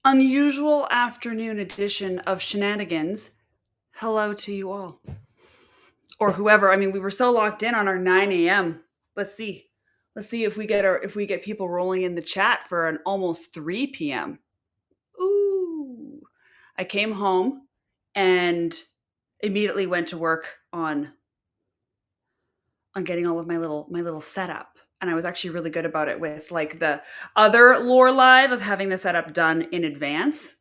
unusual afternoon edition of Shenanigans. Hello to you all. Or whoever. I mean, we were so locked in on our 9 a.m. Let's see. Let's see if we get people rolling in the chat for an almost 3 p.m. Ooh. I came home and immediately went to work on getting all of my little setup. And I was actually really good about it with like the other lore live of having the setup done in advance.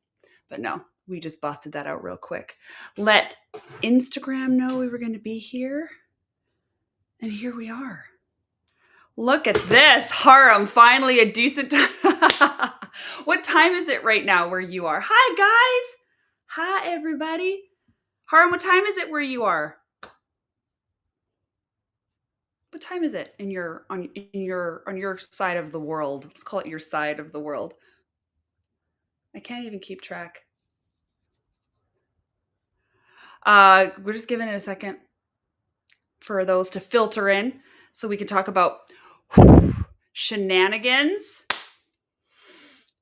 But no, we just busted that out real quick. Let Instagram know we were going to be here. And here we are. Look at this. Haram, finally a decent time. What time is it right now where you are? Hi, guys. Hi, everybody. Haram, what time is it where you are? What time is it on your side of the world? Let's call it your side of the world. I can't even keep track. We're just giving it a second for those to filter in so we can talk about shenanigans.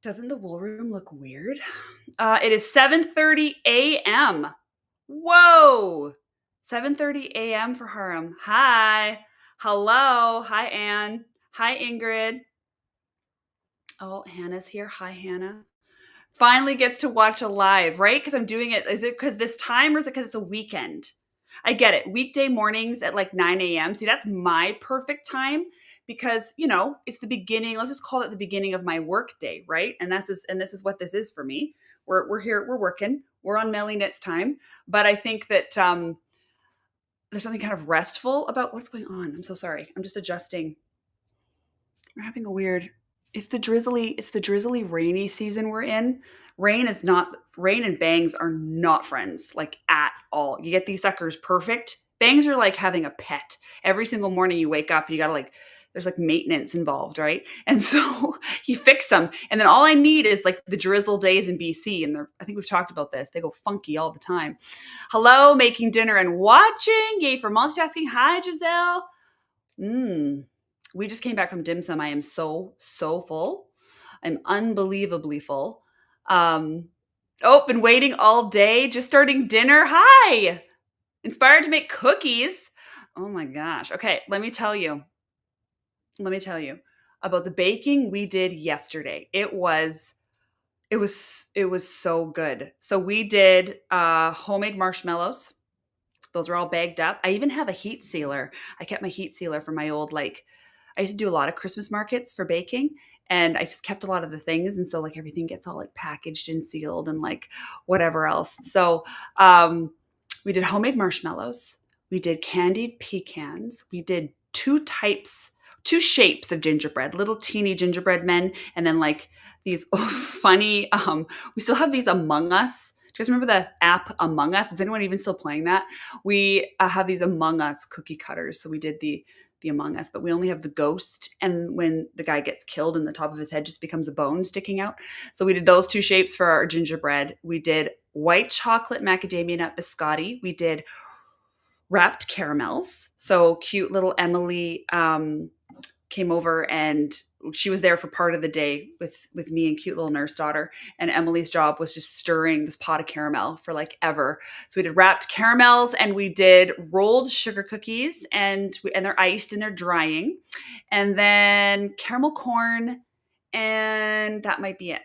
Doesn't the wool room look weird? It is 7:30 a.m. Whoa! 7:30 a.m. for Haram. Hi. Hello. Hi, Anne. Hi, Ingrid. Oh, Hannah's here. Hi, Hannah. Finally gets to watch a live, right? Because I'm doing it. Is it because this time or is it because it's a weekend? I get it. Weekday mornings at like 9 a.m. See, that's my perfect time because, it's the beginning. Let's just call it the beginning of my work day, right? And this is what this is for me. We're here. We're working. We're on Mellyknits time. But I think that there's something kind of restful about what's going on. I'm so sorry. I'm just adjusting. We're having a weird... It's the drizzly rainy season we're in. Rain and bangs are not friends, like at all. You get these suckers perfect. Bangs are like having a pet. Every single morning you wake up and you gotta there's like maintenance involved, right? And so you fix them. And then all I need is like the drizzle days in BC. And I think we've talked about this. They go funky all the time. Hello, making dinner and watching. Yay for multitasking. Hi, Giselle. We just came back from dim sum. I am so full. I'm unbelievably full. Been waiting all day, just starting dinner. Hi. Inspired to make cookies. Oh my gosh. Okay, let me tell you about the baking we did yesterday. It was so good. So we did homemade marshmallows. Those are all bagged up. I even have a heat sealer. I kept my heat sealer for my old I used to do a lot of Christmas markets for baking, and I just kept a lot of the things. And so everything gets all packaged and sealed and whatever else. So we did homemade marshmallows. We did candied pecans. We did two shapes of gingerbread, little teeny gingerbread men. And then these funny, we still have these Among Us. Do you guys remember the app Among Us? Is anyone even still playing that? We have these Among Us cookie cutters. So we did the Among Us, but we only have the ghost, and when the guy gets killed and the top of his head just becomes a bone sticking out. So we did those two shapes for our gingerbread. We did white chocolate macadamia nut biscotti. We did wrapped caramels. So cute little Emily came over, and she was there for part of the day with me and cute little nurse daughter. And Emily's job was just stirring this pot of caramel for ever. So we did wrapped caramels, and we did rolled sugar cookies, and they're iced and they're drying. And then caramel corn, and that might be it.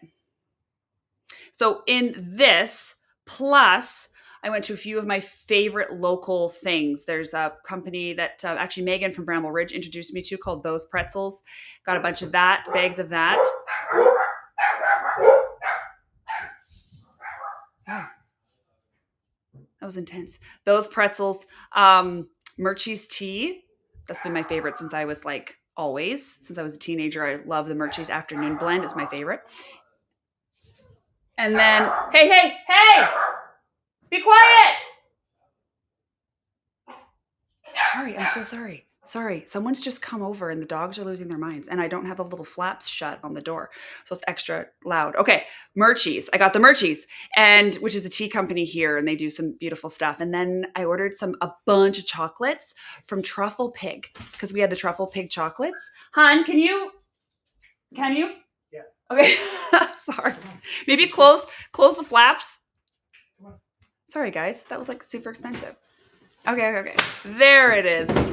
So in this, plus I went to a few of my favorite local things. There's a company that actually Megan from Bramble Ridge introduced me to called Those Pretzels. Got a bunch of bags of that. Wow. That was intense. Those pretzels. Murchie's tea. That's been my favorite since I was always. Since I was a teenager, I love the Murchie's afternoon blend. It's my favorite. And then, hey! Be quiet! Sorry, I'm so sorry. Sorry, someone's just come over and the dogs are losing their minds, and I don't have the little flaps shut on the door, so it's extra loud. Okay, Murchie's. I got the Murchie's, which is a tea company here, and they do some beautiful stuff. And then I ordered a bunch of chocolates from Truffle Pig, because we had the Truffle Pig chocolates. Han, can you? Yeah. Okay, sorry. Maybe close the flaps. Sorry, guys. That was like super expensive. Okay. There it is. We're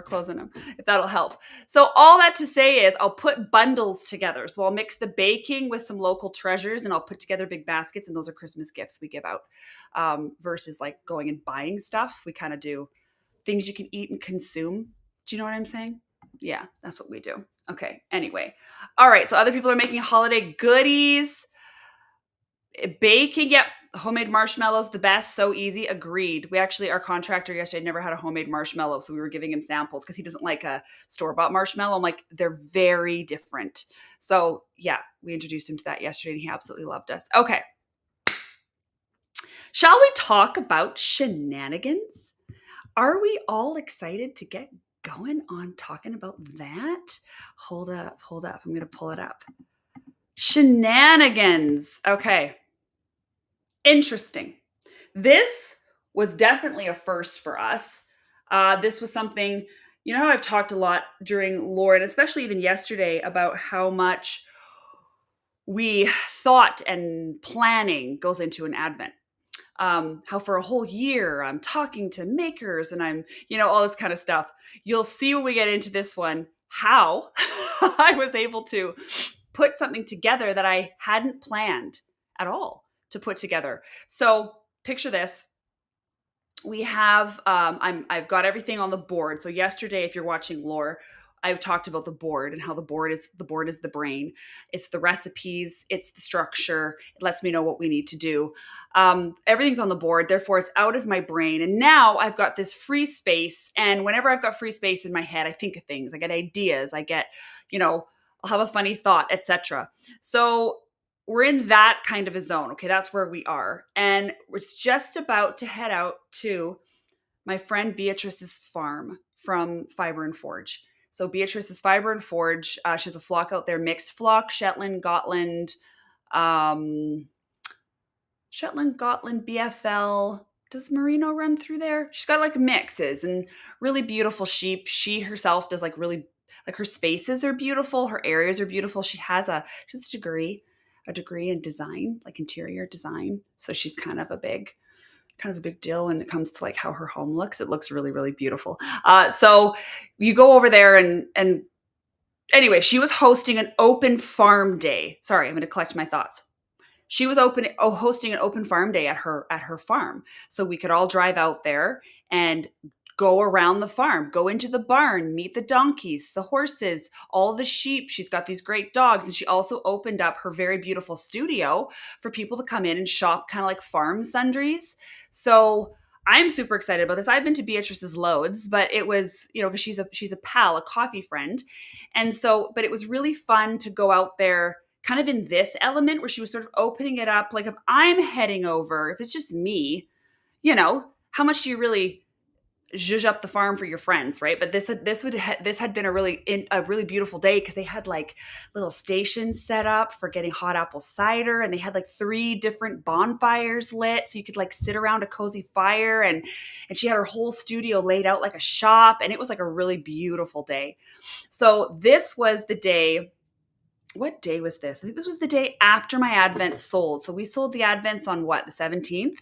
closing them. If that'll help. So all that to say is I'll put bundles together. So I'll mix the baking with some local treasures and I'll put together big baskets, and those are Christmas gifts we give out. Versus like going and buying stuff. We kind of do things you can eat and consume. Do you know what I'm saying? Yeah, that's what we do. Okay. Anyway. All right. So other people are making holiday goodies. Baking, yep. Homemade marshmallows, the best, so easy. Agreed. We actually, our contractor yesterday never had a homemade marshmallow, so we were giving him samples because he doesn't like a store-bought marshmallow. I'm like, they're very different. So yeah, we introduced him to that yesterday and he absolutely loved us. Okay. Shall we talk about shenanigans? Are we all excited to get going on talking about that? Hold up. I'm going to pull it up. Shenanigans. Okay. Interesting. This was definitely a first for us. This was something, you know how I've talked a lot during lore, and especially even yesterday, about how much we thought and planning goes into an Advent. How for a whole year I'm talking to makers and I'm, all this kind of stuff. You'll see when we get into this one, how I was able to put something together that I hadn't planned at all to put together. So picture this. We have, I've got everything on the board. So yesterday, if you're watching lore, I've talked about the board and how the board is the brain. It's the recipes. It's the structure. It lets me know what we need to do. Everything's on the board. Therefore, it's out of my brain. And now I've got this free space. And whenever I've got free space in my head, I think of things. I get ideas. I get, I'll have a funny thought, etc. So we're in that kind of a zone. Okay, that's where we are. And it's just about to head out to my friend Beatrice's farm from Fiber and Forge. So Beatrice's Fiber and Forge, she has a flock out there, mixed flock, Shetland, Gotland, BFL. Does Merino run through there? She's got like mixes and really beautiful sheep. She herself does like really, like her spaces are beautiful. Her areas are beautiful. She has a degree in design, like interior design. So she's kind of a big deal when it comes to like how her home looks. It looks really, really beautiful. So you go over there and anyway, she was hosting an open farm day. Sorry, I'm going to collect my thoughts. She was hosting an open farm day at her farm. So we could all drive out there and go around the farm, go into the barn, meet the donkeys, the horses, all the sheep. She's got these great dogs. And she also opened up her very beautiful studio for people to come in and shop, kind of like farm sundries. So I'm super excited about this. I've been to Beatrice's loads, but it was, because she's a pal, a coffee friend. And so, but it was really fun to go out there kind of in this element where she was sort of opening it up. Like if I'm heading over, if it's just me, how much do you really zhuzh up the farm for your friends, right? But this had been a really beautiful day because they had like little stations set up for getting hot apple cider, and they had like 3 different bonfires lit, so you could like sit around a cozy fire, and she had her whole studio laid out like a shop, and it was like a really beautiful day. So this was the day. What day was this? I think this was the day after my Advent sold. So we sold the Advents on what, the 17th?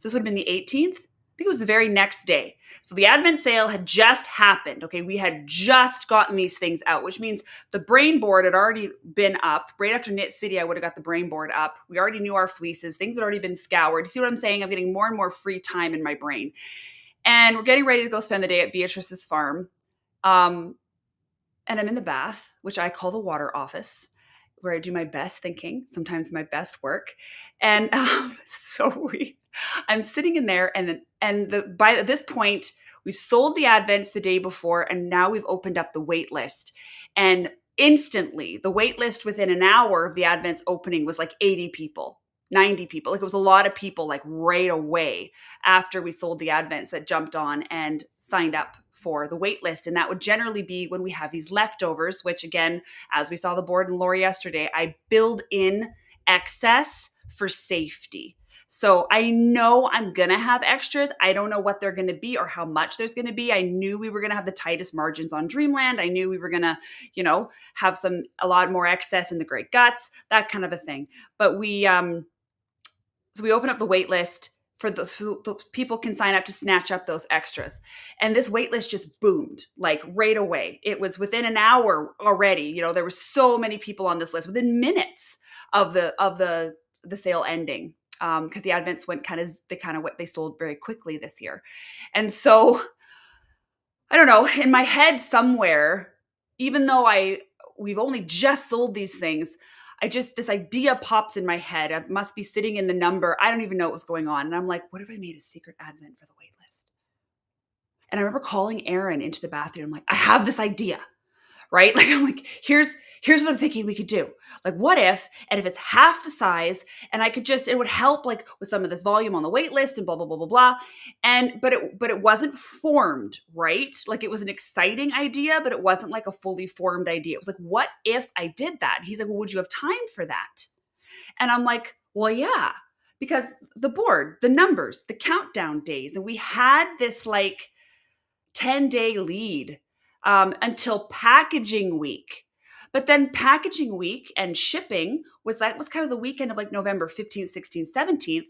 This would have been the 18th. I think it was the very next day. So the Advent sale had just happened. Okay, we had just gotten these things out, which means the brain board had already been up. Right after Knit City, I would have got the brain board up. We already knew our fleeces. Things had already been scoured. You see what I'm saying? I'm getting more and more free time in my brain. And we're getting ready to go spend the day at Beatrice's farm. And I'm in the bath, which I call the water office, where I do my best thinking, sometimes my best work. And I'm sitting in there, by this point, we've sold the Advents the day before, and now we've opened up the wait list. And instantly, the wait list within an hour of the Advents opening was like 80 people, 90 people. Like it was a lot of people like right away after we sold the Advents that jumped on and signed up for the wait list. And that would generally be when we have these leftovers, which again, as we saw the board in lore yesterday, I build in excess for safety. So I know I'm going to have extras. I don't know what they're going to be or how much there's going to be. I knew we were going to have the tightest margins on Dreamland. I knew we were going to, have a lot more excess in the Great Guts, that kind of a thing. But so we open up the wait list for those people can sign up to snatch up those extras. And this wait list just boomed like right away. It was within an hour already. There were so many people on this list within minutes of the sale ending. Because the advents went they sold very quickly this year. And so I don't know, in my head somewhere, even though we've only just sold these things, this idea pops in my head. I must be sitting in the number. I don't even know what was going on. And I'm like, what if I made a secret advent for the wait list? And I remember calling Aaron into the bathroom. I'm like, I have this idea, right? Like, I'm like, here's what I'm thinking we could do. Like, what if, and if it's half the size, and it would help like with some of this volume on the wait list and blah, blah, blah, blah, blah. But it wasn't formed, right? Like, it was an exciting idea, but it wasn't like a fully formed idea. It was like, what if I did that? And he's like, well, would you have time for that? And I'm like, well, yeah, because the board, the numbers, the countdown days, and we had this like 10-day lead until packaging week. But then packaging week and shipping was kind of the weekend of like November 15th, 16th, 17th.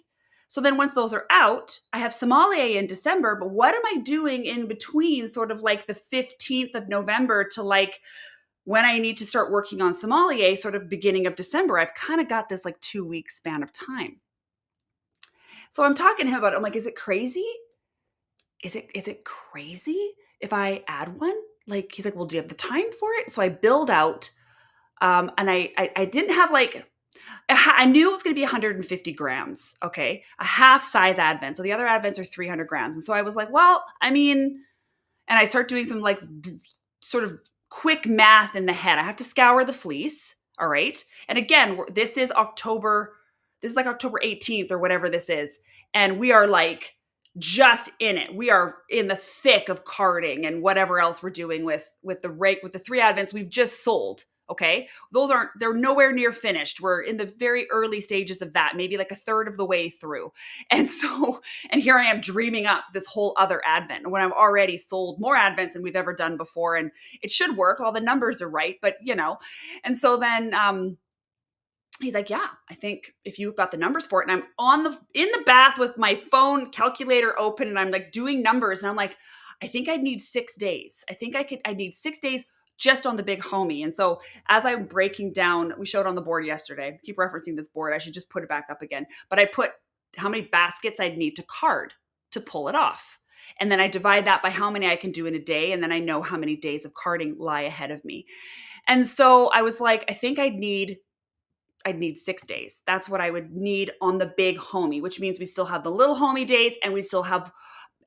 So then once those are out, I have sommelier in December, but what am I doing in between sort of like the 15th of November to like when I need to start working on sommelier sort of beginning of December? I've kind of got this like 2-week span of time. So I'm talking to him about it. I'm like, is it crazy? Is it crazy if I add one? Like, he's like, well, do you have the time for it? So I build out, and I didn't have like, I knew it was going to be 150 grams. Okay. A half size advent. So the other advents are 300 grams. And so I was like, well, I mean, and I start doing some like sort of quick math in the head. I have to scour the fleece. All right. And again, this is like October 18th or whatever this is. And we are like, just in it. We are in the thick of carding and whatever else we're doing with the 3 advents we've just sold. Okay. They're nowhere near finished. We're in the very early stages of that, maybe like a third of the way through. And here I am dreaming up this whole other advent when I've already sold more advents than we've ever done before. And it should work. All the numbers are right, but and so then, he's like, yeah, I think if you got the numbers for it, and I'm in the bath with my phone calculator open and I'm like doing numbers and I'm like, I think I'd need 6 days. I need 6 days just on the big homie. And so as I'm breaking down, we showed on the board yesterday, keep referencing this board. I should just put it back up again. But I put how many baskets I'd need to card to pull it off. And then I divide that by how many I can do in a day. And then I know how many days of carding lie ahead of me. And so I was like, I think I'd need 6 days. That's what I would need on the big homie, which means we still have the little homie days and we still have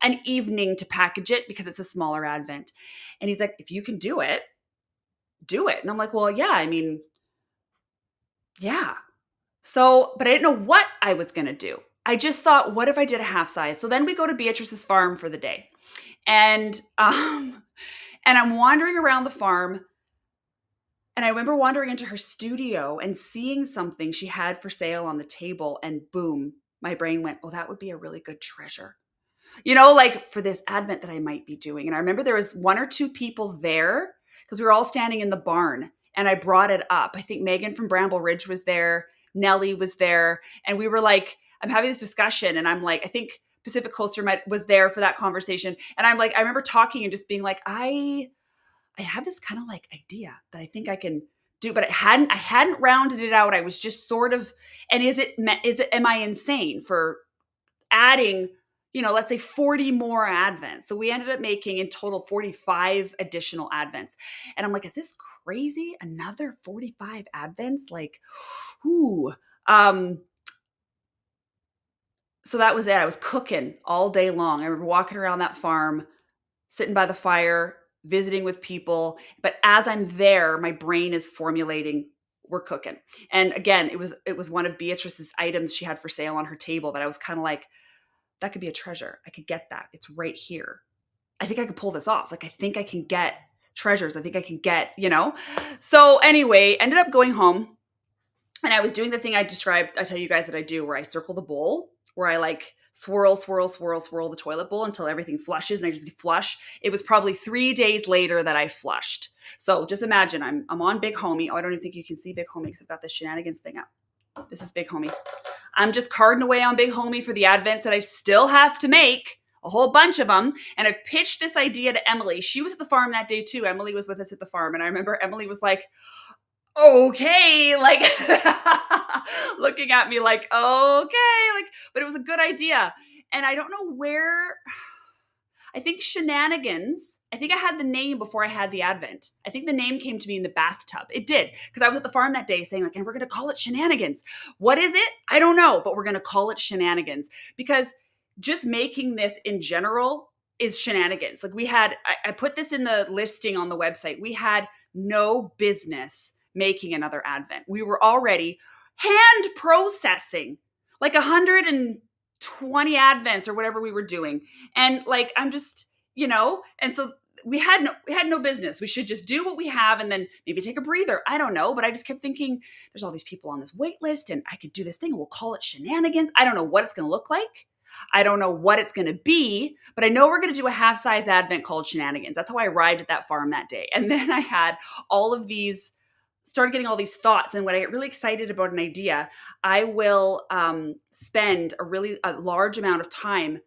an evening to package it because it's a smaller advent. And he's like, if you can do it, do it. And I'm like, well, yeah, I mean, yeah. So, but I didn't know what I was going to do. I just thought, what if I did a half size? So then we go to Beatrice's farm for the day. And I'm wandering around the farm. And I remember wandering into her studio and seeing something she had for sale on the table, and boom, my brain went, oh, that would be a really good treasure. Like for this advent that I might be doing. And I remember there was 1 or 2 people there because we were all standing in the barn and I brought it up. I think Megan from Bramble Ridge was there. Nellie was there. And we were like, I'm having this discussion and I'm like, I think Pacific Coaster was there for that conversation. And I'm like, I remember talking and just being like, I have this kind of like idea that I think I can do, but I hadn't rounded it out. I was just sort of, and am I insane for adding, let's say 40 more advents? So we ended up making in total 45 additional advents. And I'm like, is this crazy? Another 45 advents? Like, ooh. So that was it. I was cooking all day long. I remember walking around that farm, sitting by the fire, visiting with people. But as I'm there, my brain is formulating, we're cooking. And again, it was one of Beatrice's items she had for sale on her table that I was kind of like, that could be a treasure. I could get that. It's right here. I think I could pull this off. Like, I think I can get treasures. I think I can get, So anyway, ended up going home. And I was doing the thing I described, I tell you guys that I do, where I circle the bowl, where I like swirl, swirl, swirl, swirl the toilet bowl until everything flushes and I just flush. It was probably 3 days later that I flushed. So just imagine I'm on Big Homie. Oh, I don't even think you can see Big Homie because I've got this Shenanigans thing up. This is Big Homie. I'm just carding away on Big Homie for the advents that I still have to make. A whole bunch of them. And I've pitched this idea to Emily. She was at the farm that day too. Emily was with us at the farm. And I remember Emily was like, okay, like looking at me like, okay, like, but it was a good idea. And I don't know where, I think Shenanigans, I think I had the name before I had the advent. I think the name came to me in the bathtub. It did, because I was at the farm that day saying like, and we're going to call it Shenanigans. What is it? I don't know, but we're going to call it Shenanigans, because just making this in general is shenanigans. Like I put this in the listing on the website. We had no business making another advent. We were already hand processing like 120 advents or whatever we were doing. And like, I'm just, and so we had no business. We should just do what we have and then maybe take a breather. I don't know. But I just kept thinking there's all these people on this wait list and I could do this thing and we'll call it Shenanigans. I don't know what it's going to look like. I don't know what it's going to be, but I know we're going to do a half-size advent called Shenanigans. That's how I arrived at that farm that day. And then I had started getting all these thoughts. And when I get really excited about an idea, I will spend a large amount of time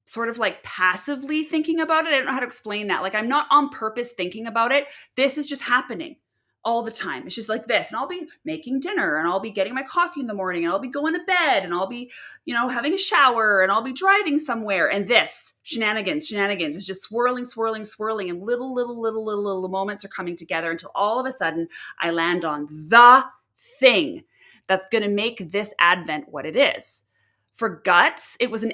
sort of like passively thinking about it. I don't know how to explain that. Like I'm not on purpose thinking about it. This is just happening all the time. It's just like this. And I'll be making dinner and I'll be getting my coffee in the morning and I'll be going to bed and I'll be, having a shower and I'll be driving somewhere. And this shenanigans is just swirling, swirling, swirling. And little moments are coming together until all of a sudden I land on the thing that's going to make this advent what it is. For guts, it was an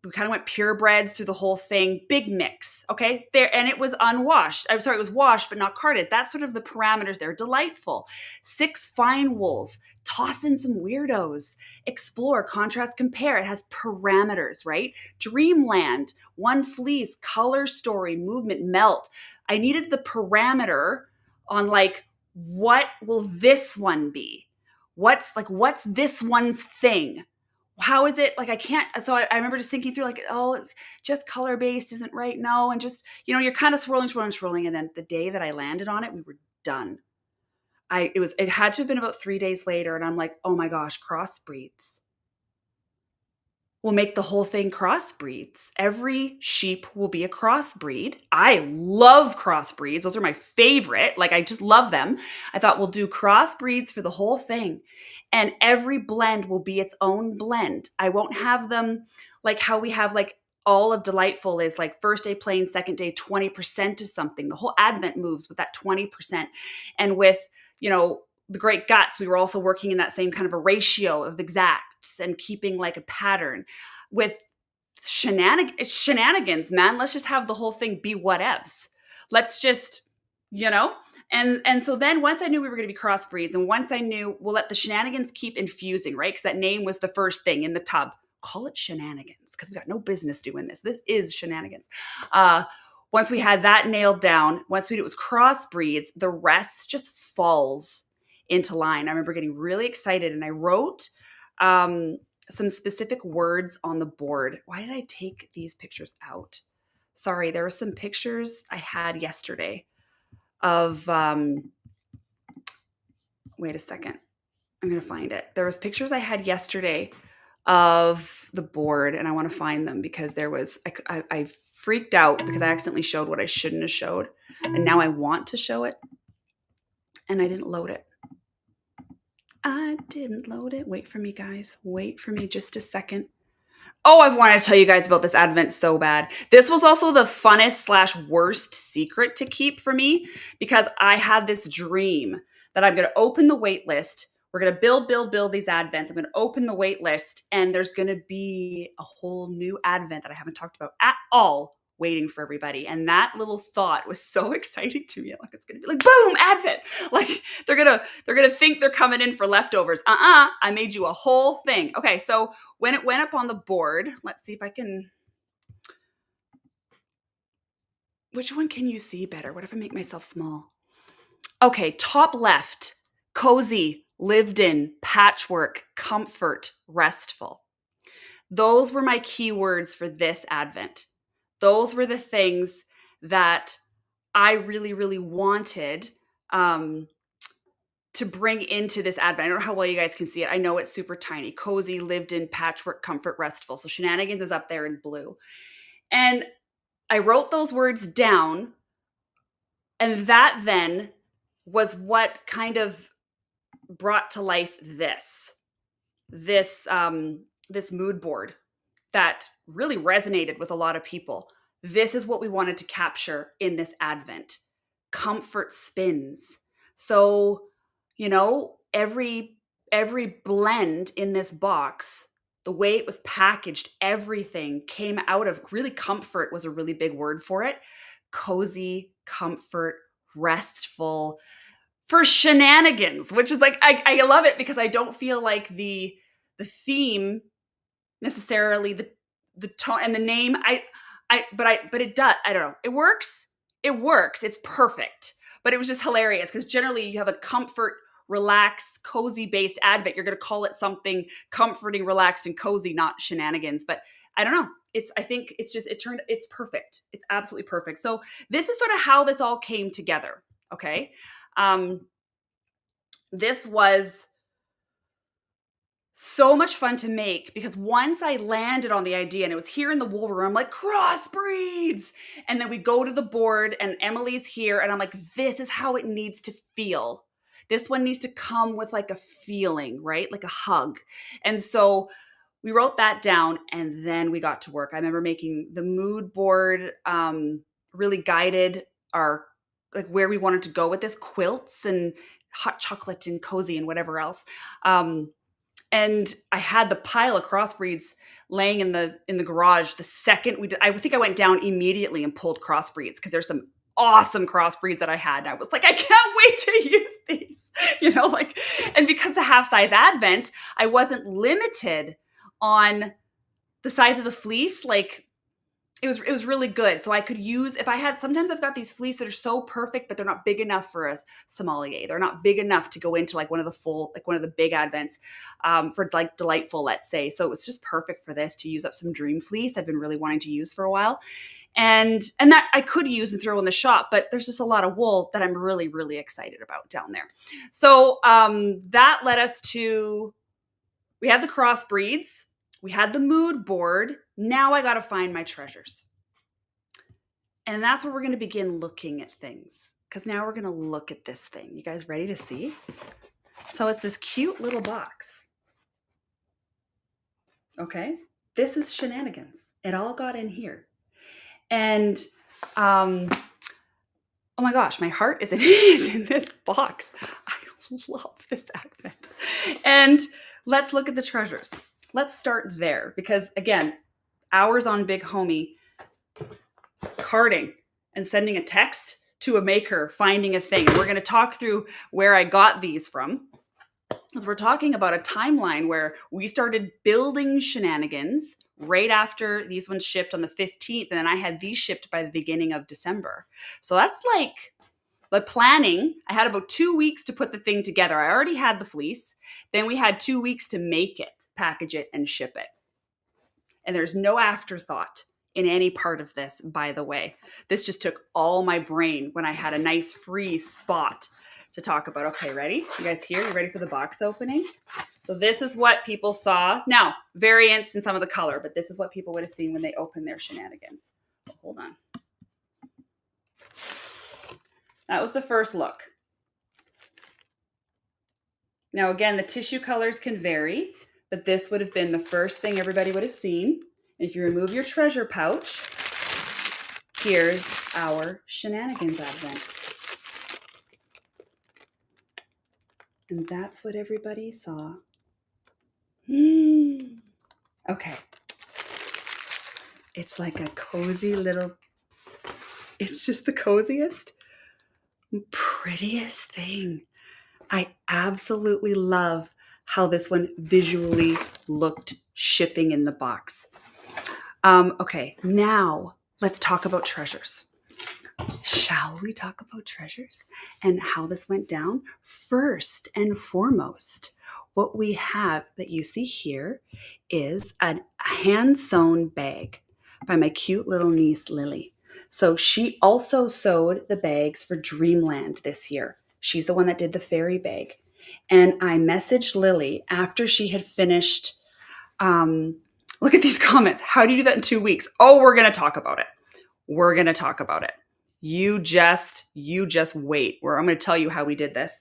we kind of went purebreds through the whole thing. Big mix, okay? And it was unwashed. I'm sorry, it was washed, but not carded. That's sort of the parameters there. Delightful. 6 fine wools. Toss in some weirdos. Explore, contrast, compare. It has parameters, right? Dreamland. 1 fleece. Color story. Movement. Melt. I needed the parameter on like, what will this one be? What's this one's thing? How is it? Like, I can't. So I remember just thinking through like, oh, just color-based isn't right. No. And just, you're kind of swirling. And then the day that I landed on it, we were done. It had to have been about 3 days later. And I'm like, oh my gosh, crossbreeds. We'll make the whole thing crossbreeds. Every sheep will be a crossbreed. I love crossbreeds. Those are my favorite. Like, I just love them. I thought we'll do crossbreeds for the whole thing. And every blend will be its own blend. I won't have them like how we have like all of Delightful is like first day plain, second day 20% of something. The whole advent moves with that 20%. And with, the Great Guts, we were also working in that same kind of a ratio of exacts and keeping like a pattern. With shenanigans, man. Let's just have the whole thing be whatevs. Let's just, And so then once I knew we were going to be crossbreeds, and once I knew we'll let the shenanigans keep infusing, right? Because that name was the first thing in the tub. Call it Shenanigans because we got no business doing this. This is Shenanigans. Once we had that nailed down, once we knew it was crossbreeds, the rest just falls into line. I remember getting really excited and I wrote some specific words on the board. Why did I take these pictures out? Sorry, there were some pictures I had yesterday of, wait a second. I'm going to find it. There was pictures I had yesterday of the board and I want to find them because I freaked out because I accidentally showed what I shouldn't have showed. And now I want to show it and I didn't load it. Wait for me, guys. Wait for me just a second. Oh, I've wanted to tell you guys about this advent so bad. This was also the funnest / worst secret to keep for me because I had this dream that I'm going to open the wait list. We're going to build these advents. I'm going to open the wait list and there's going to be a whole new advent that I haven't talked about at all waiting for everybody. And that little thought was so exciting to me. Like, it's going to be like, boom, advent. Like they're going to think they're coming in for leftovers. I made you a whole thing. Okay. So when it went up on the board, let's see if I can, which one can you see better? What if I make myself small? Okay. Top left, Cozy, lived in, patchwork, comfort, restful. Those were my keywords for this Advent. Those were the things that I really, really wanted to bring into this Advent. I don't know how well you guys can see it. I know it's super tiny. Cozy, lived in, patchwork, comfort, restful. So Shenanigans is up there in blue. And I wrote those words down, and that then was what kind of brought to life this mood board that really resonated with a lot of people. This is what we wanted to capture in this Advent. Comfort spins. So, every blend in this box, the way it was packaged, everything came out of really comfort was a really big word for it. Cozy, comfort, restful, for Shenanigans, which is like, I love it because I don't feel like the theme necessarily, the tone and the name, but it does, I don't know. It works. It's perfect. But it was just hilarious because generally you have a comfort, relaxed, cozy based Advent. You're going to call it something comforting, relaxed, and cozy, not Shenanigans. But I don't know. I think it's perfect. It's absolutely perfect. So this is sort of how this all came together. Okay. This was so much fun to make because once I landed on the idea and it was here in the wool room, I'm like, crossbreeds. And then we go to the board and Emily's here and I'm like, this is how it needs to feel. This one needs to come with like a feeling, right? Like a hug. And so we wrote that down and then we got to work. I remember making the mood board, really guided our, like where we wanted to go with this, quilts and hot chocolate and cozy and whatever else. And I had the pile of crossbreeds laying in the garage the second we did. I think I went down immediately and pulled crossbreeds because there's some awesome crossbreeds that I had. And I was like, I can't wait to use these, and because the half size Advent, I wasn't limited on the size of the fleece. Like it was really good. So I could use, sometimes I've got these fleece that are so perfect, but they're not big enough for a sommelier. They're not big enough to go into like one of the big Advents for like delightful, let's say. So it was just perfect for this to use up some dream fleece I've been really wanting to use for a while. And that I could use and throw in the shop, but there's just a lot of wool that I'm really, really excited about down there. So that led us to, we had the crossbreeds. We had the mood board. Now I got to find my treasures. And that's where we're going to begin looking at things. Because now we're going to look at this thing. You guys ready to see? So it's this cute little box. Okay. This is Shenanigans. It all got in here. And, oh my gosh, my heart is in this box. I love this Advent. And let's look at the treasures. Let's start there because, again, hours on Big Homie, carding and sending a text to a maker, finding a thing. We're going to talk through where I got these from because we're talking about a timeline where we started building Shenanigans right after these ones shipped on the 15th. And then I had these shipped by the beginning of December. So that's like the planning. I had about 2 weeks to put the thing together. I already had the fleece. Then we had 2 weeks to make it, package it, and ship it. And there's no afterthought in any part of this, by the way. This just took all my brain when I had a nice free spot to talk about. Okay, ready? You guys here? You ready for the box opening? So this is what people saw. Now, variants in some of the color, but this is what people would have seen when they opened their Shenanigans. Hold on. That was the first look. Now, again, the tissue colors can vary, but this would have been the first thing everybody would have seen. And if you remove your treasure pouch, here's our Shenanigans Advent. And that's what everybody saw. Okay. It's like a cozy little, it's just the coziest, prettiest thing. I absolutely love how this one visually looked shipping in the box. Okay, now let's talk about treasures. Shall we talk about treasures and how this went down? First and foremost, what we have that you see here is a hand-sewn bag by my cute little niece, Lily. So she also sewed the bags for Dreamland this year. She's the one that did the fairy bag. And I messaged Lily after she had finished. Look at these comments. How do you do that in 2 weeks? Oh, we're going to talk about it. We're going to talk about it. You just wait. Where I'm going to tell you how we did this.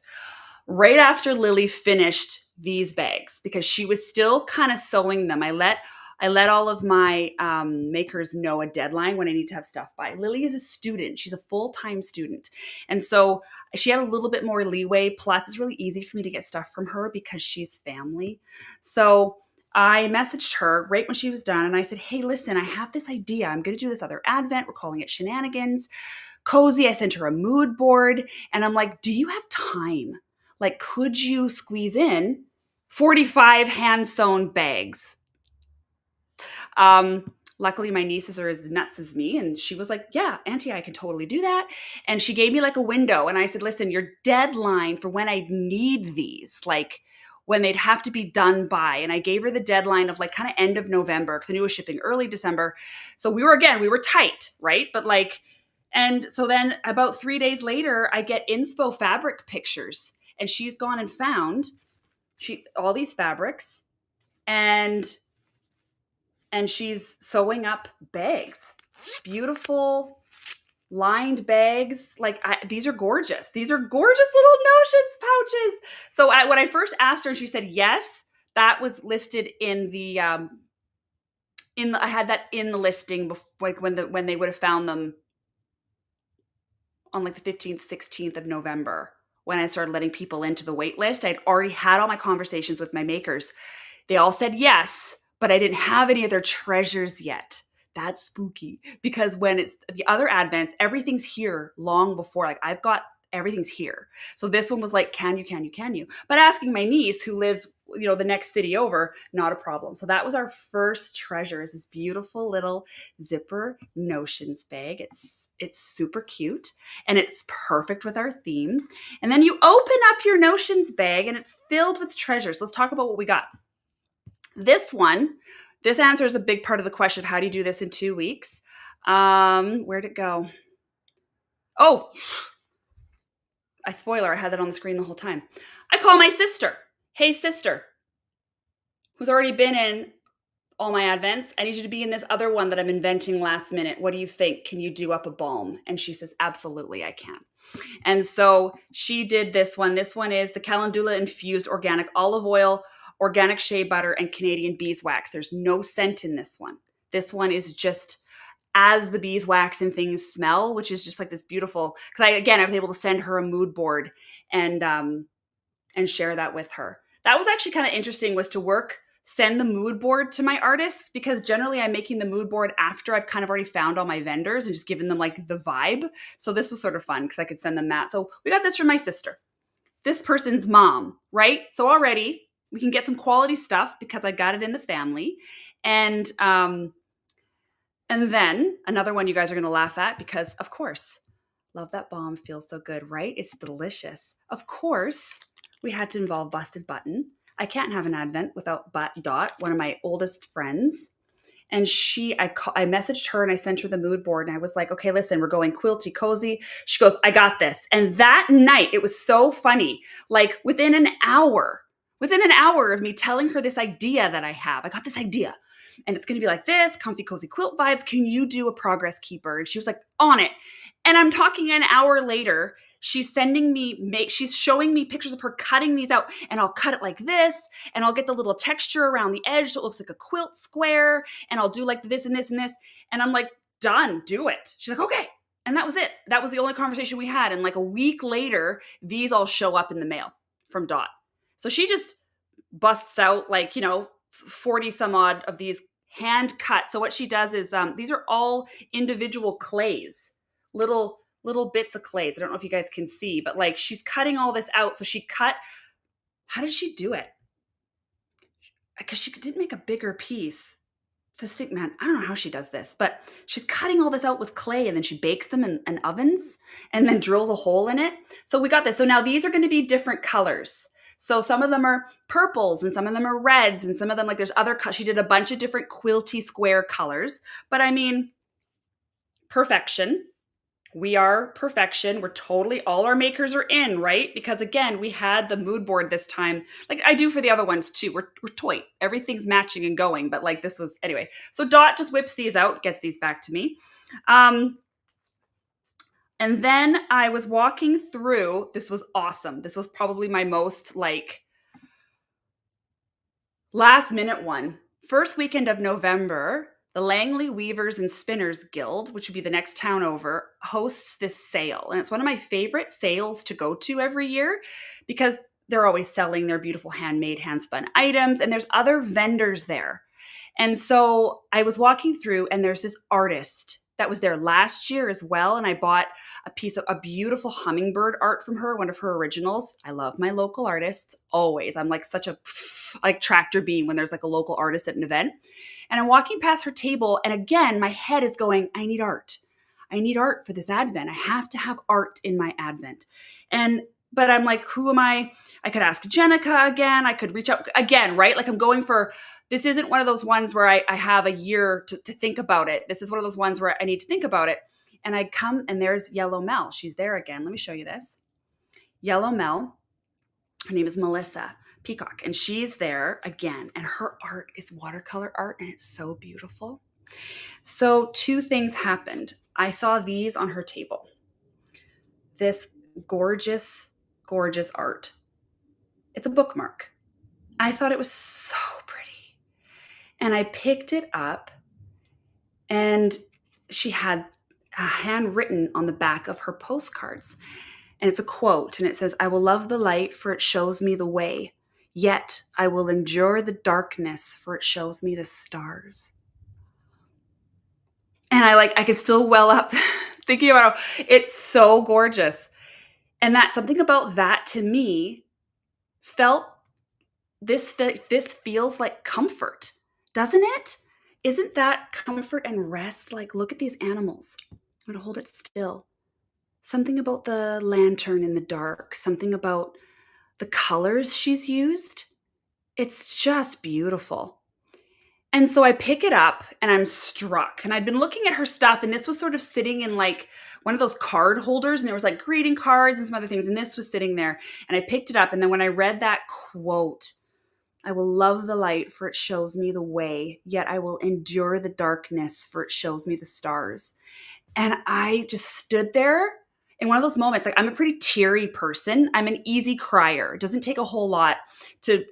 Right after Lily finished these bags, because she was still kind of sewing them. I let all of my makers know a deadline when I need to have stuff by. Lily is a student. She's a full-time student. And so she had a little bit more leeway. Plus, it's really easy for me to get stuff from her because she's family. So I messaged her right when she was done and I said, hey, listen, I have this idea. I'm going to do this other advent. We're calling it Shenanigans. Cozy. I sent her a mood board and I'm like, do you have time? Like, could you squeeze in 45 hand-sewn bags? Luckily, my nieces are as nuts as me. And she was like, yeah, Auntie, I can totally do that. And she gave me like a window. And I said, listen, your deadline for when I need these, like when they'd have to be done by. And I gave her the deadline of like kind of end of November because I knew it was shipping early December. So we were tight, right? But like, and so then about 3 days later, I get inspo fabric pictures and she's gone and found all these fabrics and she's sewing up bags, beautiful lined bags. Like these are gorgeous. These are gorgeous little notions pouches. So when I first asked her, and she said yes. That was listed in the I had that in the listing before, like when they would have found them on like the 15th, 16th of November. When I started letting people into the wait list, I'd already had all my conversations with my makers. They all said yes, but I didn't have any of their treasures yet. That's spooky because when it's the other advents, everything's here long before. Like I've got everything's here. So this one was like, can you? But asking my niece who lives, the next city over, not a problem. So that was our first treasure, is this beautiful little zipper notions bag. It's super cute and it's perfect with our theme. And then you open up your notions bag and it's filled with treasures. Let's talk about what we got. This answers a big part of the question of how do you do this in 2 weeks? Where'd it go? Oh, I had that on the screen the whole time. I call my sister. Hey, sister, who's already been in all my advents. I need you to be in this other one that I'm inventing last minute. What do you think? Can you do up a balm? And she says, absolutely, I can. And so she did this one. This one is the calendula infused organic olive oil, organic shea butter, and Canadian beeswax. There's no scent in this one. This one is just as the beeswax and things smell, which is just like this beautiful, because I was able to send her a mood board and share that with her. That was actually kind of interesting, was to send the mood board to my artists, because generally I'm making the mood board after I've kind of already found all my vendors and just given them like the vibe. So this was sort of fun because I could send them that. So we got this from my sister, this person's mom, right? So already we can get some quality stuff because I got it in the family. And then another one you guys are going to laugh at because, of course, love that balm, feels so good, right? It's delicious. Of course, we had to involve Busted Button. I can't have an advent without Dot, one of my oldest friends. And I messaged her and I sent her the mood board and I was like, okay, listen, we're going quilty cozy. She goes, I got this. And that night, it was so funny. Like within an hour of me telling her this idea that I have, I got this idea and it's going to be like this, comfy, cozy quilt vibes. Can you do a progress keeper? And she was like, on it. And I'm talking an hour later, she's showing me pictures of her cutting these out, and I'll cut it like this, and I'll get the little texture around the edge so it looks like a quilt square, and I'll do like this and this and this. And I'm like, done, do it. She's like, okay. And that was it. That was the only conversation we had. And like a week later, these all show up in the mail from Dot. So she just busts out 40 some odd of these hand cut. So what she does is these are all individual clays, little bits of clays. I don't know if you guys can see, but like she's cutting all this out. So how did she do it? Because she did make a bigger piece the stick man, I don't know how she does this, but she's cutting all this out with clay and then she bakes them in ovens and then drills a hole in it. So we got this. So now these are going to be different colors. So some of them are purples and some of them are reds and some of them, like there's other, she did a bunch of different quilty square colors. But I mean, perfection. We are perfection. We're totally, all our makers are in, right? Because again, we had the mood board this time. Like I do for the other ones too. We're toy. Everything's matching and going, but like this was, anyway. So Dot just whips these out, gets these back to me. And then I was walking through, this was awesome. This was probably my most like last minute one. First weekend of November, the Langley Weavers and Spinners Guild, which would be the next town over, hosts this sale. And it's one of my favorite sales to go to every year because they're always selling their beautiful handmade, hand-spun items. And there's other vendors there. And so I was walking through and there's this artist that was there last year as well. And I bought a piece of a beautiful hummingbird art from her, one of her originals. I love my local artists always. I'm like such a like tractor beam when there's like a local artist at an event. And I'm walking past her table. And again, my head is going, I need art. I need art for this Advent. I have to have art in my Advent. But I'm like, who am I? I could ask Jenica again. I could reach out again, right? Like I'm going for, this isn't one of those ones where I have a year to think about it. This is one of those ones where I need to think about it. And I come and there's Yellow Mel. She's there again. Let me show you this. Yellow Mel, her name is Melissa Peacock, and she's there again. And her art is watercolor art and it's so beautiful. So two things happened. I saw these on her table. This gorgeous, gorgeous art. It's a bookmark. I thought it was so pretty. And I picked it up and she had a handwritten on the back of her postcards. And it's a quote and it says, I will love the light for it shows me the way. Yet I will endure the darkness for it shows me the stars. And I could still well up thinking about it. It's so gorgeous. And that something about that to me felt, this feels like comfort, doesn't it? Isn't that comfort and rest? Like, look at these animals. I'm going to hold it still. Something about the lantern in the dark, something about the colors she's used. It's just beautiful. And so I pick it up and I'm struck. And I'd been looking at her stuff and this was sort of sitting in like one of those card holders and there was like greeting cards and some other things. And this was sitting there and I picked it up. And then when I read that quote, I will love the light for it shows me the way, yet I will endure the darkness for it shows me the stars. And I just stood there in one of those moments. Like I'm a pretty teary person. I'm an easy crier. It doesn't take a whole lot to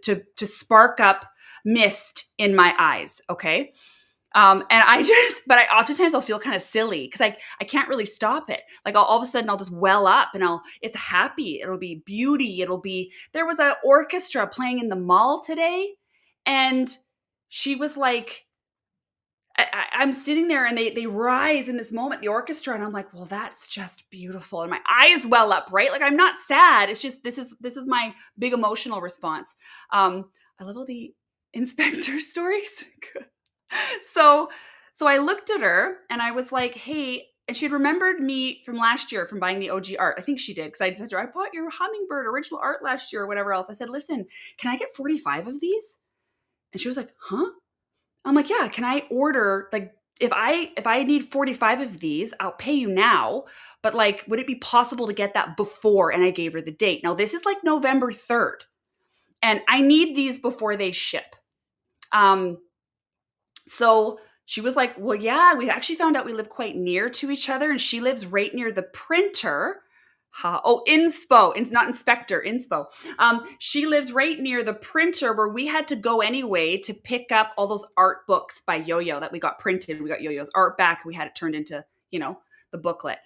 spark up mist in my eyes. Okay. But I oftentimes I'll feel kind of silly because I can't really stop it. Like all of a sudden I'll just well up and it's happy. It'll be beauty. There was an orchestra playing in the mall today and she was like, I'm sitting there and they rise in this moment, the orchestra, and I'm like, well, that's just beautiful. And my eyes well up, right? Like I'm not sad. It's just, this is my big emotional response. I love all the inspector stories. So I looked at her and I was like, hey, and she had remembered me from last year from buying the OG art. I think she did. Cause I said to her, I bought your hummingbird original art last year or whatever else. I said, listen, can I get 45 of these? And she was like, huh? I'm like, yeah, can I order, like, if I need 45 of these, I'll pay you now, but like, would it be possible to get that before? And I gave her the date. Now this is like November 3rd and I need these before they ship. So she was like, well, yeah, we actually found out we live quite near to each other and she lives right near the printer. Inspo, not inspector, inspo. She lives right near the printer where we had to go anyway to pick up all those art books by Yo-Yo that we got printed. We got Yo-Yo's art back. We had it turned into, the booklet.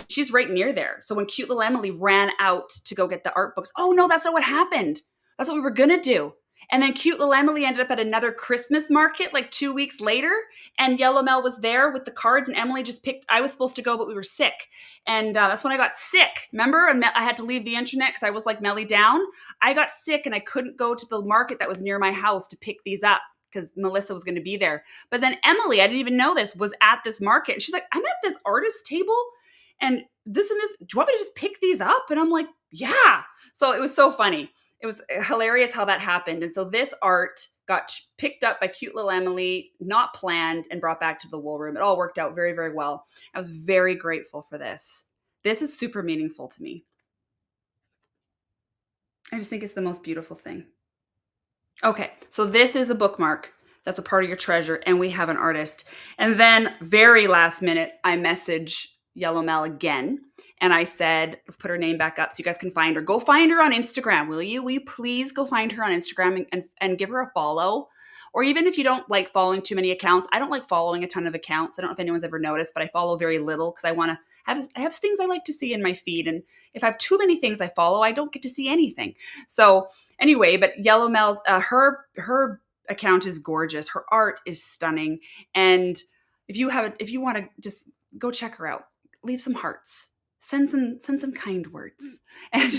She's right near there. So when cute little Emily ran out to go get the art books, oh no, that's not what happened. That's what we were going to do. And then cute little Emily ended up at another Christmas market like 2 weeks later. And Yellow Mel was there with the cards and Emily just picked, I was supposed to go, but we were sick. And that's when I got sick. Remember? And I had to leave the internet because I was like Melly down. I got sick and I couldn't go to the market that was near my house to pick these up because Melissa was going to be there. But then Emily, I didn't even know this, was at this market. And she's like, I'm at this artist table and this and this. Do you want me to just pick these up? And I'm like, yeah. So it was so funny. It was hilarious how that happened. And so this art got picked up by cute little Emily, not planned, and brought back to the wool room. It all worked out very, very well. I was very grateful for this. This is super meaningful to me. I just think it's the most beautiful thing. Okay, so this is a bookmark. That's a part of your treasure, and we have an artist. And then very last minute, I message Yellow Mel again, and I said, let's put her name back up so you guys can find her. Go find her on Instagram, will you? Will you please go find her on Instagram and give her a follow? Or even if you don't like following too many accounts, I don't like following a ton of accounts. I don't know if anyone's ever noticed, but I follow very little because I have things I like to see in my feed. And if I have too many things I follow, I don't get to see anything. So anyway, but Yellow Mel's, her account is gorgeous. Her art is stunning. And if you want to just go check her out, leave some hearts, send some kind words, and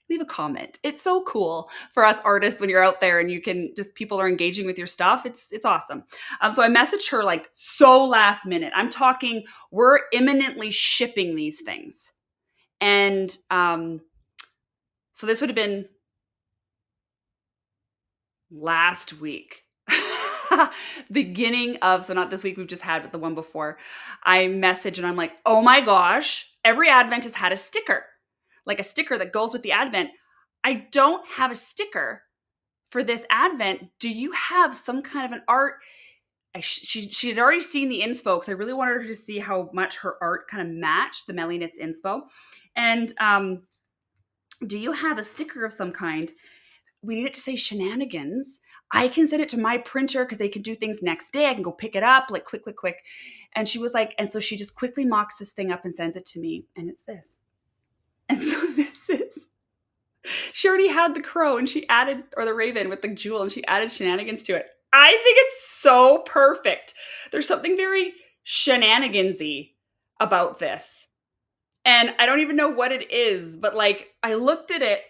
leave a comment. It's so cool for us artists when you're out there and you can just, people are engaging with your stuff. It's awesome. So I messaged her like so last minute. I'm talking, we're imminently shipping these things. And so this would have been last week. Beginning of, so not this week we've just had, but the one before, I message and I'm like, oh my gosh, every Advent has had a sticker, like a sticker that goes with the Advent. I don't have a sticker for this Advent. Do you have some kind of an art? She had already seen the inspo because I really wanted her to see how much her art kind of matched the Mellyknits inspo. And do you have a sticker of some kind? We need it to say Shenanigans. I can send it to my printer because they can do things next day. I can go pick it up, like quick. And she was like, and so she just quickly mocks this thing up and sends it to me. And it's this. And so this is, she already had the crow and she added, or the raven with the jewel, and she added Shenanigans to it. I think it's so perfect. There's something very shenanigansy about this. And I don't even know what it is, but like I looked at it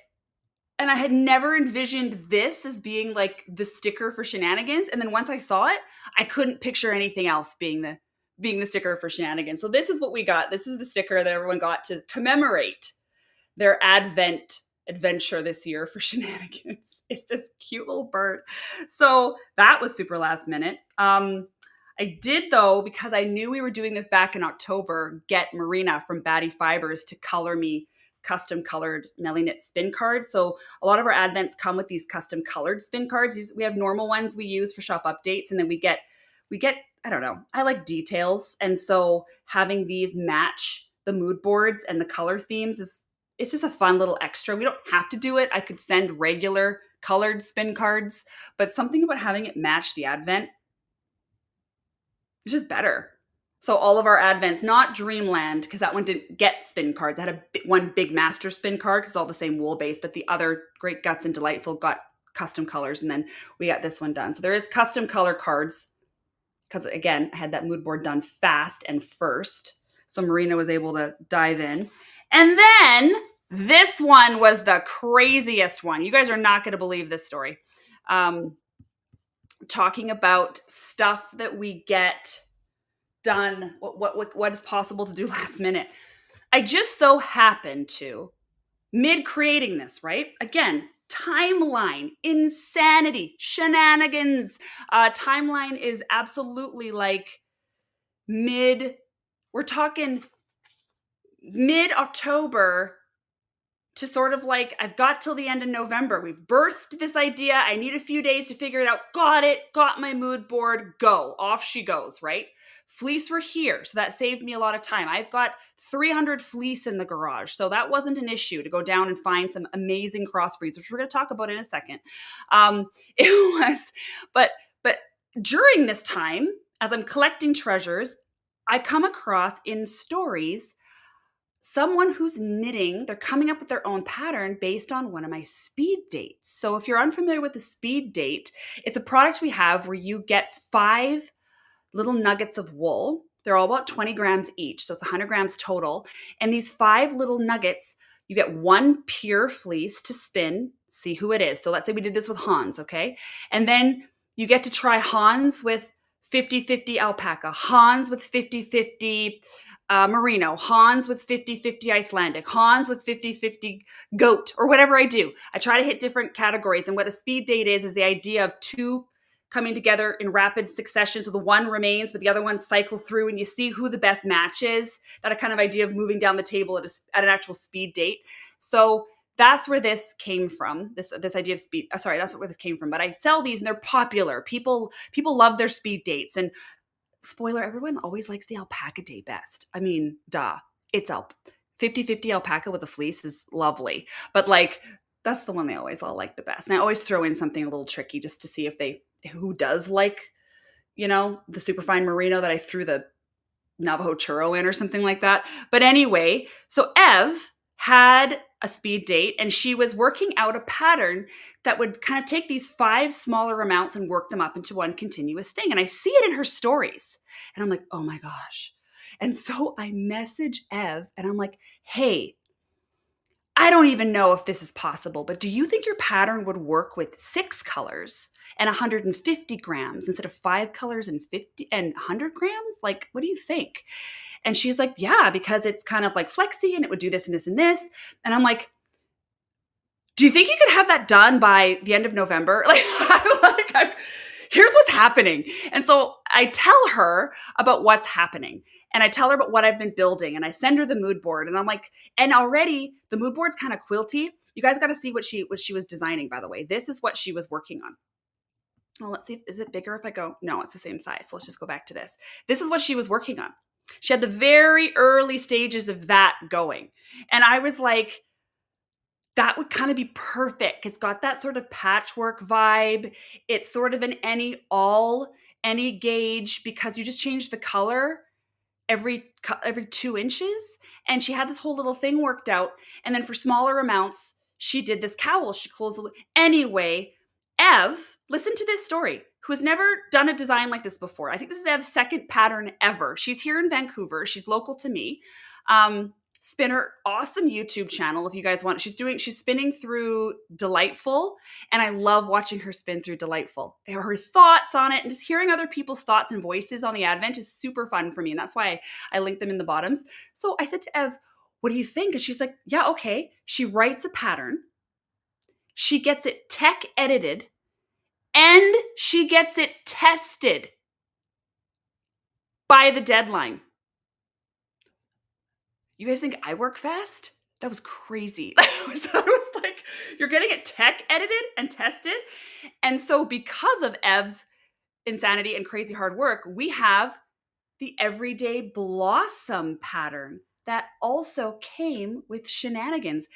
and I had never envisioned this as being like the sticker for Shenanigans. And then once I saw it, I couldn't picture anything else being the sticker for Shenanigans. So this is what we got. This is the sticker that everyone got to commemorate their Advent adventure this year for Shenanigans. It's this cute little bird. So that was super last minute. I did, though, because I knew we were doing this back in October, get Marina from Batty Fibers to color me custom colored Mellyknits spin cards. So a lot of our Advents come with these custom colored spin cards. We have normal ones we use for shop updates, and then we get, I don't know, I like details. And so having these match the mood boards and the color themes it's just a fun little extra. We don't have to do it. I could send regular colored spin cards, but something about having it match the Advent is just better. So all of our Advents, not Dreamland, because that one didn't get spin cards. I had one big master spin card because it's all the same wool base, but the other Great Guts and Delightful got custom colors, and then we got this one done. So there is custom color cards because, again, I had that mood board done fast and first. So Marina was able to dive in. And then this one was the craziest one. You guys are not going to believe this story. Talking about stuff that we get done, what is possible to do last minute. I just so happened to, mid creating this, right? Again, timeline, insanity, shenanigans. Timeline is absolutely like we're talking mid-October to sort of like, I've got till the end of November. We've birthed this idea. I need a few days to figure it out. Got it. Got my mood board. Go. Off she goes, right? Fleece were here. So that saved me a lot of time. I've got 300 fleece in the garage. So that wasn't an issue to go down and find some amazing crossbreeds, which we're going to talk about in a second. It was, but during this time, as I'm collecting treasures, I come across in stories someone who's knitting, they're coming up with their own pattern based on one of my speed dates. So if you're unfamiliar with the speed date, it's a product we have where you get 5 little nuggets of wool. They're all about 20 grams each. So it's 100 grams total. And these 5 little nuggets, you get 1 pure fleece to spin, see who it is. So let's say we did this with Hans, okay? And then You get to try Hans with 50-50 alpaca, Hans with 50-50 merino, Hans with 50-50 Icelandic, Hans with 50-50 goat, or whatever I do. I try to hit different categories. And what a speed date is the idea of two coming together in rapid succession. So the one remains, but the other one cycle through, and you see who the best match is. That kind of idea of moving down the table at an actual speed date. So that's where this came from. This idea of speed. Sorry, that's where this came from. But I sell these, and they're popular. People love their speed dates. And spoiler, everyone always likes the alpaca day best. I mean, duh. It's 50-50 alpaca with a fleece is lovely. But like, that's the one they always all like the best. And I always throw in something a little tricky just to see who does like, the superfine merino that I threw the Navajo churro in or something like that. But anyway, so Ev had a speed date, and she was working out a pattern that would kind of take these 5 smaller amounts and work them up into one continuous thing. And I see it in her stories, and I'm like, oh my gosh. And so I message Ev, and I'm like, hey, I don't even know if this is possible, but do you think your pattern would work with 6 colors and 150 grams instead of 5 colors and 50 and 100 grams? Like, what do you think? And she's like, yeah, because it's kind of like flexy and it would do this and this and this. And I'm like, do you think you could have that done by the end of November? Here's what's happening. And so I tell her about what's happening. And I tell her about what I've been building. And I send her the mood board. And I'm like, and already the mood board's kind of quilty. You guys got to see what she was designing, by the way. This is what she was working on. Well, let's see. Is it bigger if I go? No, it's the same size. So let's just go back to this. This is what she was working on. She had the very early stages of that going. And I was like, that would kind of be perfect. It's got that sort of patchwork vibe. It's sort of an any gauge, because you just change the color every 2 inches. And she had this whole little thing worked out. And then for smaller amounts, she did this cowl. She closed the anyway. Ev, listen to this story, who has never done a design like this before. I think this is Ev's second pattern ever. She's here in Vancouver. She's local to me. Spinner, awesome YouTube channel if you guys want. She's spinning through Delightful, and I love watching her spin through Delightful. Her thoughts on it, and just hearing other people's thoughts and voices on the Advent is super fun for me, and that's why I link them in the bottoms. So I said to Ev, what do you think? And she's like, yeah, okay. She writes a pattern. She gets it tech edited, and she gets it tested by the deadline. You guys think I work fast? That was crazy. I was like, you're getting it tech edited and tested. And so because of Ev's insanity and crazy hard work, we have the Everyday Blossom pattern that also came with Shenanigans.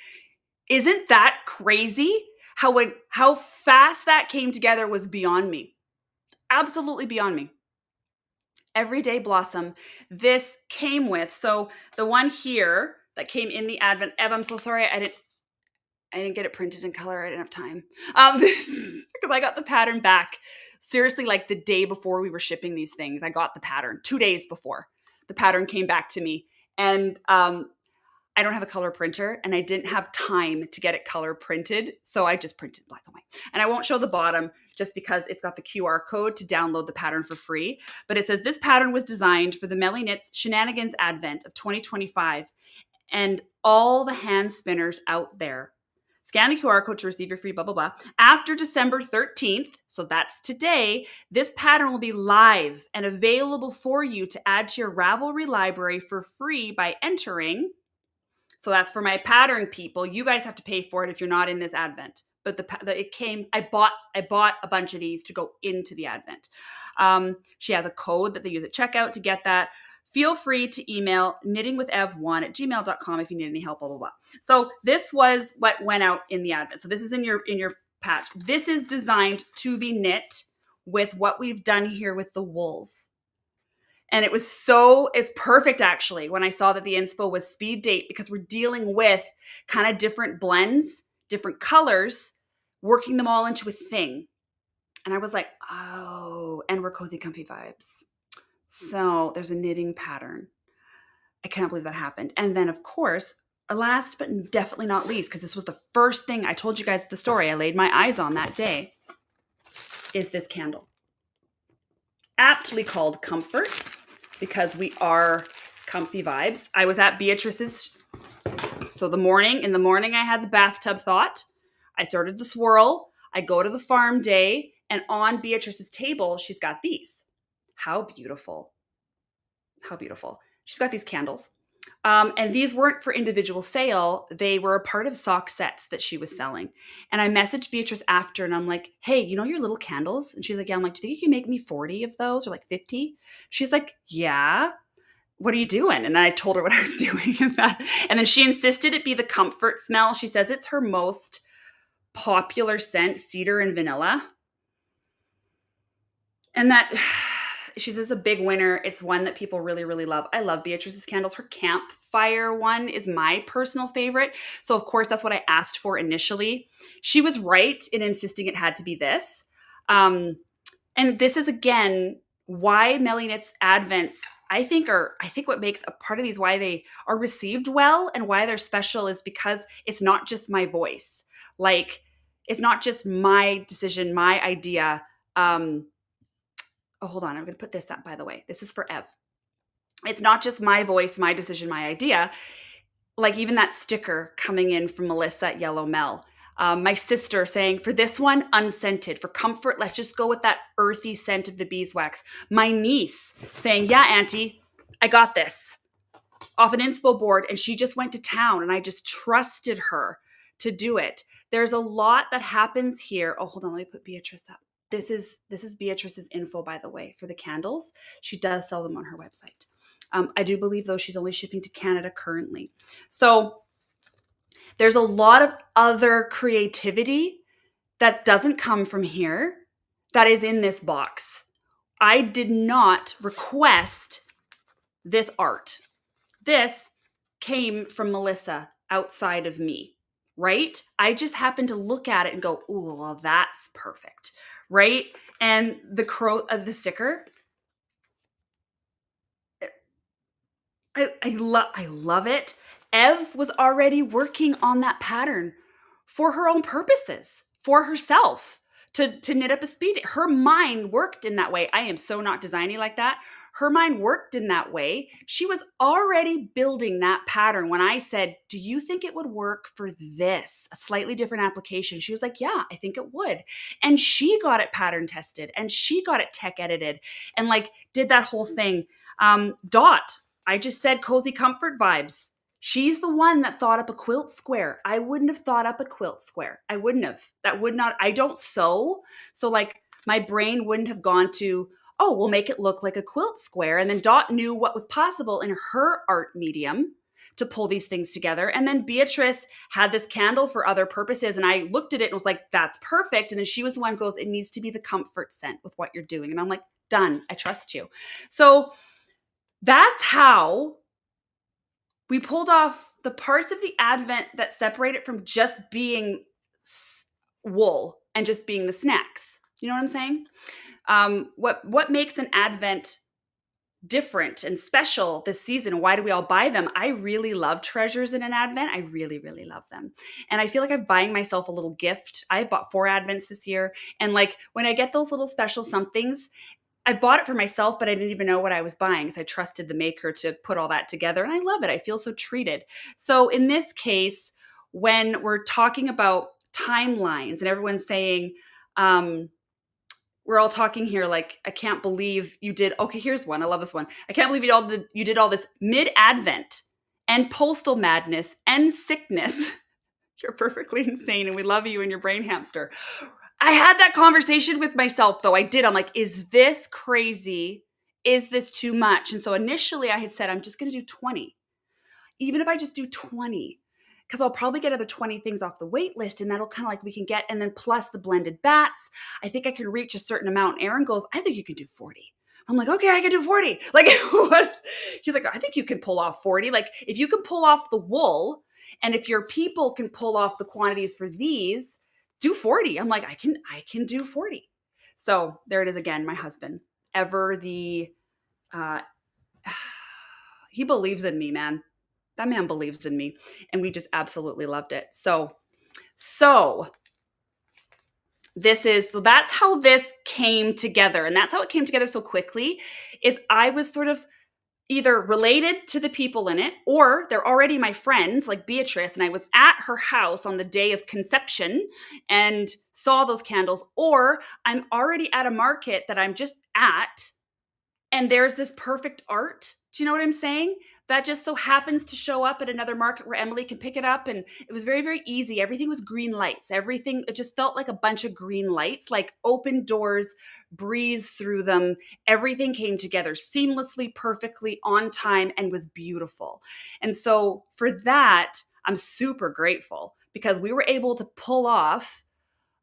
Isn't that crazy? How fast that came together was beyond me. Absolutely beyond me. Everyday Blossom, this came with, so the one here that came in the Advent, Ev, I'm so sorry, I didn't get it printed in color. I didn't have time. Because I got the pattern back, seriously, like the day before we were shipping these things. I got the pattern 2 days before the pattern came back to me. And I don't have a color printer, and I didn't have time to get it color printed. So I just printed black and white. And I won't show the bottom just because it's got the QR code to download the pattern for free. But it says this pattern was designed for the Mellyknits Shenanigans Advent of 2025 and all the hand spinners out there. Scan the QR code to receive your free blah, blah, blah. After December 13th, so that's today, this pattern will be live and available for you to add to your Ravelry library for free by entering. So that's for my pattern people. You guys have to pay for it if you're not in this Advent. But it came. I bought a bunch of these to go into the Advent. She has a code that they use at checkout to get that. Feel free to email knittingwithev1@gmail.com if you need any help. Blah blah blah. So this was what went out in the Advent. So this is in your patch. This is designed to be knit with what we've done here with the wools. And it's perfect actually when I saw that the inspo was speed date, because we're dealing with kind of different blends, different colors, working them all into a thing. And I was like, oh, and we're cozy, comfy vibes. So there's a knitting pattern. I can't believe that happened. And then of course, last but definitely not least, because this was the first thing I told you guys the story I laid my eyes on that day, is this candle. aptly called Comfort because we are comfy vibes. I was at Beatrice's. So in the morning, I had the bathtub thought. I started the swirl. I go to the farm day, and on Beatrice's table, she's got these. How beautiful. How beautiful. She's got these candles. And these weren't for individual sale. They were a part of sock sets that she was selling. And I messaged Beatrice after and I'm like, hey, you know your little candles? And she's like, yeah. I'm like, do you think you can make me 40 of those or like 50? She's like, yeah. What are you doing? And I told her what I was doing. And then she insisted it be the comfort smell. She says it's her most popular scent, cedar and vanilla. And that she says a big winner. It's one that people really, really love. I love Beatrice's candles. Her campfire one is my personal favorite. So of course, that's what I asked for initially. She was right in insisting it had to be this. And this is again why Mellyknits Advents I think what makes a part of these why they are received well and why they're special is because it's not just my voice. Like it's not just my decision, my idea. Oh, hold on. I'm going to put this up, by the way. This is for Ev. It's not just my voice, my decision, my idea. Like even that sticker coming in from Melissa at Yellow Mel. My sister saying, for this one, unscented. For comfort, let's just go with that earthy scent of the beeswax. My niece saying, yeah, Auntie, I got this. Off an inspo board, and she just went to town, and I just trusted her to do it. There's a lot that happens here. Oh, hold on. Let me put Beatrice up. This is Beatrice's info, by the way, for the candles. She does sell them on her website. I do believe, though, she's only shipping to Canada currently. So there's a lot of other creativity that doesn't come from here that is in this box. I did not request this art. This came from Melissa outside of me, right? I just happened to look at it and go, ooh, well, that's perfect, right? And the sticker, I love it. Ev was already working on that pattern for her own purposes, for herself, to knit up a speed. Her mind worked in that way. I am so not designy like that. Her mind worked in that way. She was already building that pattern when I said, do you think it would work for this? A slightly different application. She was like, yeah, I think it would. And she got it pattern tested and she got it tech edited and like did that whole thing. Dot, I just said cozy comfort vibes. She's the one that thought up a quilt square. I wouldn't have thought up a quilt square. I wouldn't have. That would not, I don't sew. So like my brain wouldn't have gone to, oh, we'll make it look like a quilt square. And then Dot knew what was possible in her art medium to pull these things together. And then Beatrice had this candle for other purposes. And I looked at it and was like, that's perfect. And then she was the one who goes, it needs to be the comfort scent with what you're doing. And I'm like, done. I trust you. So that's how we pulled off the parts of the Advent that separate it from just being wool and just being the snacks. You know what I'm saying? What makes an Advent different and special this season? Why do we all buy them? I really love treasures in an Advent. I really, really love them. And I feel like I'm buying myself a little gift. I bought 4 Advents this year. And like when I get those little special somethings, I bought it for myself, but I didn't even know what I was buying because I trusted the maker to put all that together. And I love it. I feel so treated. So in this case, when we're talking about timelines and everyone's saying, we're all talking here like, I can't believe you did. Okay, here's one. I love this one. I can't believe you did all this mid-Advent and postal madness and sickness. You're perfectly insane and we love you and your brain hamster. I had that conversation with myself, though. I did. I'm like, is this crazy? Is this too much? And so initially I had said, I'm just going to do 20. Even if I just do 20, because I'll probably get other 20 things off the wait list. And that'll kind of like we can get, and then plus the blended bats, I think I can reach a certain amount. Aaron goes, I think you can do 40. I'm like, okay, I can do 40. Like he's like, I think you can pull off 40. Like if you can pull off the wool and if your people can pull off the quantities for these, do 40. I'm like, I can do 40. So there it is again, my husband. Ever the, he believes in me, man. That man believes in me. And we just absolutely loved it. So So that's how this came together. And that's how it came together so quickly is I was sort of either related to the people in it or they're already my friends like Beatrice, and I was at her house on the day of conception and saw those candles, or I'm already at a market that I'm just at and there's this perfect art. Do you know what I'm saying? That just so happens to show up at another market where Emily can pick it up. And it was very, very easy. Everything was green lights. Everything, it just felt like a bunch of green lights, like open doors, breeze through them. Everything came together seamlessly, perfectly, on time, and was beautiful. And so for that, I'm super grateful because we were able to pull off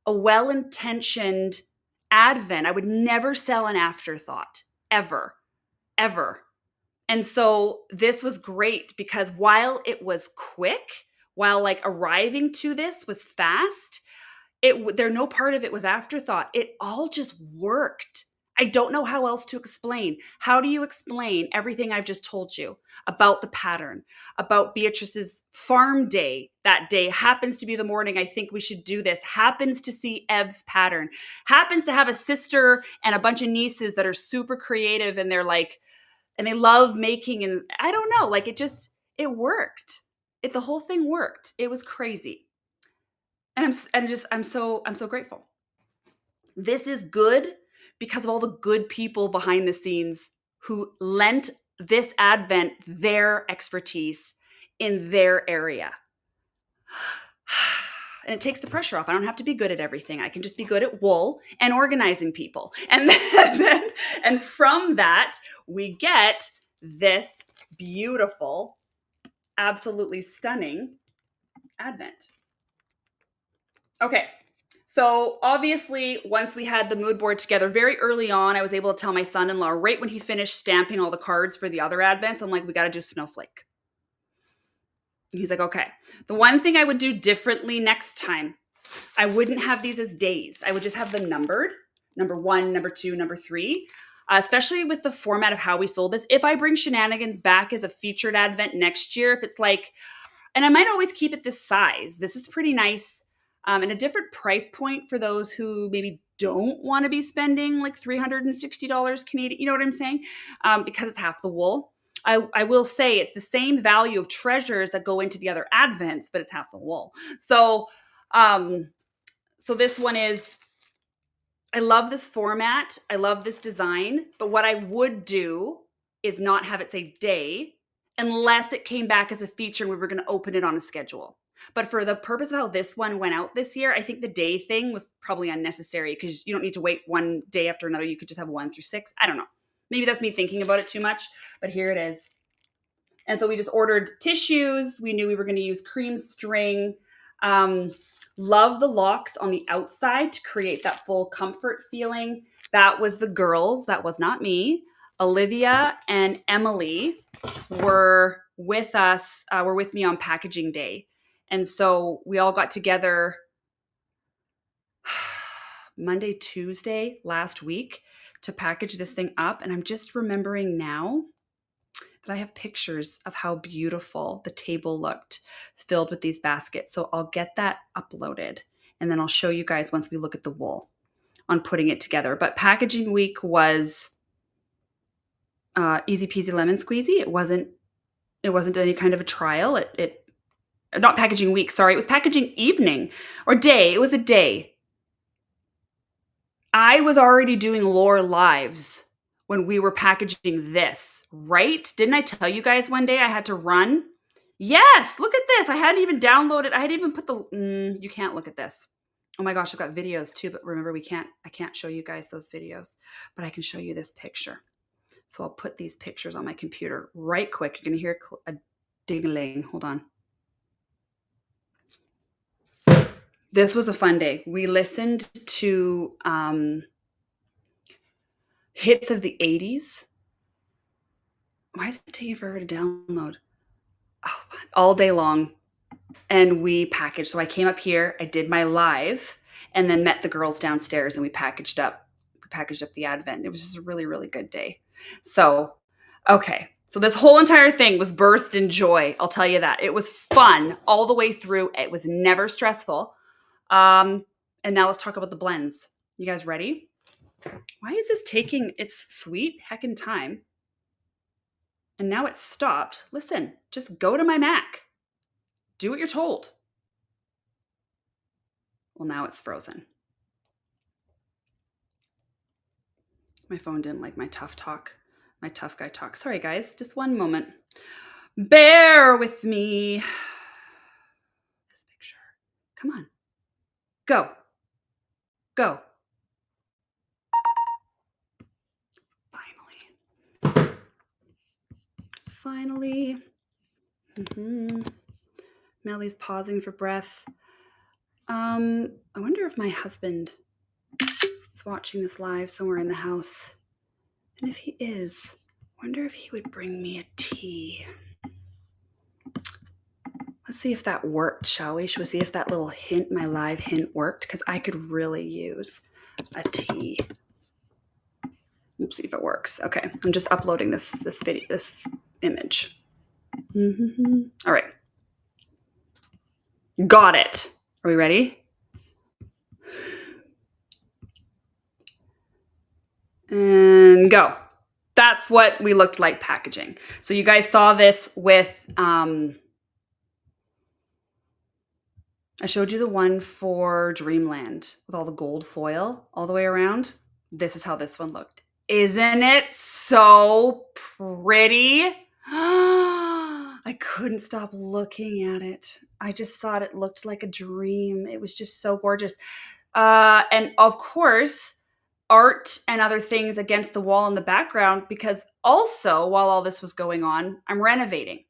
a well-intentioned Advent. I would never sell an afterthought, ever, ever. And so this was great because while it was quick, while like arriving to this was fast, no part of it was afterthought. It all just worked. I don't know how else to explain. How do you explain everything I've just told you about the pattern, about Beatrice's farm day? That day happens to be the morning I think we should do this, happens to see Ev's pattern, happens to have a sister and a bunch of nieces that are super creative and they're like, and they love making, and I don't know, like it worked. The whole thing worked. It was crazy. And I'm so grateful. This is good because of all the good people behind the scenes who lent this Advent their expertise in their area. And it takes the pressure off. I don't have to be good at everything. I can just be good at wool and organizing people. And from that, we get this beautiful, absolutely stunning Advent. Okay. So obviously, once we had the mood board together, very early on, I was able to tell my son-in-law right when he finished stamping all the cards for the other Advents, I'm like, we got to do Snowflake. He's like, okay. The one thing I would do differently next time, I wouldn't have these as days. I would just have them numbered, number 1, number 2, number 3, especially with the format of how we sold this. If I bring Shenanigans back as a featured Advent next year, if it's like, and I might always keep it this size. This is pretty nice. And a different price point for those who maybe don't want to be spending like $360 Canadian. You know what I'm saying? Because it's half the wool. I will say it's the same value of treasures that go into the other Advents, but it's half the wool. So this one is, I love this format. I love this design. But what I would do is not have it say day unless it came back as a feature and we were going to open it on a schedule. But for the purpose of how this one went out this year, I think the day thing was probably unnecessary because you don't need to wait one day after another. You could just have 1 through 6. I don't know. Maybe that's me thinking about it too much, but here it is. And so we just ordered tissues. We knew we were going to use cream string. Love the locks on the outside to create that full comfort feeling. That was the girls. That was not me. Olivia and Emily were with us, were with me on packaging day. And so we all got together Monday, Tuesday last week to package this thing up. And I'm just remembering now that I have pictures of how beautiful the table looked filled with these baskets. So I'll get that uploaded and then I'll show you guys once we look at the wool on putting it together. But packaging week was easy peasy lemon squeezy. It wasn't any kind of a trial. It not packaging week, sorry. It was packaging evening or day. It was a day. I was already doing lore lives when we were packaging this, right? Didn't I tell you guys one day I had to run? Yes, look at this. I hadn't even downloaded. I hadn't even put you can't look at this. Oh my gosh, I've got videos too, but remember I can't show you guys those videos, but I can show you this picture. So I'll put these pictures on my computer right quick. You're going to hear a ding-a-ling. Hold on. This was a fun day. We listened to hits of the 80s. Why is it taking forever to download? Oh, all day long. And we packaged. So I came up here, I did my live, and then met the girls downstairs and we packaged up the Advent. It was just a really, really good day. So, okay. So this whole entire thing was birthed in joy. I'll tell you that. It was fun all the way through. It was never stressful. And now let's talk about the blends. You guys ready? Why is this taking its sweet heckin' time? And now it's stopped. Listen, just go to my Mac. Do what you're told. Well, now it's frozen. My phone didn't like my tough guy talk. Sorry, guys, just one moment. Bear with me. This picture. Come on. Go. Go. Finally. Melly's pausing for breath. I wonder if my husband is watching this live somewhere in the house. And if he is, I wonder if he would bring me a tea. Let's see if that worked, shall we? Should we see if that little hint, my live hint, worked? Because I could really use a tea. Let's see if it works. Okay, I'm just uploading this video, this image. All right. Got it. Are we ready? And go. That's what we looked like packaging. So you guys saw this with, I showed you the one for Dreamland with all the gold foil all the way around. This is how this one looked. Isn't it so pretty? I couldn't stop looking at it. I just thought it looked like a dream. It was just so gorgeous. And of course, art and other things against the wall in the background, because also while all this was going on, I'm renovating.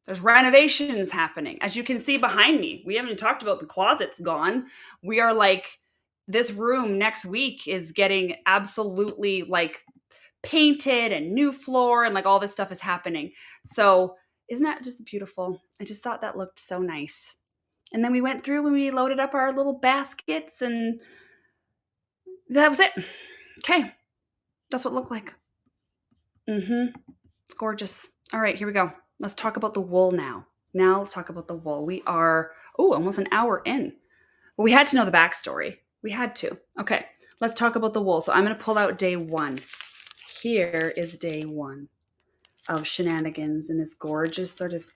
There's renovations happening. As you can see behind me, we haven't even talked about the closet's gone. We are like, this room next week is getting absolutely like painted and new floor and like all this stuff is happening. So isn't that just beautiful? I just thought that looked so nice. And then we went through and we loaded up our little baskets and that was it. Okay. That's what it looked like. It's gorgeous. All right, here we go. Let's talk about the wool now. Now let's talk about the wool. We are, almost an hour in. Well, we had to know the backstory. We had to. Okay, let's talk about the wool. So I'm going to pull out day one. Here is day one of Shenanigans in this gorgeous sort of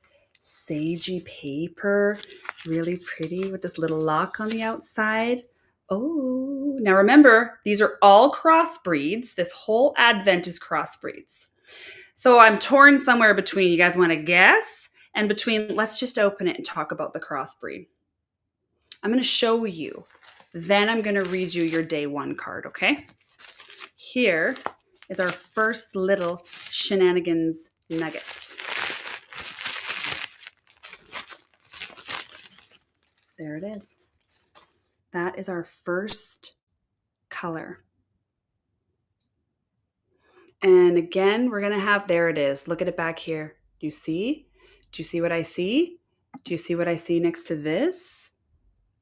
sagey paper. Really pretty with this little lock on the outside. Oh, now remember, these are all crossbreeds. This whole advent is crossbreeds. So I'm torn somewhere between, you guys want to guess? And between, let's just open it and talk about the crossbreed. I'm going to show you. Then I'm going to read you your day one card, okay? Here is our first little Shenanigans nugget. There it is. That is our first color. And again, we're going to have, there it is. Look at it back here. Do you see? Do you see what I see? Do you see what I see next to this?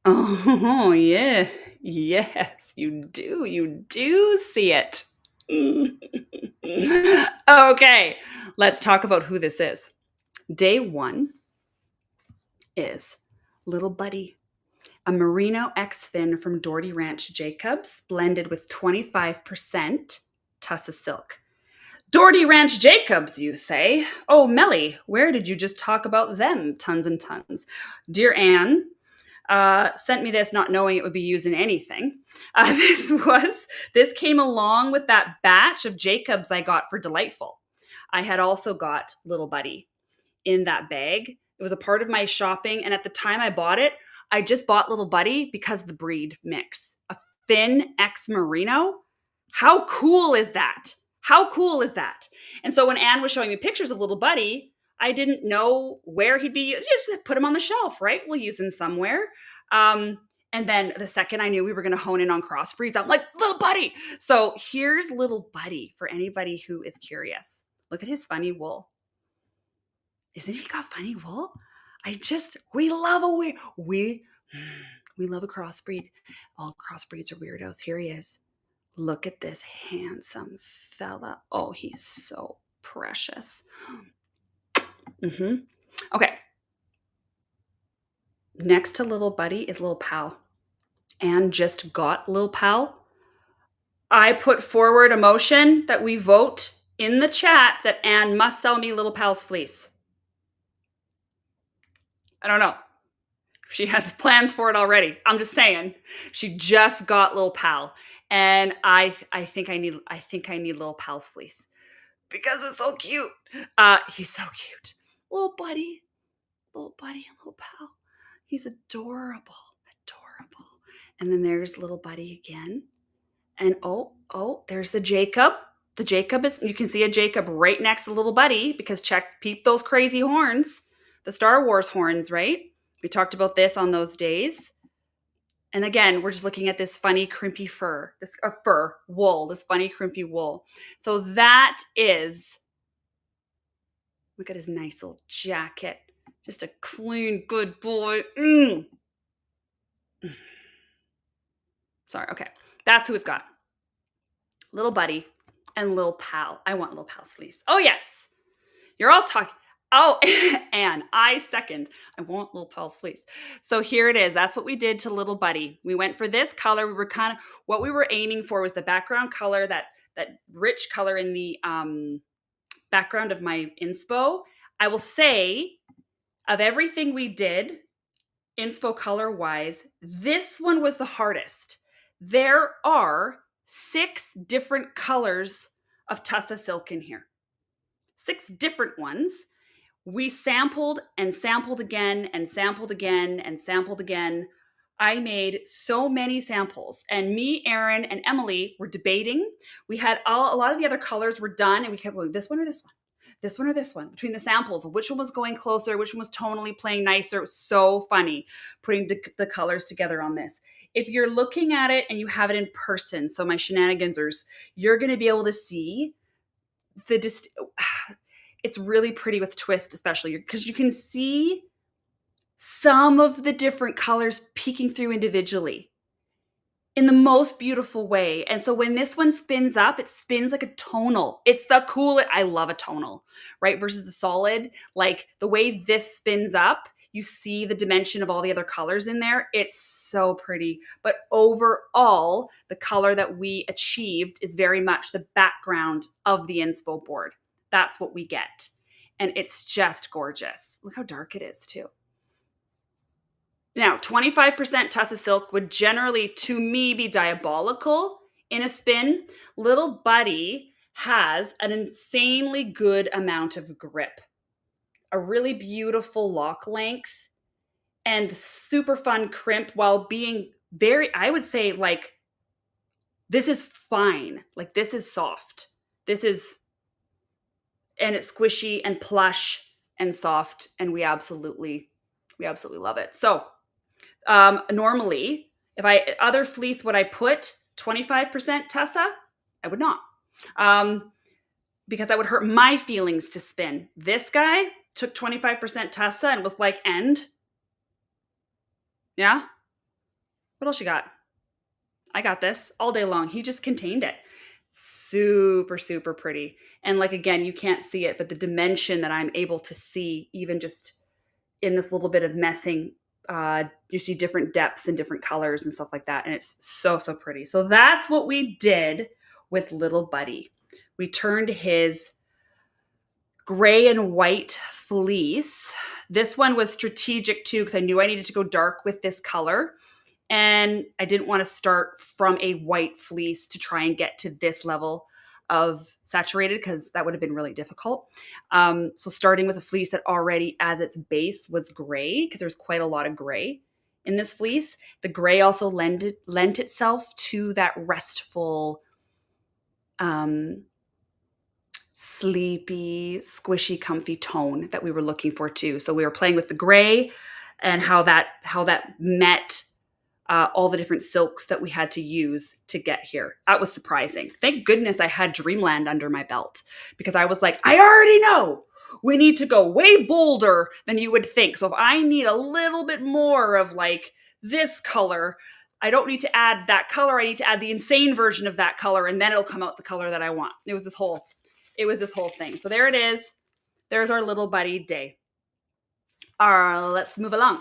Oh, yeah. Yes, you do. You do see it. Okay, let's talk about who this is. Day one is Little Buddy, a Merino X-Fin from Doherty Ranch Jacobs, blended with 25% Tussa silk. Doherty Ranch Jacobs, you say? Oh, Melly, where did you just talk about them? Tons and tons. Dear Anne, sent me this not knowing it would be used in anything. This came along with that batch of Jacobs I got for Delightful. I had also got Little Buddy in that bag. It was a part of my shopping, and at the time I bought it, I just bought Little Buddy because of the breed mix. A Finn X Merino? How cool is that? How cool is that? And so when Anne was showing me pictures of Little Buddy, I didn't know where he'd be used. Just put him on the shelf, right? We'll use him somewhere. And then the second I knew we were going to hone in on crossbreeds, I'm like, Little Buddy. So here's Little Buddy for anybody who is curious. Look at his funny wool. Isn't he got funny wool? We love a crossbreed. All crossbreeds are weirdos. Here he is. Look at this handsome fella. Oh, he's so precious. Okay. Next to Little Buddy is Little Pal. Anne just got Lil Pal, I put forward a motion that we vote in the chat that Anne must sell me Little Pal's fleece. I don't know. She has plans for it already. I'm just saying. She just got Lil Pal, and I think I need Lil Pal's fleece because it's so cute. He's so cute, little buddy and little pal. He's adorable. And then there's little buddy again, and oh, there's the Jacob. The Jacob is, you can see a Jacob right next to little buddy because peep those crazy horns, the Star Wars horns, right? We talked about this on those days. And again, we're just looking at this funny crimpy fur, this wool, this funny crimpy wool. So that is, look at his nice little jacket. Just a clean, good boy. Sorry, okay. That's who we've got. Little buddy and Lil Pal. I want Lil Pal's fleece. Oh, yes. You're all talking. Oh, and I second. I want Lil Pal's fleece. So here it is. That's what we did to Little Buddy. We went for this color. We were what we were aiming for was the background color, that rich color in the background of my inspo. I will say, of everything we did, inspo color-wise, this one was the hardest. There are 6 different colors of Tussa silk in here. 6 different ones. We sampled and sampled again and sampled again and sampled again. I made so many samples, and me, Erin, and Emily were debating. We had a lot of the other colors were done, and we kept going, this one or this one? This one or this one? Between the samples, which one was going closer, which one was tonally playing nicer. It was so funny putting the colors together on this. If you're looking at it and you have it in person, so my Shenanigansers, you're going to be able to see it's really pretty with twist, especially because you can see some of the different colors peeking through individually in the most beautiful way. And so when this one spins up, it spins like a tonal. It's the coolest. I love a tonal, right? Versus a solid. Like the way this spins up, you see the dimension of all the other colors in there. It's so pretty. But overall, the color that we achieved is very much the background of the inspo board. That's what we get. And it's just gorgeous. Look how dark it is too. Now, 25% Tussa silk would generally, to me, be diabolical in a spin. Little Buddy has an insanely good amount of grip, a really beautiful lock length, and super fun crimp while being very, I would say, like, this is fine. Like, this is soft. And it's squishy and plush and soft, and we absolutely love it. So normally, if other fleece, would I put 25% Tussa? I would not, because that would hurt my feelings to spin. This guy took 25% Tussa and was like, end. Yeah. What else you got? I got this all day long. He just contained it. Super, super pretty. And like, again, you can't see it, but the dimension that I'm able to see, even just in this little bit of messing, you see different depths and different colors and stuff like that. And it's so, so pretty. So that's what we did with Little Buddy. We turned his gray and white fleece. This one was strategic too, because I knew I needed to go dark with this color. And I didn't want to start from a white fleece to try and get to this level of saturated, because that would have been really difficult. So starting with a fleece that already as its base was gray, because there's quite a lot of gray in this fleece. The gray also lent itself to that restful, sleepy, squishy, comfy tone that we were looking for too. So we were playing with the gray and how that met all the different silks that we had to use to get here. That was surprising. Thank goodness I had Dreamland under my belt, because I was like, I already know we need to go way bolder than you would think. So if I need a little bit more of like this color, I don't need to add that color. I need to add the insane version of that color, and then it'll come out the color that I want. It was this whole thing. So there it is. There's our Little Buddy day. Let's move along.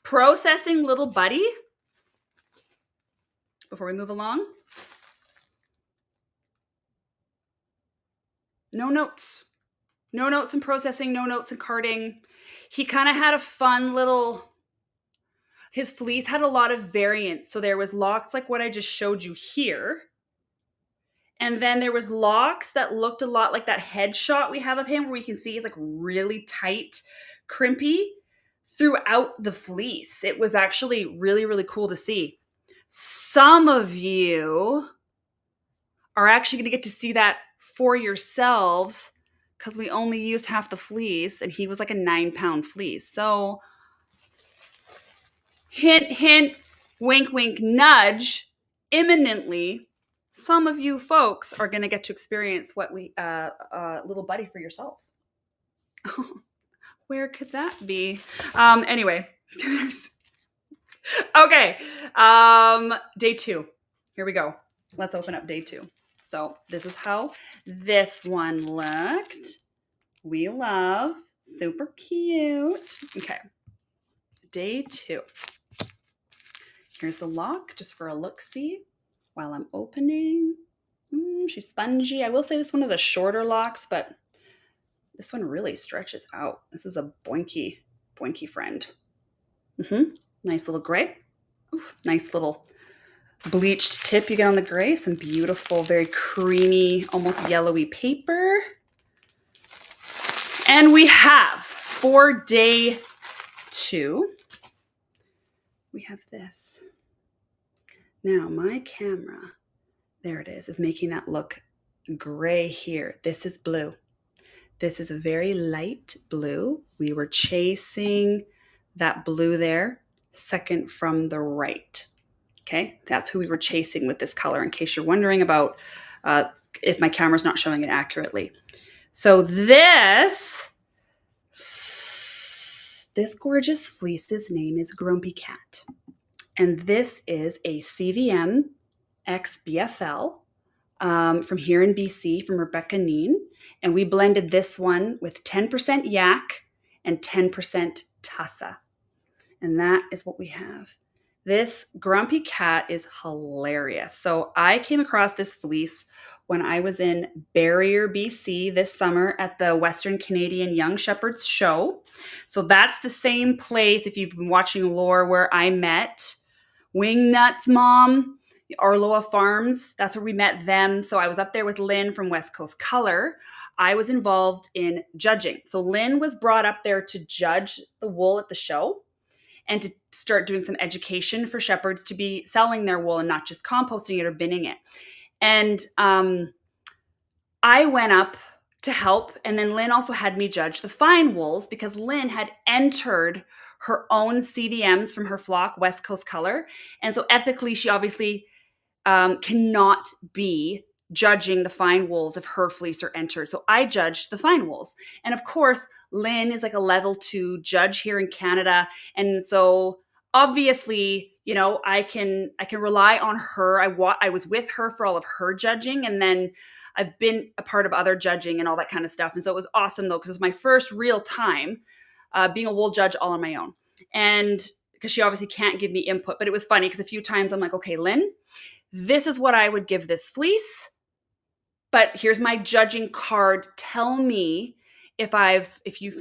Processing Little Buddy. before we move along? No notes. No notes in processing, no notes in carding. He kind of had a fun little, his fleece had a lot of variants. So there was locks like what I just showed you here. And then there was locks that looked a lot like that headshot we have of him, where we can see he's like really tight, crimpy throughout the fleece. It was actually really, really cool to see. Some of you are actually going to get to see that for yourselves because we only used half the fleece and he was like a 9-pound fleece. So hint, hint, wink, wink, nudge, imminently, some of you folks are going to get to experience what we, little buddy for yourselves. Where could that be? Anyway, okay. Day 2. Here we go. Let's open up day 2. So this is how this one looked. We love. Super cute. Okay. Day 2. Here's the lock just for a look-see while I'm opening. She's spongy. I will say this is one of the shorter locks, but this one really stretches out. This is a boinky friend. Nice little gray. Ooh, nice little bleached tip you get on the gray. Some beautiful, very creamy, almost yellowy paper. And we have, for day 2, we have this. Now, my camera, there it is making that look gray here. This is blue. This is a very light blue. We were chasing that blue there, second from the right. Okay, that's who we were chasing with this color, in case you're wondering about if my camera's not showing it accurately. So this gorgeous fleece's name is Grumpy Cat. And this is a CVM X BFL from here in BC, from Rebecca Neen. And we blended this one with 10% yak and 10% tussa. And that is what we have. This Grumpy Cat is hilarious. So I came across this fleece when I was in Barrier, BC this summer at the Western Canadian Young Shepherds Show. So that's the same place, if you've been watching Lore, where I met Wingnut's mom, Arloa Farms. That's where we met them. So I was up there with Lynn from West Coast Color. I was involved in judging. So Lynn was brought up there to judge the wool at the show and to start doing some education for shepherds to be selling their wool and not just composting it or binning it. And I went up to help. And then Lynn also had me judge the fine wools because Lynn had entered her own CDMs from her flock, West Coast Color. And so ethically, she obviously cannot be judging the fine wools if her fleece are entered. So I judged the fine wools. And of course, Lynn is like a level 2 judge here in Canada. And so obviously, you know, I can rely on her. I was with her for all of her judging. And then I've been a part of other judging and all that kind of stuff. And so it was awesome though, because it was my first real time being a wool judge all on my own. And because she obviously can't give me input, but it was funny because a few times I'm like, okay, Lynn, this is what I would give this fleece, but here's my judging card. Tell me if you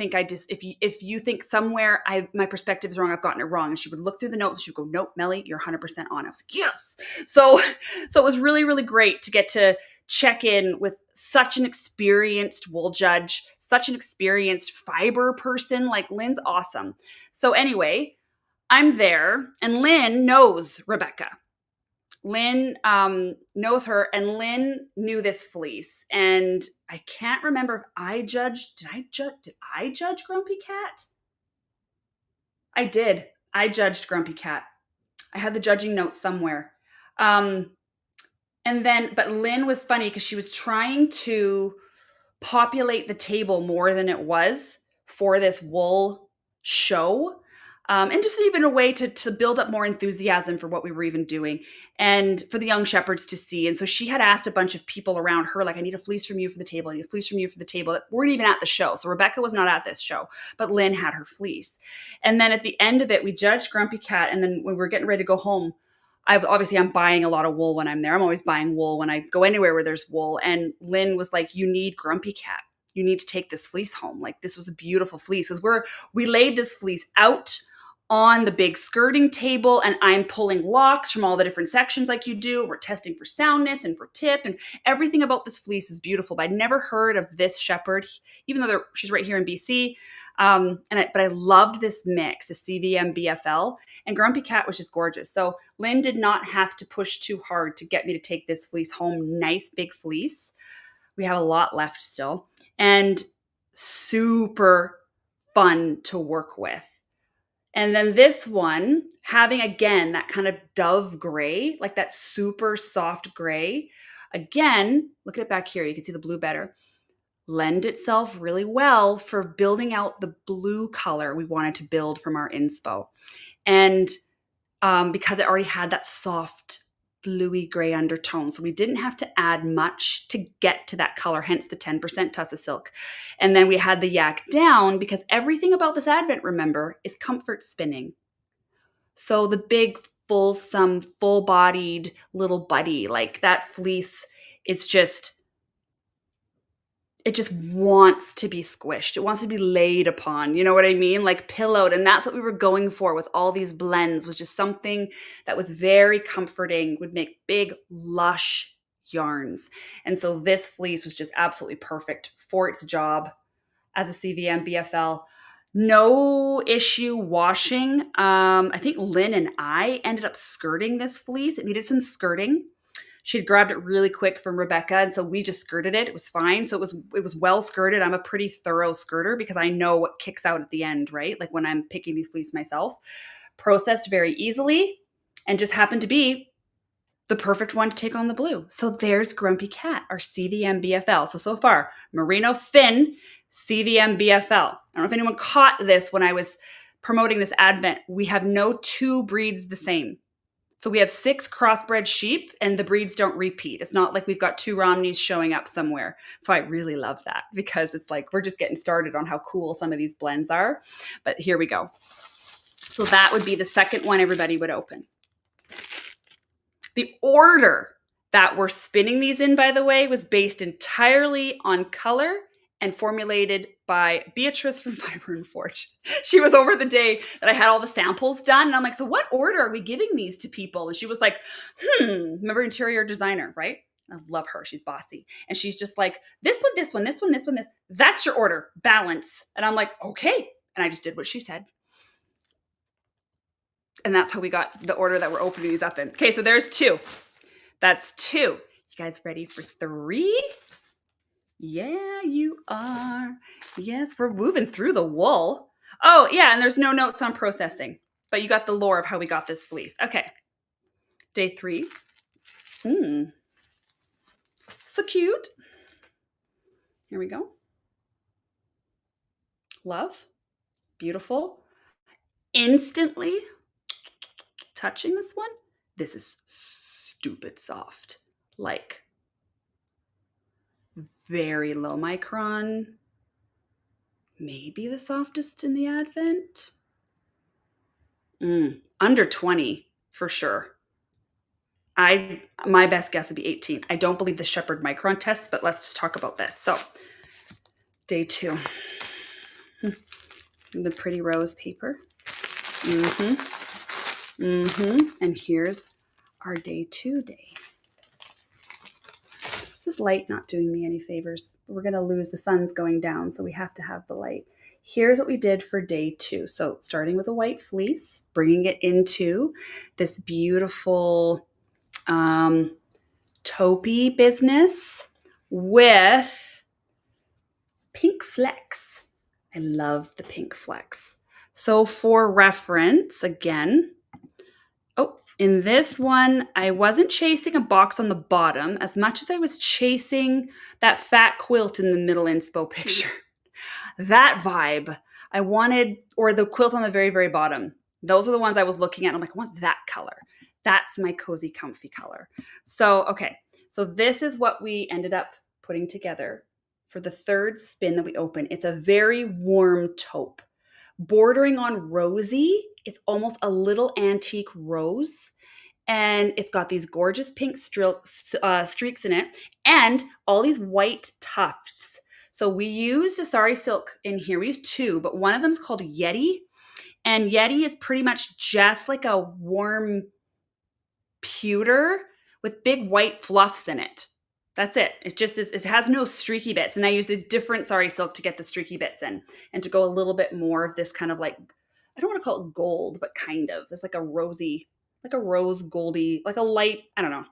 think somewhere my perspective is wrong, I've gotten it wrong. And she would look through the notes and she would go, nope, Melly, you're 100% on. I was like, yes. So it was really, really great to get to check in with such an experienced wool judge, such an experienced fiber person. Like Lynn's awesome. So anyway, I'm there and Lynn knows Rebecca. Lynn knows her, and Lynn knew this fleece. And I can't remember if I judged. Did I judge Grumpy Cat? I did. I judged Grumpy Cat. I had the judging notes somewhere. But Lynn was funny because she was trying to populate the table more than it was for this wool show. And just even a way to build up more enthusiasm for what we were even doing and for the young shepherds to see. And so she had asked a bunch of people around her, like, I need a fleece from you for the table. I need a fleece from you for the table that weren't even at the show. So Rebecca was not at this show, but Lynn had her fleece. And then at the end of it, we judged Grumpy Cat. And then when we were getting ready to go home, I'm buying a lot of wool when I'm there. I'm always buying wool when I go anywhere where there's wool. And Lynn was like, you need Grumpy Cat. You need to take this fleece home. Like, this was a beautiful fleece. Because we laid this fleece out on the big skirting table, and I'm pulling locks from all the different sections like you do. We're testing for soundness and for tip, and everything about this fleece is beautiful. But I'd never heard of this shepherd, even though she's right here in BC. But I loved this mix, the CVM BFL, and Grumpy Cat was just gorgeous. So Lynn did not have to push too hard to get me to take this fleece home. Nice big fleece. We have a lot left still, and super fun to work with. And then this one, having again that kind of dove gray, like that super soft gray. Again, look at it back here. You can see the blue better. Lend itself really well for building out the blue color we wanted to build from our inspo. And because it already had that soft bluey gray undertone. So we didn't have to add much to get to that color, hence the 10% Tussa Silk. And then we had the yak down because everything about this advent, remember, is comfort spinning. So the big, fulsome, full-bodied little buddy, like that fleece is just, it just wants to be squished. It wants to be laid upon. You know what I mean? Like pillowed. And that's what we were going for with all these blends, was just something that was very comforting, would make big, lush yarns. And so this fleece was just absolutely perfect for its job as a CVM BFL. No issue washing. I think Lynn and I ended up skirting this fleece. It needed some skirting. She had grabbed it really quick from Rebecca, and so we just skirted it. It was fine. So it was well skirted. I'm a pretty thorough skirter because I know what kicks out at the end, right? Like when I'm picking these fleece myself. Processed very easily and just happened to be the perfect one to take on the blue. So there's Grumpy Cat, our CVM BFL. So far, Merino Fin, CVM BFL. I don't know if anyone caught this when I was promoting this advent. We have no two breeds the same. So we have 6 crossbred sheep and the breeds don't repeat. It's not like we've got 2 Romneys showing up somewhere. So I really love that because it's like we're just getting started on how cool some of these blends are. But here we go. So that would be the second one everybody would open. The order that we're spinning these in, by the way, was based entirely on color and formulated by Beatrice from Fiber and Forge. She was over the day that I had all the samples done. And I'm like, so what order are we giving these to people? And she was like, remember interior designer, right? I love her. She's bossy. And she's just like, this one, this one, this one, this one, this. That's your order. Balance. And I'm like, okay. And I just did what she said. And that's how we got the order that we're opening these up in. Okay, so there's 2. That's 2. You guys ready for 3? Yeah, you are. Yes, we're moving through the wool. Oh, yeah, and there's no notes on processing, but you got the lore of how we got this fleece. Okay, day 3. So cute. Here we go. Love. Beautiful. Instantly touching this one. This is stupid soft. Like, very low micron, maybe the softest in the advent. Under 20 for sure. My best guess would be 18. I don't believe the Shepherd micron test, but let's just talk about this. So day 2, the pretty rose paper. And here's our day 2 day. This is light not doing me any favors. We're going to lose, the sun's going down, so we have to have the light. Here's what we did for day 2. So starting with a white fleece, bringing it into this beautiful taupey business with pink flecks. I love the pink flecks. So for reference, again, in this one, I wasn't chasing a box on the bottom as much as I was chasing that fat quilt in the middle inspo picture. That vibe I wanted, or the quilt on the very, very bottom. Those are the ones I was looking at. I'm like, I want that color. That's my cozy, comfy color. So, okay. So this is what we ended up putting together for the 3rd spin that we open. It's a very warm taupe, bordering on rosy. It's almost a little antique rose. and it's got these gorgeous pink streaks in it and all these white tufts. So we used a sari silk in here. We used two, but one of them is called Yeti. And Yeti is pretty much just like a warm pewter with big white fluffs in it. That's it. It just is, it has no streaky bits. And I used a different sari silk to get the streaky bits in and to go a little bit more of this kind of like, I don't want to call it gold, but kind of. There's like a rosy, like a rose goldy, like a light, I don't know,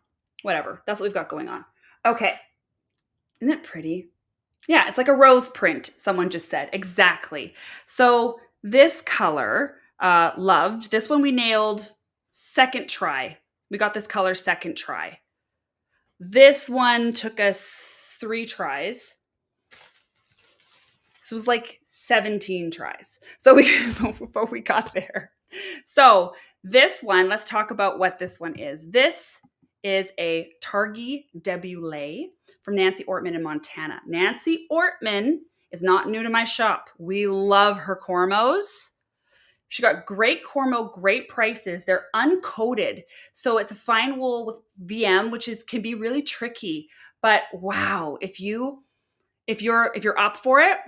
whatever. That's what we've got going on. Okay. Isn't it pretty? Yeah, it's like a rose print, someone just said. Exactly. So this color, loved. This one we nailed second try. We got this color second try. This one took us 3 tries. So it was like 17 tries. So before we got there. So this one, let's talk about what this one is. This is a Targhee Debulé from Nancy Ortman in Montana. Nancy Ortman is not new to my shop. We love her cormos. She got great cormo, great prices. They're uncoated. So it's a fine wool with VM, which can be really tricky. But wow, if you're up for it,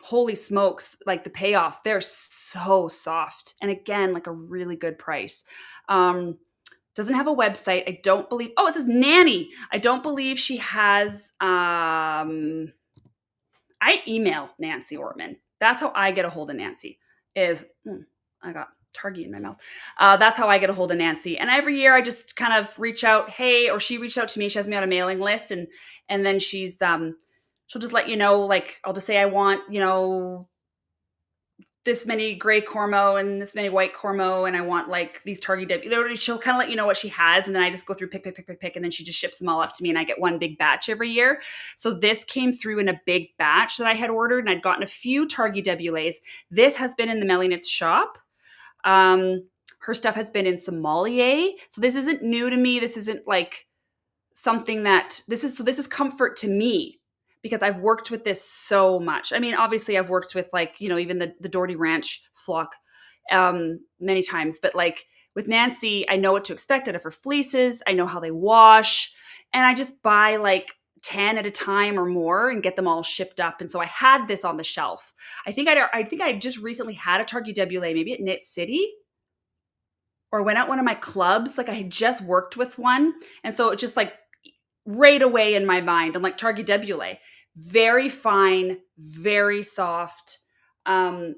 holy smokes, like the payoff, they're so soft. And again, like a really good price. Doesn't have a website. I don't believe, oh, it says Nanny. I don't believe she has, I email Nancy Ortman. That's how I get a hold of Nancy I got Targhee in my mouth. That's how I get a hold of Nancy. And every year I just kind of reach out, hey, or she reached out to me. She has me on a mailing list. And then she'll just let you know, like, I'll just say, I want, this many gray cormo and this many white cormo. And I want like these Targhee W. She'll kind of let you know what she has. And then I just go through pick. And then she just ships them all up to me and I get one big batch every year. So this came through in a big batch that I had ordered and I'd gotten a few Targhee WLAs. This has been in the Mellyknits shop. Her stuff has been in Sommelier. So this isn't new to me. This isn't like something that this is comfort to me because I've worked with this so much. I mean, obviously I've worked with like, even the Doherty Ranch flock, many times, but like with Nancy, I know what to expect out of her fleeces. I know how they wash and I just buy like 10 at a time or more and get them all shipped up. And so I had this on the shelf. I think I just recently had a Targhee WLA, maybe at Knit City or went out one of my clubs. Like I had just worked with one. And so it just like right away in my mind, I'm like Targhee WLA, very fine, very soft, and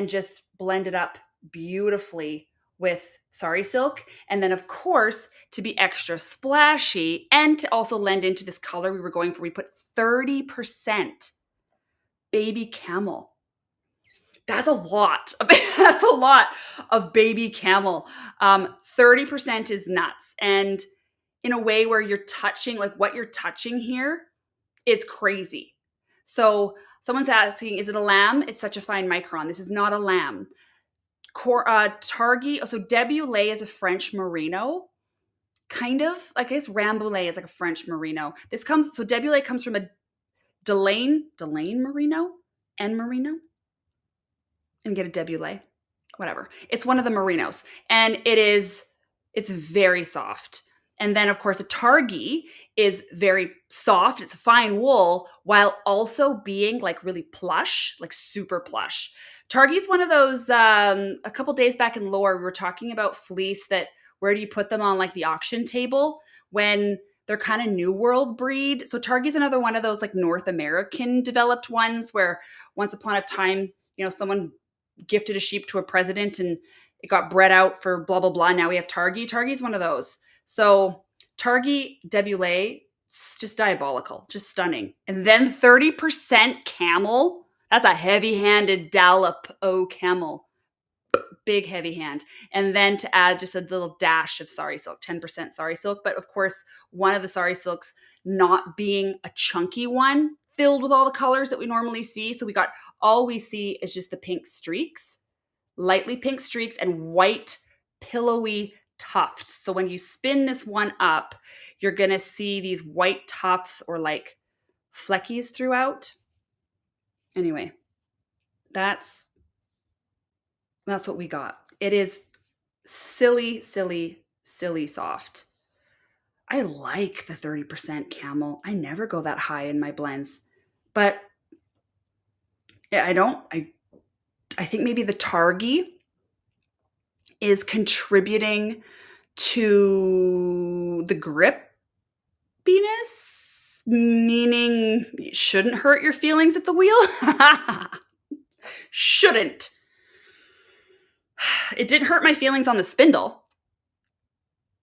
just blended up beautifully with sari silk. And then of course, to be extra splashy and to also lend into this color we were going for, we put 30% baby camel. That's a lot. That's a lot of baby camel. 30% is nuts. And in a way where you're touching, like what you're touching here is crazy. So someone's asking, is it a lamb? It's such a fine micron. This is not a lamb. Targhee, so Debulé is a French merino, kind of. I guess Rambouillet is like a French merino. So Debulé comes from a Delaine merino and merino. And get a Debulé, whatever. It's one of the merinos. And it's very soft. And then, of course, a Targhee is very soft. It's a fine wool while also being like really plush, like super plush. Targhee is one of those, a couple days back in Lore, we were talking about fleece that where do you put them on like the auction table when they're kind of new world breed. So Targhee is another one of those like North American developed ones where once upon a time, someone gifted a sheep to a president and it got bred out for blah, blah, blah. Now we have Targhee. Targhee is one of those. So Targhee Debulé, just diabolical, just stunning. And then 30% camel. That's a heavy-handed dollop camel. Big heavy hand. And then to add just a little dash of sari silk, 10% sari silk. But of course, one of the sari silks not being a chunky one, filled with all the colors that we normally see. So all we see is just the pink streaks, lightly pink streaks and white pillowy tufts. So when you spin this one up, you're going to see these white tufts or like fleckies throughout. Anyway, that's what we got. It is silly, silly, silly soft. I like the 30% camel. I never go that high in my blends, but I think maybe the Targi is contributing to the grippiness, meaning it shouldn't hurt your feelings at the wheel. Shouldn't. It didn't hurt my feelings on the spindle.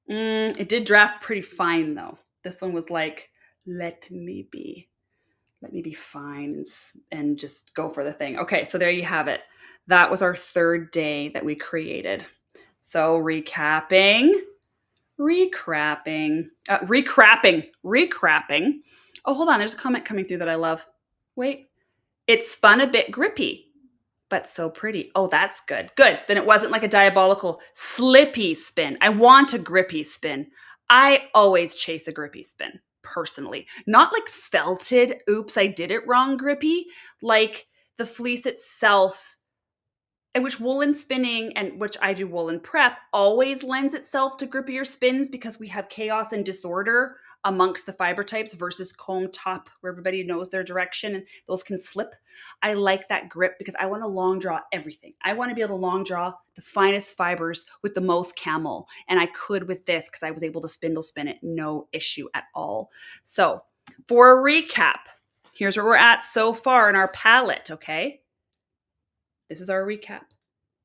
It did draft pretty fine though. This one was like, let me be fine and just go for the thing. Okay, so there you have it. That was our third day that we created. So recrapping. Oh, hold on. There's a comment coming through that I love. Wait. It spun a bit grippy, but so pretty. Oh, that's good. Good. Then it wasn't like a diabolical slippy spin. I want a grippy spin. I always chase a grippy spin, personally. Not like felted, oops, I did it wrong grippy. Like the fleece itself, and which woolen spinning and which I do woolen prep always lends itself to grippier spins because we have chaos and disorder amongst the fiber types versus comb top where everybody knows their direction and those can slip. I like that grip because I want to long draw everything. I want to be able to long draw the finest fibers with the most camel. And I could with this because I was able to spindle spin it, no issue at all. So for a recap, here's where we're at so far in our palette, okay? This is our recap.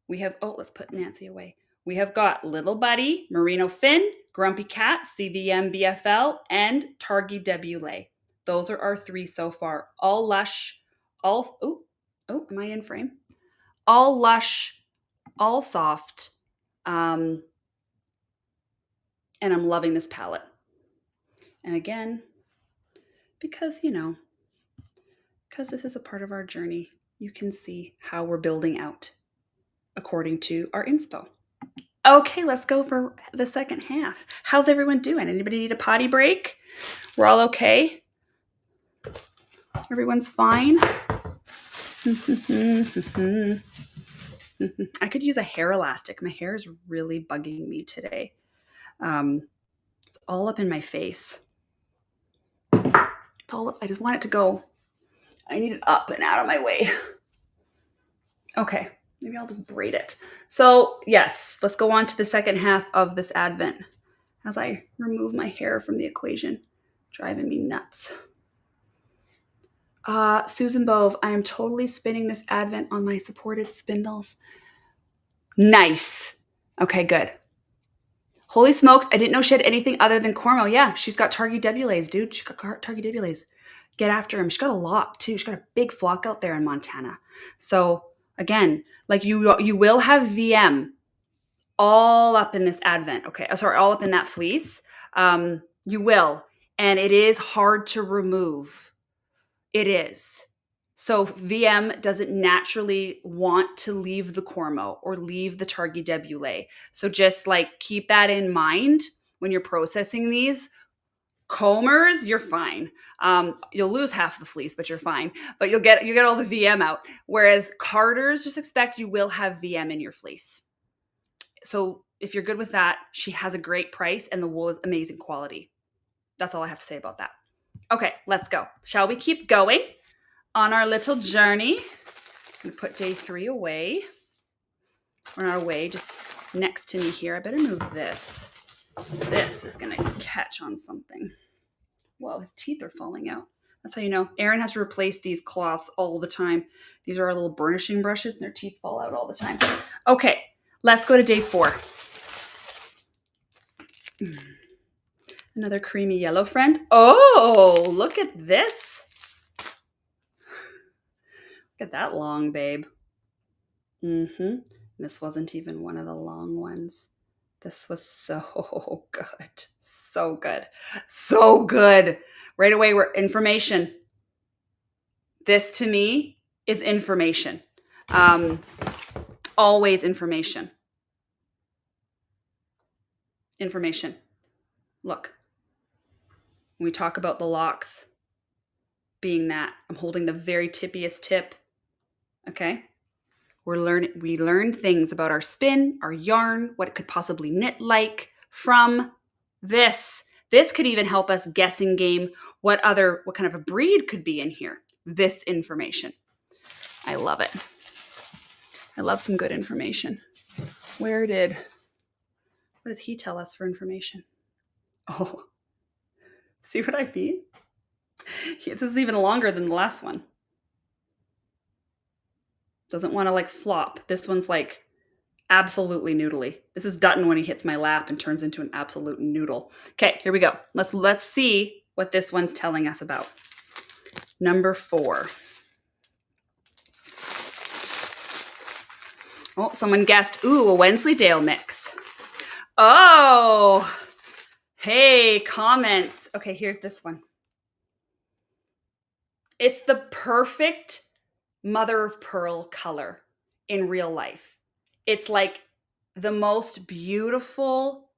We have, let's put Nancy away. We have got Little Buddy, Merino Fin, Grumpy Cat, CVM BFL, and Targi Debulé. Those are our three so far. All lush, am I in frame? All lush, all soft. And I'm loving this palette. And again, because this is a part of our journey, you can see how we're building out according to our inspo. Okay, let's go for the second half. How's everyone doing? Anybody need a potty break? We're all okay? Everyone's fine? I could use a hair elastic. My hair is really bugging me today. It's all up in my face. It's all up. I just want it to go. I need it up and out of my way. Okay, maybe I'll just braid it. So yes, let's go on to the second half of this Advent as I remove my hair from the equation. Driving me nuts. Susan Bove, I am totally spinning this Advent on my supported spindles. Nice. Okay, good. Holy smokes, I didn't know she had anything other than Cornmeal. Yeah, she's got Targi Debulés, dude. She's got Targi Debulés. Get after him. She's got a lot, too. She's got a big flock out there in Montana. So, again, like you will have VM all up in this Advent. Okay, all up in that fleece. You will. And it is hard to remove. It is. So VM doesn't naturally want to leave the Cormo or leave the Targi Debulé. So just like keep that in mind when you're processing these. Combers, you're fine. You'll lose half the fleece, but you're fine. But you get all the VM out. Whereas carders, just expect you will have VM in your fleece. So if you're good with that, she has a great price and the wool is amazing quality. That's all I have to say about that. Okay, let's go. Shall we keep going on our little journey? I'm going to put day 3 away. We're not away, just next to me here. I better move this. This is going to catch on something. Whoa, his teeth are falling out. That's how you know. Aaron has to replace these cloths all the time. These are our little burnishing brushes, and their teeth fall out all the time. Okay, let's go to day 4. Another creamy yellow friend. Oh, look at this. Look at that long, babe. This wasn't even one of the long ones. This was so good. So good. So good. Right away, we're information. This to me is information. Always information. Information. Look. When we talk about the locks being that, I'm holding the very tippiest tip. Okay? We learn things about our spin, our yarn, what it could possibly knit like from this. This could even help us guessing game what kind of a breed could be in here. This information. I love it. I love some good information. What does he tell us for information? Oh, see what I mean? This is even longer than the last one. Doesn't want to like flop. This one's like absolutely noodly. This is Dutton when he hits my lap and turns into an absolute noodle. Okay, here we go. Let's see what this one's telling us about. Number 4. Oh, someone guessed, ooh, a Wensleydale mix. Oh, hey, comments. Okay, here's this one. It's the perfect mother of pearl color in real life. It's like the most beautiful,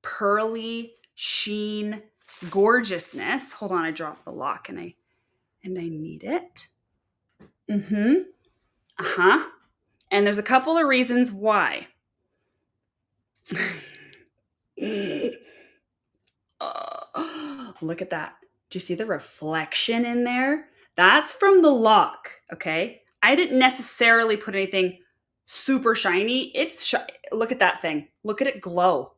pearly sheen, gorgeousness. Hold on, I dropped the lock and I need it. And there's a couple of reasons why. Look at that. Do you see the reflection in there? That's from the lock, okay? I didn't necessarily put anything super shiny. Look at that thing. Look at it glow.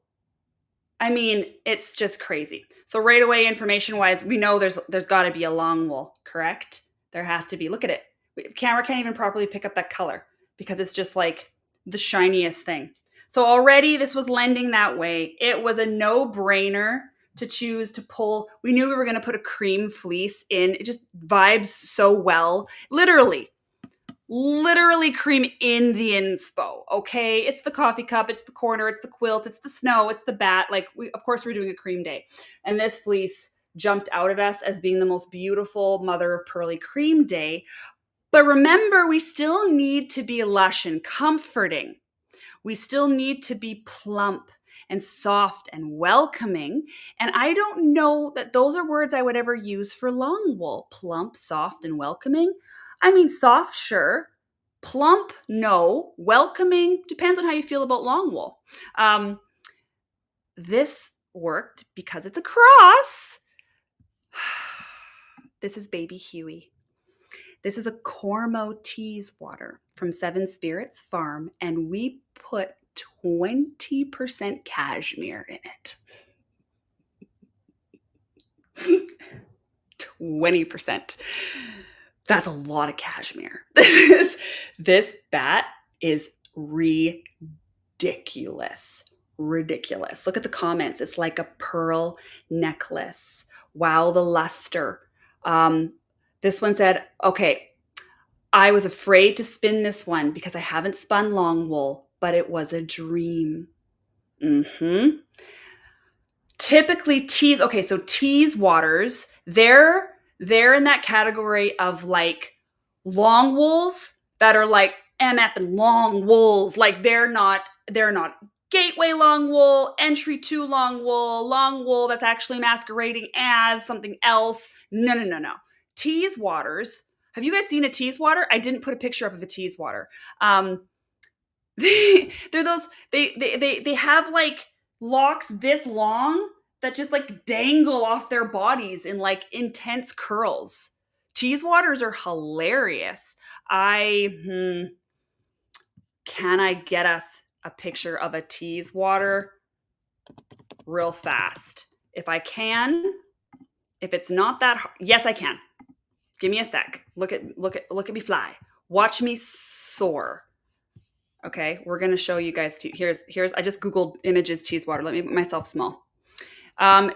I mean, it's just crazy. So right away, information-wise, we know there's got to be a long wool, correct? There has to be. Look at it. The camera can't even properly pick up that color because it's just like the shiniest thing. So already this was lending that way. It was a no-brainer to choose to pull. We knew we were going to put a cream fleece in. It just vibes so well. Literally cream in the inspo, okay? It's the coffee cup, it's the corner, it's the quilt, it's the snow, it's the bat. Like, of course, we're doing a cream day. And this fleece jumped out at us as being the most beautiful mother of pearly cream day. But remember, we still need to be lush and comforting. We still need to be plump and soft and welcoming. And I don't know that those are words I would ever use for long wool. Plump, soft, and welcoming. I mean, soft, sure. Plump, no. Welcoming, depends on how you feel about long wool. This worked because it's a cross. This is Baby Huey. This is a Cormo Teeswater from Seven Spirits Farm, and we put 20% cashmere in it. 20%. That's a lot of cashmere. This bat is ridiculous. Ridiculous. Look at the comments. It's like a pearl necklace. Wow, the luster. This one said, okay, I was afraid to spin this one because I haven't spun long wool, but it was a dream. Typically so Teeswaters, they're in that category of like long wools that are like MF and long wools. Like they're not gateway long wool, entry to long wool that's actually masquerading as something else. No. Teeswaters. Have you guys seen a Teeswater? I didn't put a picture up of a Teeswater. They're those, they have like locks this long that just like dangle off their bodies in like intense curls. Teeswaters are hilarious. Can I get us a picture of a Teeswater real fast? If I can, if it's not that hard, yes, I can. Give me a sec. Look at me fly. Watch me soar. Okay, we're gonna show you guys. Here's. I just Googled images Teeswater. Let me make myself small.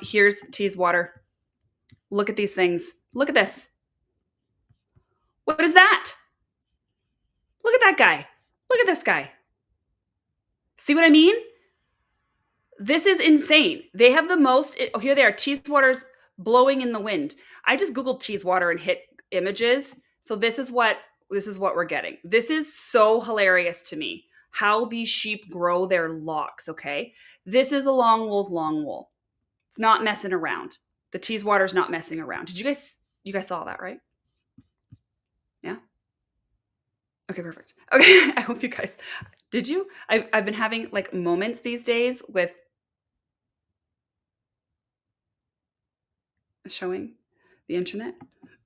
Here's Teeswater. Look at these things. Look at this. What is that? Look at that guy. Look at this guy. See what I mean? This is insane. They have the most. Here they are. Teeswaters blowing in the wind. I just Googled Teeswater and hit images. So this is what we're getting. This is so hilarious to me. How these sheep grow their locks, okay? This is a long wool's long wool. It's not messing around. The Teeswater's not messing around. You guys saw that, right? Yeah? Okay, perfect. Okay, I hope you guys, did you? I've been having like moments these days with showing the internet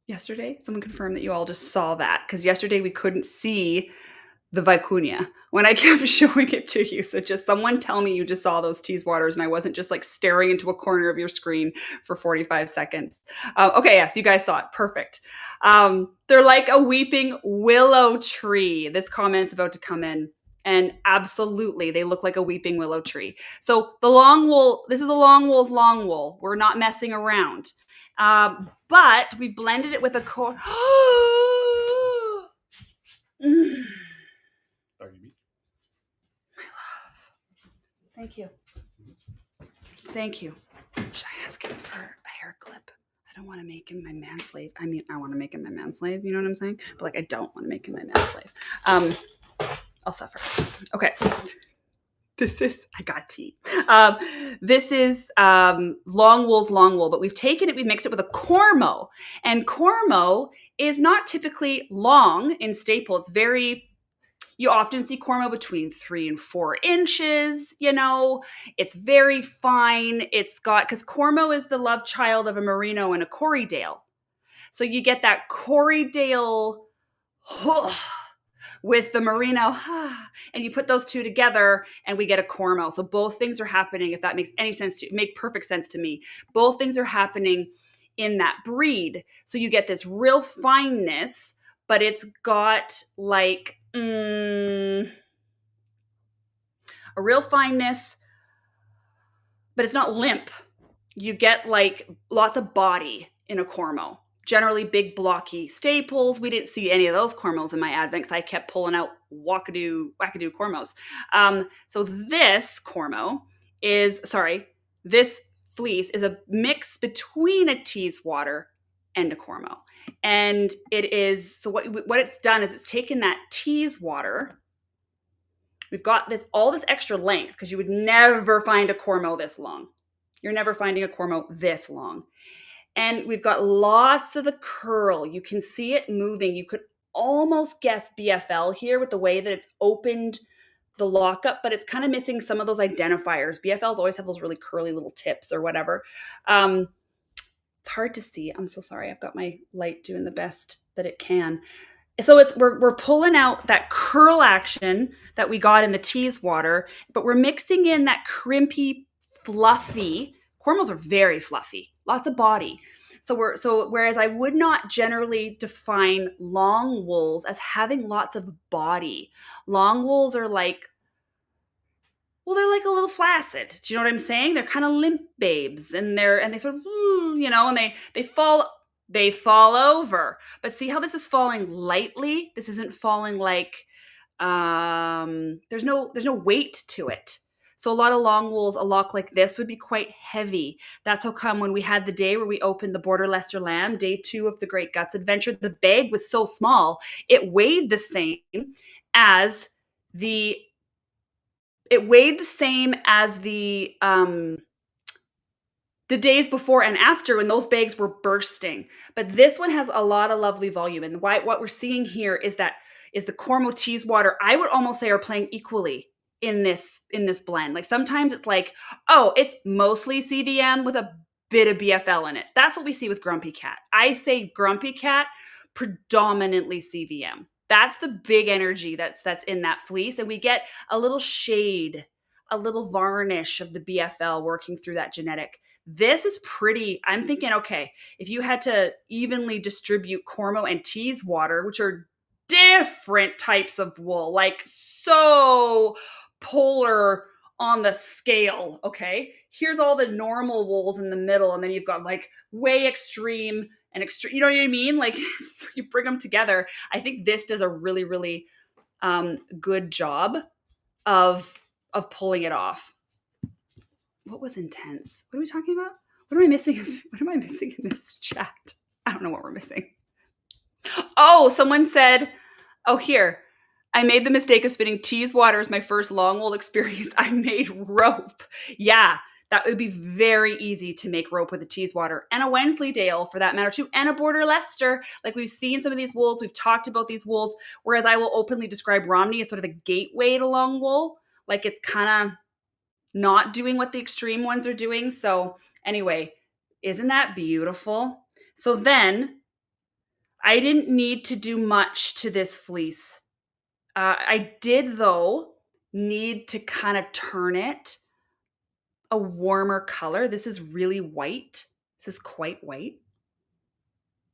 yesterday. Someone confirmed that you all just saw that, because yesterday we couldn't see the vicuña when I kept showing it to you. So just someone tell me you just saw those tease waters and I wasn't just like staring into a corner of your screen for 45 seconds. Okay, yes, you guys saw it. Perfect. They're like a weeping willow tree. This comment's about to come in. And absolutely, they look like a weeping willow tree. So the long wool, this is a long wool's long wool. We're not messing around. But we've blended it with a core. Thank you. Thank you. Should I ask him for a hair clip? I don't want to make him my manslave. I mean, I want to make him my manslave. You know what I'm saying? But like, I don't want to make him my manslave. I'll suffer. Okay. This is, I got tea. This is long wool's long wool, but we've taken it, we've mixed it with a cormo. And cormo is not typically long in staple. It's very, you often see cormo between 3 and 4 inches, you know, it's very fine. It's got, because cormo is the love child of a merino and a Corriedale. So you get that Corriedale with the merino, and you put those two together and we get a cormo. So both things are happening, if that makes any sense to you. Make perfect sense to me. Both things are happening in that breed. So you get this real fineness, but it's got like, a real fineness, but it's not limp. You get like lots of body in a cormo. Generally big blocky staples. We didn't see any of those cormos in my advent because I kept pulling out wackadoo cormos. So this cormo is, this fleece is a mix between a teasewater and a cormo. And it is, so what it's done is it's taken that teasewater. We've got this, all this extra length, because you would never find a cormo this long. You're never finding a cormo this long. And we've got lots of the curl. You can see it moving. You could almost guess BFL here with the way that it's opened the lockup, but it's kind of missing some of those identifiers. BFLs always have those really curly little tips or whatever. It's hard to see. I'm so sorry. I've got my light doing the best that it can. So it's we're pulling out that curl action that we got in the teasewater, but we're mixing in that crimpy, fluffy. Cormos are very fluffy, lots of body. So whereas I would not generally define long wools as having lots of body, long wools are like, well, they're like a little flaccid. Do you know what I'm saying? They're kind of limp babes, and they sort of, you know, and they fall over. But see how this is falling lightly? This isn't falling like there's no weight to it. So a lot of long wools, a lock like this would be quite heavy. That's how come when we had the day where we opened the Border Leicester Lamb, day 2 of the Great Guts Adventure, the bag was so small, it weighed the same as the days before and after when those bags were bursting. But this one has a lot of lovely volume. And what we're seeing here is the Cormo teasewater, I would almost say, are playing equally in this blend. Like sometimes it's like, oh, it's mostly CVM with a bit of BFL in it. That's what we see with Grumpy Cat. I say Grumpy Cat, predominantly CVM. That's the big energy that's in that fleece. And we get a little shade, a little varnish of the BFL working through that genetic. This is pretty, I'm thinking, okay, if you had to evenly distribute Cormo and teasewater, which are different types of wool, like so polar on the scale, okay? Here's all the normal wools in the middle, and then you've got like way extreme and extreme, you know what I mean? Like you bring them together. I think this does a really, really good job of pulling it off. What was intense? What are we talking about? What am I missing? What am I missing in this chat? I don't know what we're missing. Oh, someone said, oh, here. I made the mistake of spinning teasewater as my first long wool experience. I made rope. Yeah, that would be very easy to make rope with a teasewater and a Wensleydale for that matter too, and a Border Leicester. Like we've seen some of these wools, we've talked about these wools, whereas I will openly describe Romney as sort of the gateway to long wool. Like it's kind of not doing what the extreme ones are doing. So anyway, Isn't that beautiful? So then I didn't need to do much to this fleece. I did, though, need to kind of turn it a warmer color. This is really white. This is quite white.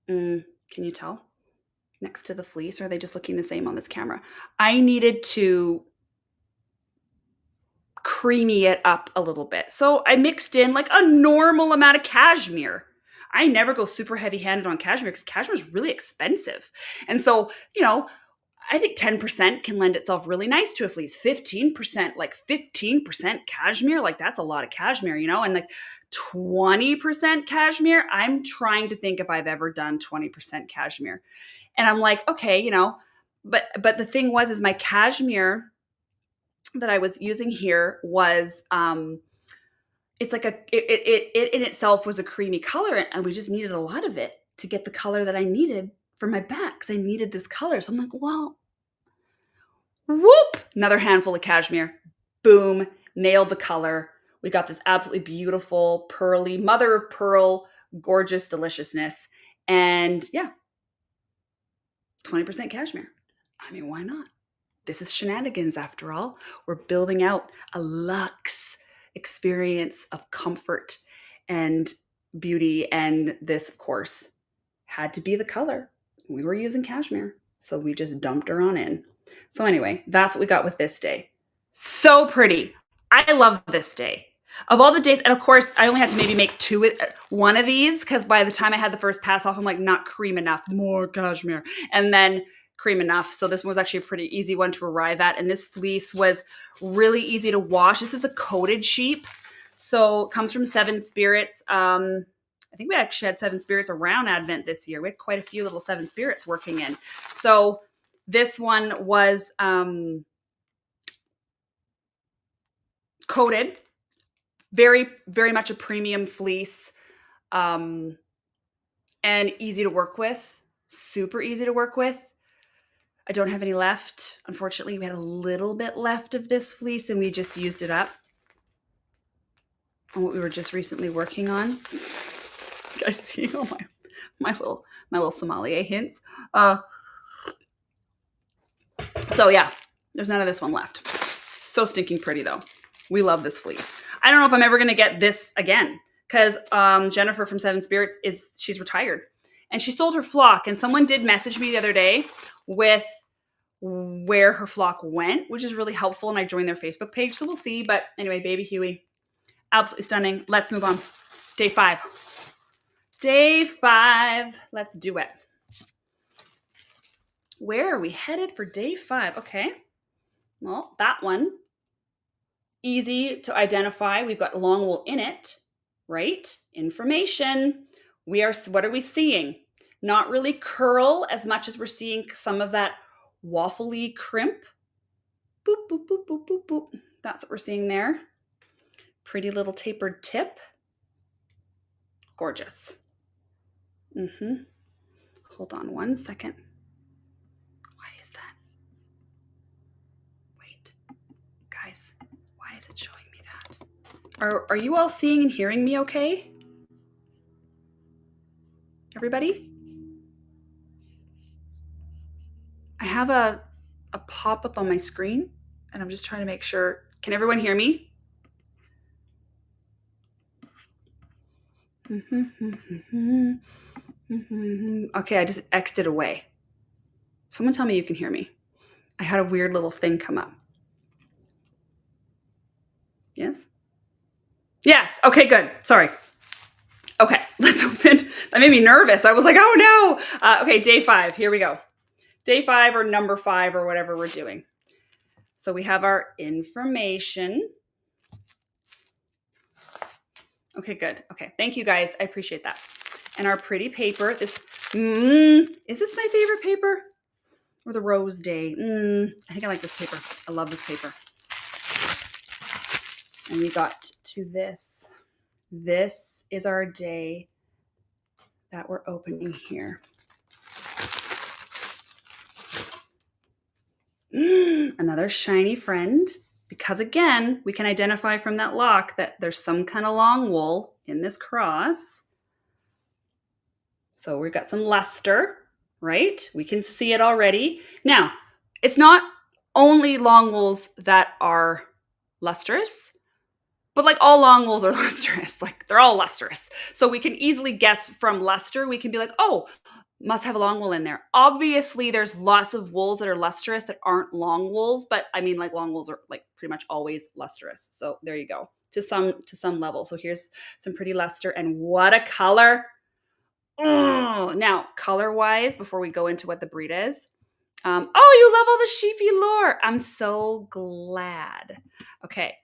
Can you tell? Next to the fleece, or are they just looking the same on this camera? I needed to creamy it up a little bit. So I mixed in like a normal amount of cashmere. I never go super heavy handed on cashmere because cashmere is really expensive. And so, I think 10% can lend itself really nice to a fleece. 15%, like 15% cashmere, like that's a lot of cashmere, and like 20% cashmere. I'm trying to think if I've ever done 20% cashmere. And I'm like, okay, but the thing is my cashmere that I was using here was it's like it in itself was a creamy color, and we just needed a lot of it to get the color that I needed for my back, because I needed this color. So I'm like, well, whoop, another handful of cashmere. Boom, nailed the color. We got this absolutely beautiful, pearly, mother of pearl, gorgeous deliciousness. And yeah, 20% cashmere. I mean, why not? This is Shenanigans after all. We're building out a luxe experience of comfort and beauty. And this, of course, had to be the color. We were using cashmere, so we just dumped her on in. So anyway, that's what we got with this day. So pretty. I love this day. Of all the days, and of course, I only had to maybe make one of these, because by the time I had the first pass off, I'm like, not cream enough, more cashmere. And then cream enough. So this one was actually a pretty easy one to arrive at. And this fleece was really easy to wash. This is a coated sheep. So it comes from Seven Spirits. I think we actually had Seven Spirits around Advent this year. We had quite a few little Seven Spirits working in. So this one was coated. Very, very much a premium fleece. And easy to work with. Super easy to work with. I don't have any left. Unfortunately, we had a little bit left of this fleece and we just used it up on what we were just recently working on. You guys see all my little sommelier hints. So yeah, there's none of this one left. So stinking pretty though. We love this fleece. I don't know if I'm ever going to get this again, because Jennifer from Seven Spirits she's retired and she sold her flock, and someone did message me the other day with where her flock went, which is really helpful. And I joined their Facebook page, so we'll see. But anyway, baby Huey, absolutely stunning. Let's move on. Day 5. Day 5. Let's do it. Where are we headed for day 5? Okay. Well, that one, easy to identify. We've got long wool in it, right? Information. What are we seeing? Not really curl as much as we're seeing some of that waffly crimp. Boop, boop, boop, boop, boop, boop. That's what we're seeing there. Pretty little tapered tip. Gorgeous. Hold on one second. Why is that? Wait, guys, why is it showing me that? Are you all seeing and hearing me okay? Everybody? I have a pop-up on my screen, and I'm just trying to make sure. Can everyone hear me? Okay, I just X'd it away. Someone tell me you can hear me. I had a weird little thing come up. Yes? Yes. Okay, good. Sorry. Okay, let's open. That made me nervous. I was like, oh no. Okay, day 5. Here we go. Day 5 or number 5 or whatever we're doing. So we have our information. Okay, good. Okay, thank you guys. I appreciate that. And our pretty paper. Is this my favorite paper? Or the Rose Day? I think I like this paper. I love this paper. And we got to this. This is our day that we're opening here. Another shiny friend, because again, we can identify from that lock that there's some kind of long wool in this cross. So we've got some luster, right? We can see it already. Now, it's not only long wools that are lustrous, but like all long wools are lustrous. Like they're all lustrous. So we can easily guess from luster. We can be like, oh, must have a long wool in there. Obviously, there's lots of wools that are lustrous that aren't long wools, but I mean, like long wools are like pretty much always lustrous. So there you go, to some level. So here's some pretty luster, and what a color! Oh, now color wise, before we go into what the breed is, oh, you love all the sheepy lore. I'm so glad. Okay,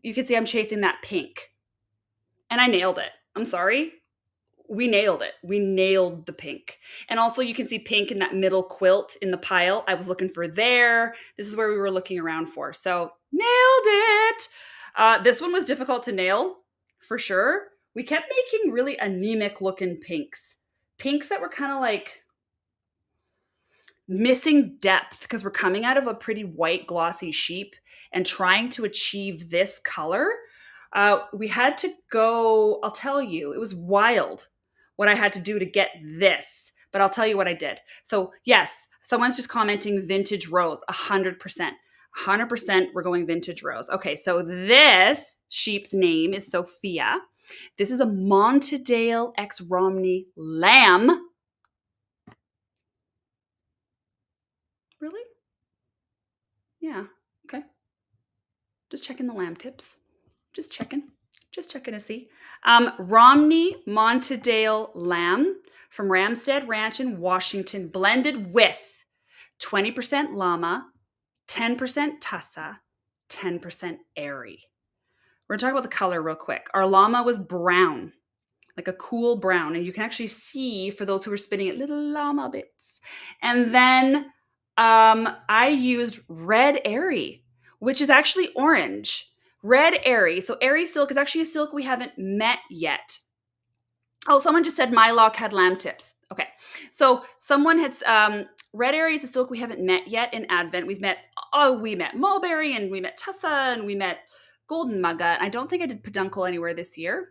you can see I'm chasing that pink, and I nailed it. I'm sorry. We nailed it. We nailed the pink. And also you can see pink in that middle quilt in the pile. I was looking for there. This is where we were looking around for. So nailed it. This one was difficult to nail for sure. We kept making really anemic looking pinks. Pinks that were kind of like missing depth because we're coming out of a pretty white glossy sheep and trying to achieve this color. We had to go, I'll tell you, it was wild what I had to do to get this, but I'll tell you what I did. So yes, someone's just commenting vintage rose, 100%. 100% we're going vintage rose. Okay, so this sheep's name is Sophia. This is a Montedale X Romney lamb. Really? Yeah, okay. Just checking the lamb tips. Just checking to see. Romney Montedale lamb from Ramstead Ranch in Washington, blended with 20% llama, 10% tussa, 10% airy. We're gonna talk about the color real quick. Our llama was brown, like a cool brown, and you can actually see, for those who are spinning it, little llama bits. And then I used red airy, which is actually orange. Red airy. So airy silk is actually a silk we haven't met yet. Oh, someone just said Mylock had lamb tips. Okay. So someone had red airy is a silk we haven't met yet in Advent. We met mulberry, and we met tussa, and we met golden mugga. I don't think I did peduncle anywhere this year.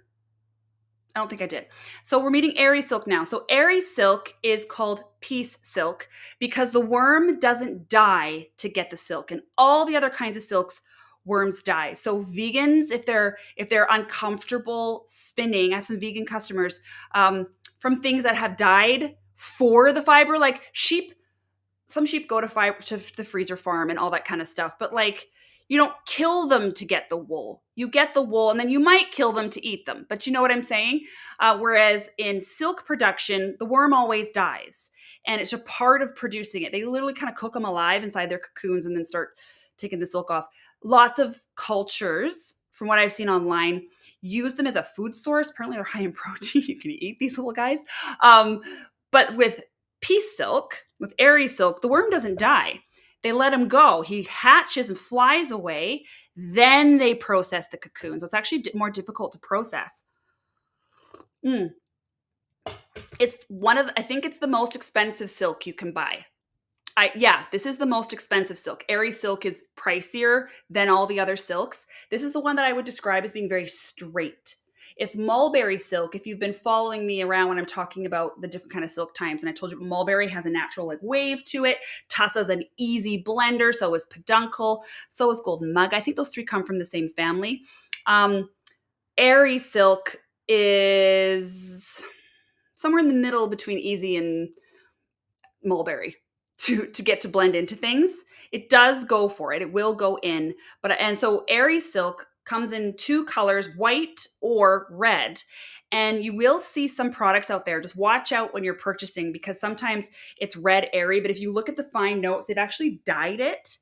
I don't think I did. So we're meeting airy silk now. So airy silk is called piece silk because the worm doesn't die to get the silk, and all the other kinds of silks, worms die. So vegans, if they're uncomfortable spinning, I have some vegan customers from things that have died for the fiber, like sheep. Some sheep go to the freezer farm and all that kind of stuff, but like, you don't kill them to get the wool. You get the wool and then you might kill them to eat them. But you know what I'm saying? Whereas in silk production, the worm always dies. And it's a part of producing it. They literally kind of cook them alive inside their cocoons and then start taking the silk off. Lots of cultures, from what I've seen online, use them as a food source. Apparently they're high in protein. You can eat these little guys. But with piece silk, with airy silk, the worm doesn't die. They let him go. He hatches and flies away. Then they process the cocoon. So it's actually more difficult to process. It's I think it's the most expensive silk you can buy. This is the most expensive silk. Airy silk is pricier than all the other silks. This is the one that I would describe as being very straight. If mulberry silk, if you've been following me around when I'm talking about the different kind of silk types, and I told you mulberry has a natural like wave to it, tussa's an easy blender, so is peduncle, so is golden mug. I think those three come from the same family. Airy silk is somewhere in the middle between easy and mulberry to get to blend into things. It does go for it. It will go in, and so airy silk comes in two colors, white or red. And you will see some products out there. Just watch out when you're purchasing, because sometimes it's red airy, but if you look at the fine notes, they've actually dyed it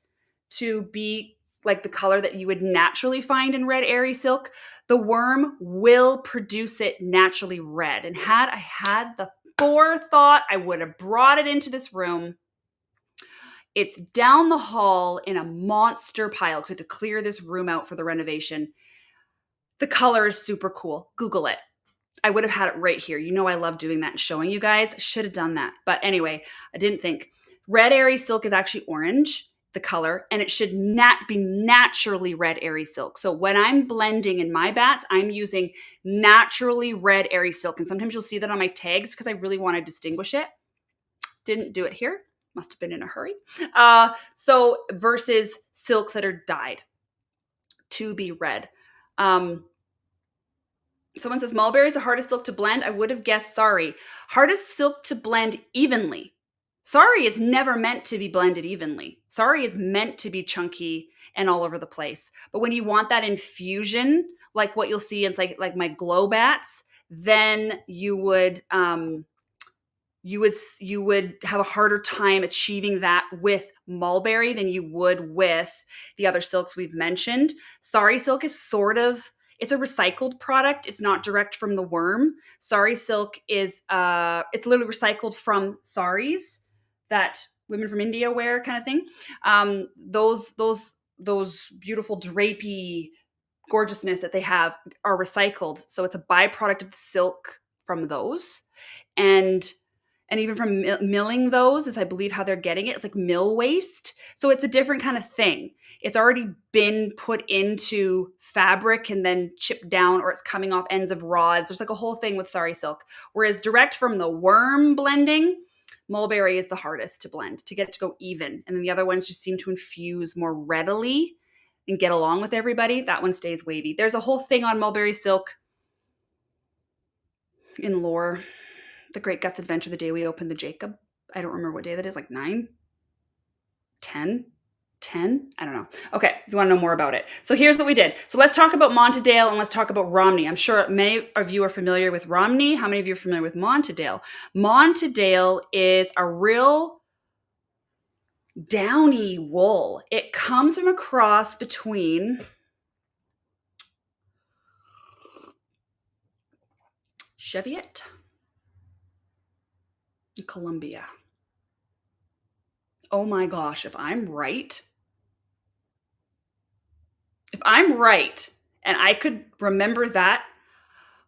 to be like the color that you would naturally find in red airy silk. The worm will produce it naturally red. And had I had the forethought, I would have brought it into this room. It's down the hall in a monster pile because we had to clear this room out for the renovation. The color is super cool. Google it. I would have had it right here. You know I love doing that and showing you guys. Should have done that. But anyway, I didn't think. Red airy silk is actually orange. the color, and it should be naturally red airy silk. So when I'm blending in my bats, I'm using naturally red airy silk. And sometimes you'll see that on my tags because I really want to distinguish it. Didn't do it here. Must have been in a hurry. So versus silks that are dyed to be red. Someone says mulberry is the hardest silk to blend. I would have guessed sari. Hardest silk to blend evenly. Sari is never meant to be blended evenly. Sari is meant to be chunky and all over the place. But when you want that infusion, like what you'll see in like my glow bats, then you would have a harder time achieving that with mulberry than you would with the other silks we've mentioned. Sari silk is it's a recycled product. It's not direct from the worm. Sari silk is it's literally recycled from saris that women from India wear, kind of thing. Those beautiful drapey gorgeousness that they have are recycled. So it's a byproduct of the silk from those. And even from milling those is, I believe, how they're getting it. It's like mill waste. So it's a different kind of thing. It's already been put into fabric and then chipped down, or it's coming off ends of rods. There's like a whole thing with sari silk. Whereas direct from the worm blending, mulberry is the hardest to blend, to get it to go even. And then the other ones just seem to infuse more readily and get along with everybody. That one stays wavy. There's a whole thing on mulberry silk in lore. The Great Guts Adventure, the day we opened the Jacob. I don't remember what day that is, like 9, 10, 10? I don't know. Okay, if you want to know more about it. So here's what we did. So let's talk about Montadale and let's talk about Romney. I'm sure many of you are familiar with Romney. How many of you are familiar with Montadale? Montadale is a real downy wool. It comes from a cross between Cheviot and Columbia. Oh my gosh, if I'm right, and I could remember that,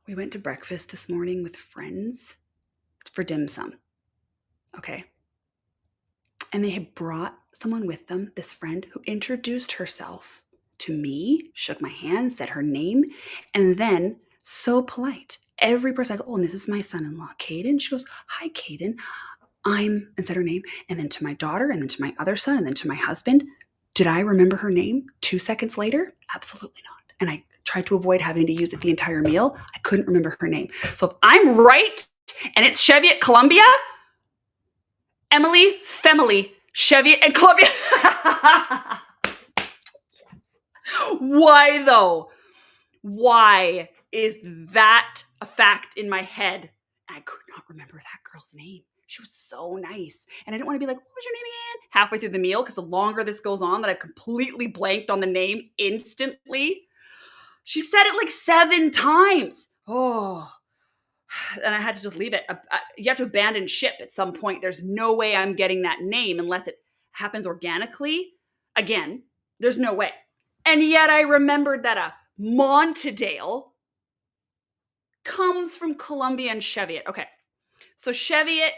we went to breakfast this morning with friends for dim sum. Okay. And they had brought someone with them, this friend who introduced herself to me, shook my hand, said her name, and then so polite. Every person, I go, oh, and this is my son-in-law, Caden. She goes, hi, Caden. And said her name. And then to my daughter, and then to my other son, and then to my husband. Did I remember her name 2 seconds later? Absolutely not. And I tried to avoid having to use it the entire meal. I couldn't remember her name. So if I'm right, and it's Cheviot, Columbia, Emily, Femily, Cheviot, and Columbia. Yes. Why though? Why is that a fact in my head? I could not remember that girl's name. She was so nice. And I didn't want to be like, what was your name again? Halfway through the meal, because the longer this goes on, that I've completely blanked on the name instantly. She said it like 7 times. Oh. And I had to just leave it. You have to abandon ship at some point. There's no way I'm getting that name unless it happens organically. Again, there's no way. And yet I remembered that a Montadale comes from Columbia and Cheviot. Okay. So Cheviot,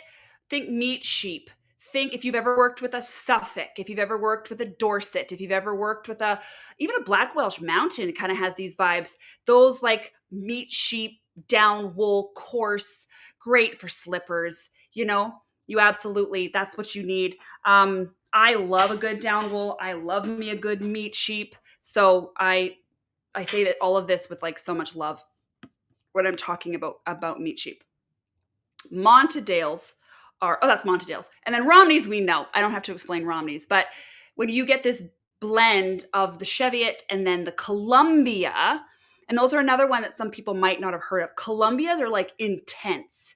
think meat sheep. Think if you've ever worked with a Suffolk, if you've ever worked with a Dorset, if you've ever worked with even a Black Welsh Mountain, it kind of has these vibes. Those like meat sheep, down wool, coarse, great for slippers. You absolutely, that's what you need. I love a good down wool. I love me a good meat sheep. So I say that all of this with like so much love when I'm talking about meat sheep. Montadales that's Montadales. And then Romneys, we know. I don't have to explain Romneys. But when you get this blend of the Cheviot and then the Columbia, and those are another one that some people might not have heard of. Columbias are like intense.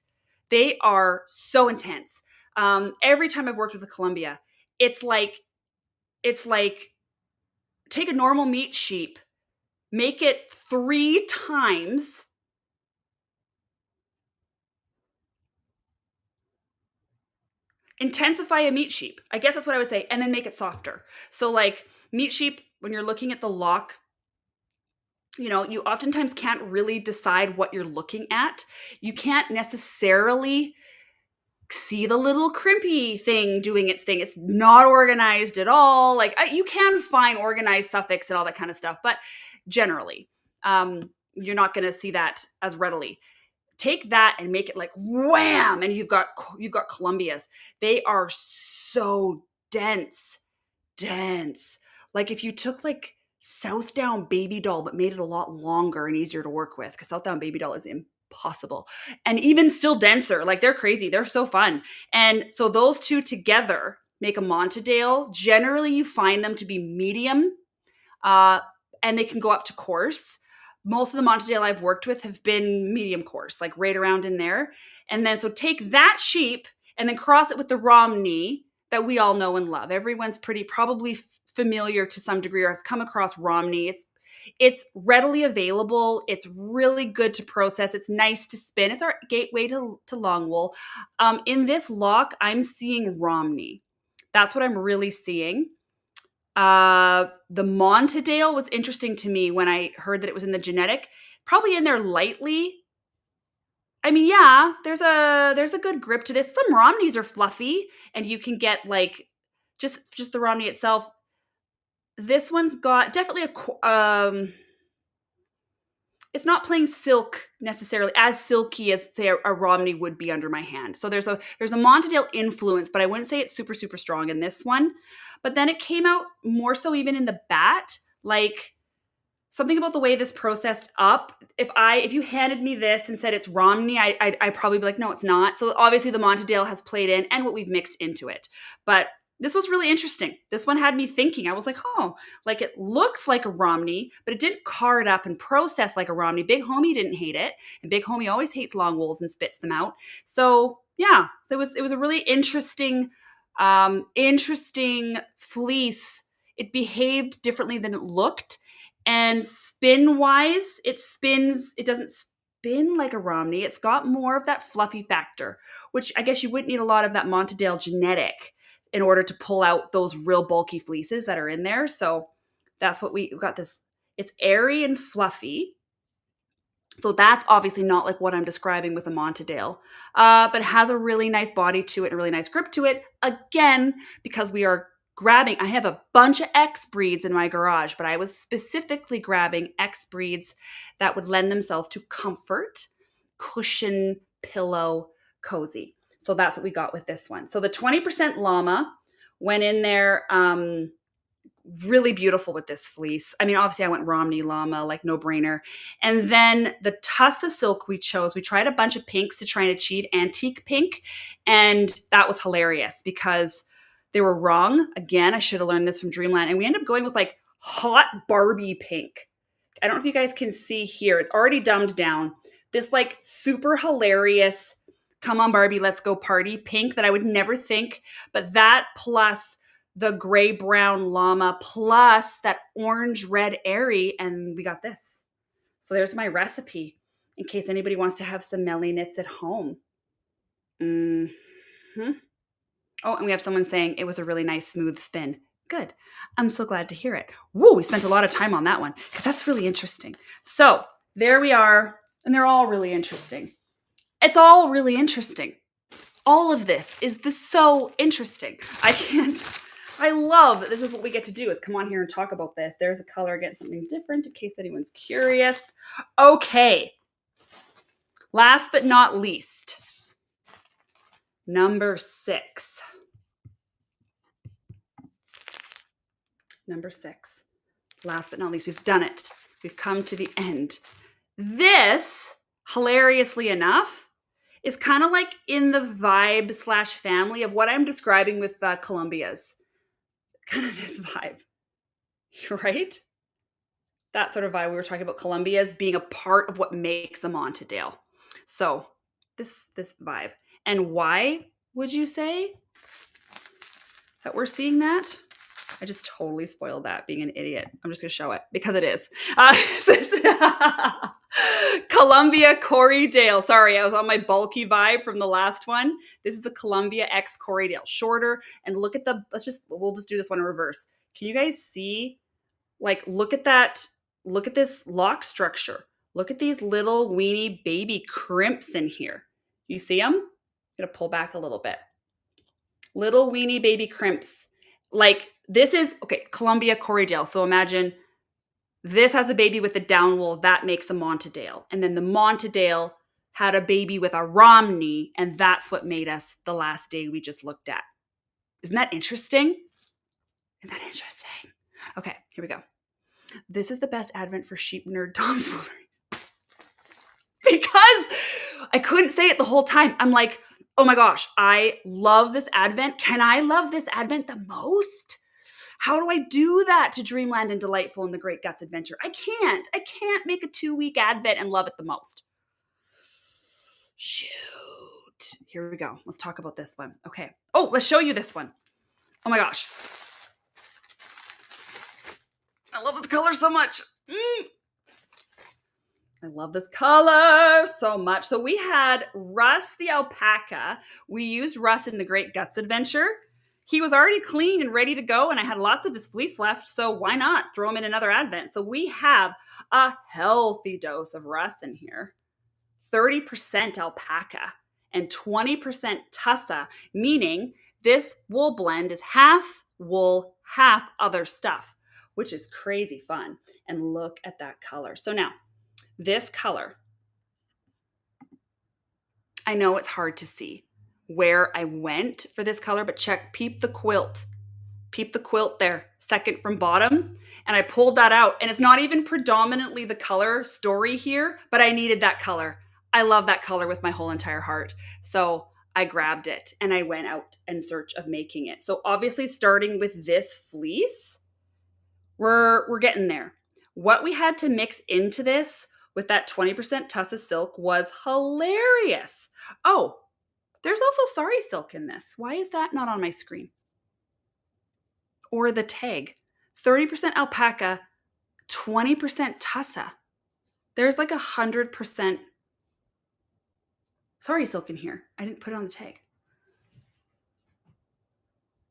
They are so intense. Every time I've worked with a Columbia, it's like take a normal meat sheep, make it 3 times, intensify a meat sheep. I guess that's what I would say. And then make it softer. So like meat sheep, when you're looking at the lock, you oftentimes can't really decide what you're looking at. You can't necessarily see the little crimpy thing doing its thing. It's not organized at all. Like you can find organized suffix and all that kind of stuff, but generally, you're not going to see that as readily. Take that and make it like wham, and you've got Columbias. They are so dense. Like if you took like Southdown Baby Doll but made it a lot longer and easier to work with, because Southdown Baby Doll is impossible, and even still denser. Like they're crazy. They're so fun. And so those two together make a Montadale. Generally, you find them to be medium, and they can go up to coarse. Most of the Montadale I've worked with have been medium coarse, like right around in there. And then so take that sheep and then cross it with the Romney that we all know and love. Everyone's probably familiar to some degree or has come across Romney. It's readily available. It's really good to process. It's nice to spin. It's our gateway to long wool. In this lock, I'm seeing Romney. That's what I'm really seeing. The Montadale was interesting to me when I heard that it was in the genetic. Probably in there lightly. I mean, yeah, there's a good grip to this. Some Romneys are fluffy, and you can get like just the Romney itself. This one's got definitely it's not playing silk necessarily as silky as say a Romney would be under my hand. So there's a Montadale influence, but I wouldn't say it's super, super strong in this one. But then it came out more so even in the bat, like something about the way this processed up. If you handed me this and said it's Romney, I'd probably be like, no, it's not. So obviously the Montadale has played in and what we've mixed into it. But this was really interesting. This one had me thinking. I was like, oh, like it looks like a Romney, but it didn't card up and process like a Romney. Big Homie didn't hate it. And Big Homie always hates long wools and spits them out. So yeah, it was a really interesting fleece. It behaved differently than it looked. And spin-wise, it doesn't spin like a Romney. It's got more of that fluffy factor, which I guess you wouldn't need a lot of that Montadale genetic in order to pull out those real bulky fleeces that are in there. So that's what we've got this. It's airy and fluffy. So that's obviously not like what I'm describing with a Montadale, but it has a really nice body to it, a really nice grip to it. Again, because we are grabbing, I have a bunch of X breeds in my garage, but I was specifically grabbing X breeds that would lend themselves to comfort, cushion, pillow, cozy. So that's what we got with this one. So the 20% llama went in there, really beautiful with this fleece. I mean, obviously I went Romney llama, like no brainer. And then the Tussa silk we chose, we tried a bunch of pinks to try and achieve antique pink. And that was hilarious because they were wrong. Again, I should have learned this from Dreamland. And we ended up going with like hot Barbie pink. I don't know if you guys can see here. It's already dumbed down. This like super hilarious, come on Barbie, let's go party pink that I would never think. But that plus the gray brown llama plus that orange red airy, and we got this. So there's my recipe in case anybody wants to have some Mellyknits at home. Mm-hmm. Oh, and we have someone saying it was a really nice smooth spin. Good. I'm so glad to hear it. Woo, we spent a lot of time on that one because that's really interesting. So there we are, and they're all really interesting. It's all really interesting. All of this is so interesting. I love that this is what we get to do is come on here and talk about this. There's a color against something different in case anyone's curious. Okay. Last but not least, number 6. Number 6. Last but not least, we've done it. We've come to the end. This, hilariously enough, is kind of like in the vibe / family of what I'm describing with Columbias. Kind of this vibe, right? That sort of vibe. We were talking about Columbias being a part of what makes a Montadale. So this vibe. And why would you say that we're seeing that? I just totally spoiled that, being an idiot. I'm just going to show it because it is. This Columbia Corriedale. Sorry, I was on my bulky vibe from the last one. This is the Columbia X Corriedale. Shorter. And look at we'll just do this one in reverse. Can you guys see? Like, look at that. Look at this lock structure. Look at these little weeny baby crimps in here. You see them? gonna pull back a little bit. Little weenie baby crimps. Like this is, okay, Columbia Corriedale. So imagine this has a baby with a down wool. That makes a Montadale. And then the Montadale had a baby with a Romney. And that's what made us the last day we just looked at. Isn't that interesting? Isn't that interesting? Okay, here we go. This is the best advent for sheep nerd tomfoolery. Because I couldn't say it the whole time. I'm like, oh my gosh, I love this advent. Can I love this advent the most? How do I do that to Dreamland and Delightful and the Great Guts Adventure? I can't. I can't make a 2-week advent and love it the most. Shoot. Here we go. Let's talk about this one. Okay. Oh, let's show you this one. Oh my gosh. I love this color so much. I love this color so much. So we had Russ the alpaca. We used Russ in the Great Guts Adventure. He was already clean and ready to go, and I had lots of his fleece left, so why not throw him in another advent? So we have a healthy dose of Russ in here. 30% alpaca and 20% tussa, meaning this wool blend is half wool, half other stuff, which is crazy fun. And look at that color. So now, this color, I know it's hard to see where I went for this color, but peep the quilt. Peep the quilt there, second from bottom. And I pulled that out. And it's not even predominantly the color story here, but I needed that color. I love that color with my whole entire heart. So I grabbed it and I went out in search of making it. So obviously starting with this fleece, we're getting there. What we had to mix into this with that 20% tussa silk was hilarious. Oh, there's also sari silk in this. Why is that not on my screen? Or the tag. 30% alpaca, 20% tussa. There's like 100% sari silk in here. I didn't put it on the tag.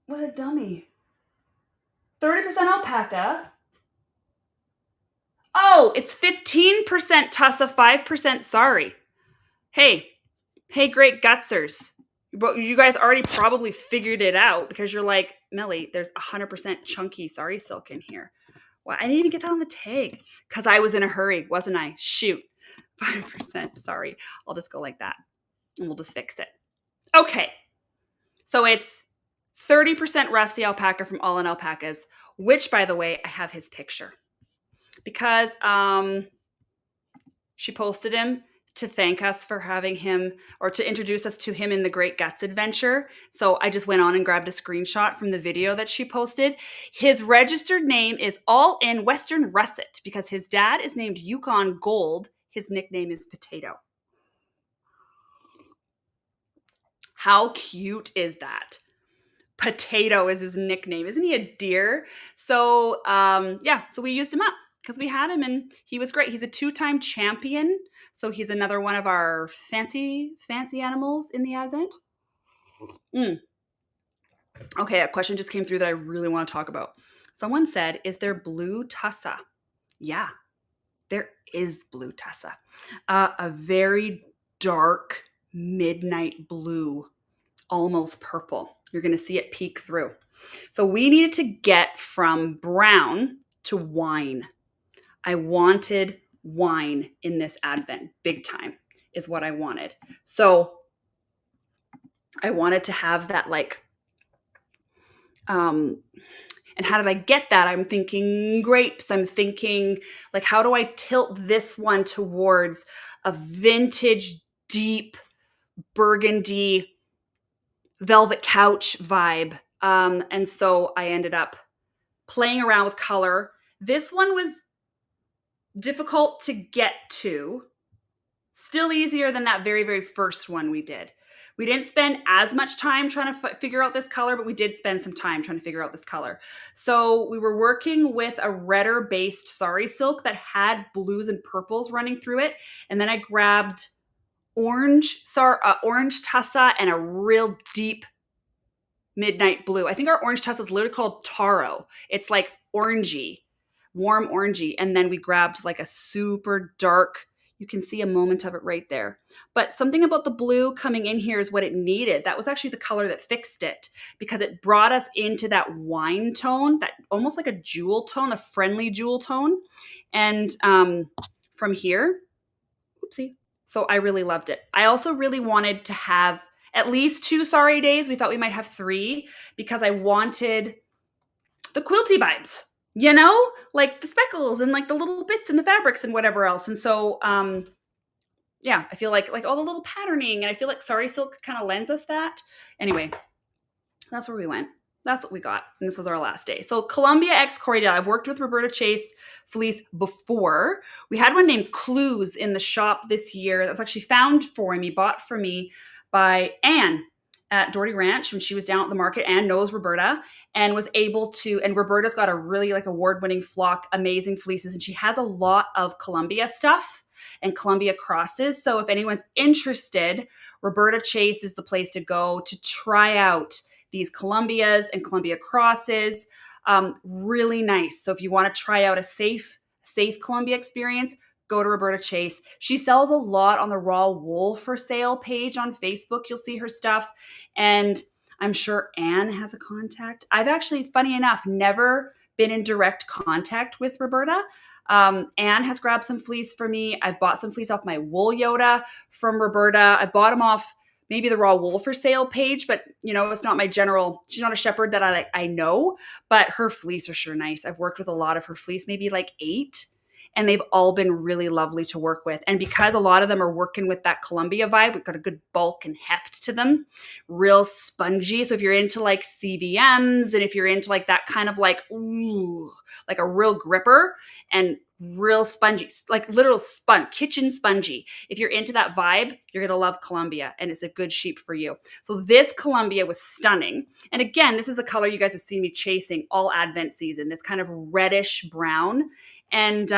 What a dummy. 30% alpaca. Oh, it's 15% tussa, 5% sari. Hey, Great Gutsers. But you guys already probably figured it out because you're like, Melly, there's 100% chunky sari silk in here. Well, I didn't even get that on the tag because I was in a hurry, wasn't I? Shoot. 5%. Sorry. I'll just go like that and we'll just fix it. Okay. So it's 30% Rusty Alpaca from All in Alpacas, which, by the way, I have his picture because she posted him to thank us for having him or to introduce us to him in the Great Guts Adventure. So I just went on and grabbed a screenshot from the video that she posted. His registered name is All in Western Russet because his dad is named Yukon Gold. His nickname is Potato. How cute is that? Potato is his nickname. Isn't he a dear? So so we used him up because we had him and he was great. He's a 2-time champion. So he's another one of our fancy animals in the Advent. Okay, a question just came through that I really want to talk about. Someone said, is there blue tussa? Yeah, there is blue tussa. A very dark midnight blue, almost purple. You're going to see it peek through. So we needed to get from brown to wine. I wanted wine in this Advent, big time is what I wanted. So I wanted to have that and how did I get that? I'm thinking grapes. I'm thinking how do I tilt this one towards a vintage, deep burgundy velvet couch vibe. And so I ended up playing around with color. This one was difficult to get to. Still easier than that very, very first one we did. We didn't spend as much time trying to figure out this color, but we did spend some time trying to figure out this color. So we were working with a redder-based sari silk that had blues and purples running through it. And then I grabbed orange tussa and a real deep midnight blue. I think our orange tussa is literally called taro. It's like orangey, warm orangey. And then we grabbed a super dark You can see a moment of it right there. But something about the blue coming in here is what it needed. That was actually the color that fixed it, because it brought us into that wine tone, that almost like a jewel tone, a friendly jewel tone. And from here, oopsie. So I really loved it. I also really wanted to have at least 2 sorry days. We thought we might have 3 because I wanted the quilty vibes, like the speckles and like the little bits in the fabrics and whatever else. And so, yeah, I feel like all the little patterning, and I feel like Sari Silk kind of lends us that. Anyway, that's where we went. That's what we got. And this was our last day. So Columbia X Corriedale. I've worked with Roberta Chase fleece before. We had one named Clues in the shop this year that was actually bought for me by Anne at Doherty Ranch when she was down at the market. Anne knows Roberta and was able to, and Roberta's got a really like award-winning flock, amazing fleeces. And she has a lot of Columbia stuff and Columbia crosses. So if anyone's interested, Roberta Chase is the place to go to try out these Columbias and Columbia crosses. Really nice. So if you want to try out a safe Columbia experience, go to Roberta Chase. She sells a lot on the Raw Wool for Sale page on Facebook. You'll see her stuff. And I'm sure Anne has a contact. I've actually, funny enough, never been in direct contact with Roberta. Anne has grabbed some fleece for me. I've bought some fleece off my Wool Yoda from Roberta. I bought them off maybe the Raw Wool for Sale page, but it's not my general, she's not a shepherd that I know, but her fleece are sure nice. I've worked with a lot of her fleece, maybe like 8, and they've all been really lovely to work with. And because a lot of them are working with that Columbia vibe, we've got a good bulk and heft to them, real spongy. So if you're into like CVMs, and if you're into like that kind of like, ooh, like a real gripper and real spongy, like literal kitchen spongy. If you're into that vibe, you're going to love Columbia, and it's a good sheep for you. So this Columbia was stunning. And again, this is a color you guys have seen me chasing all Advent season, this kind of reddish brown. And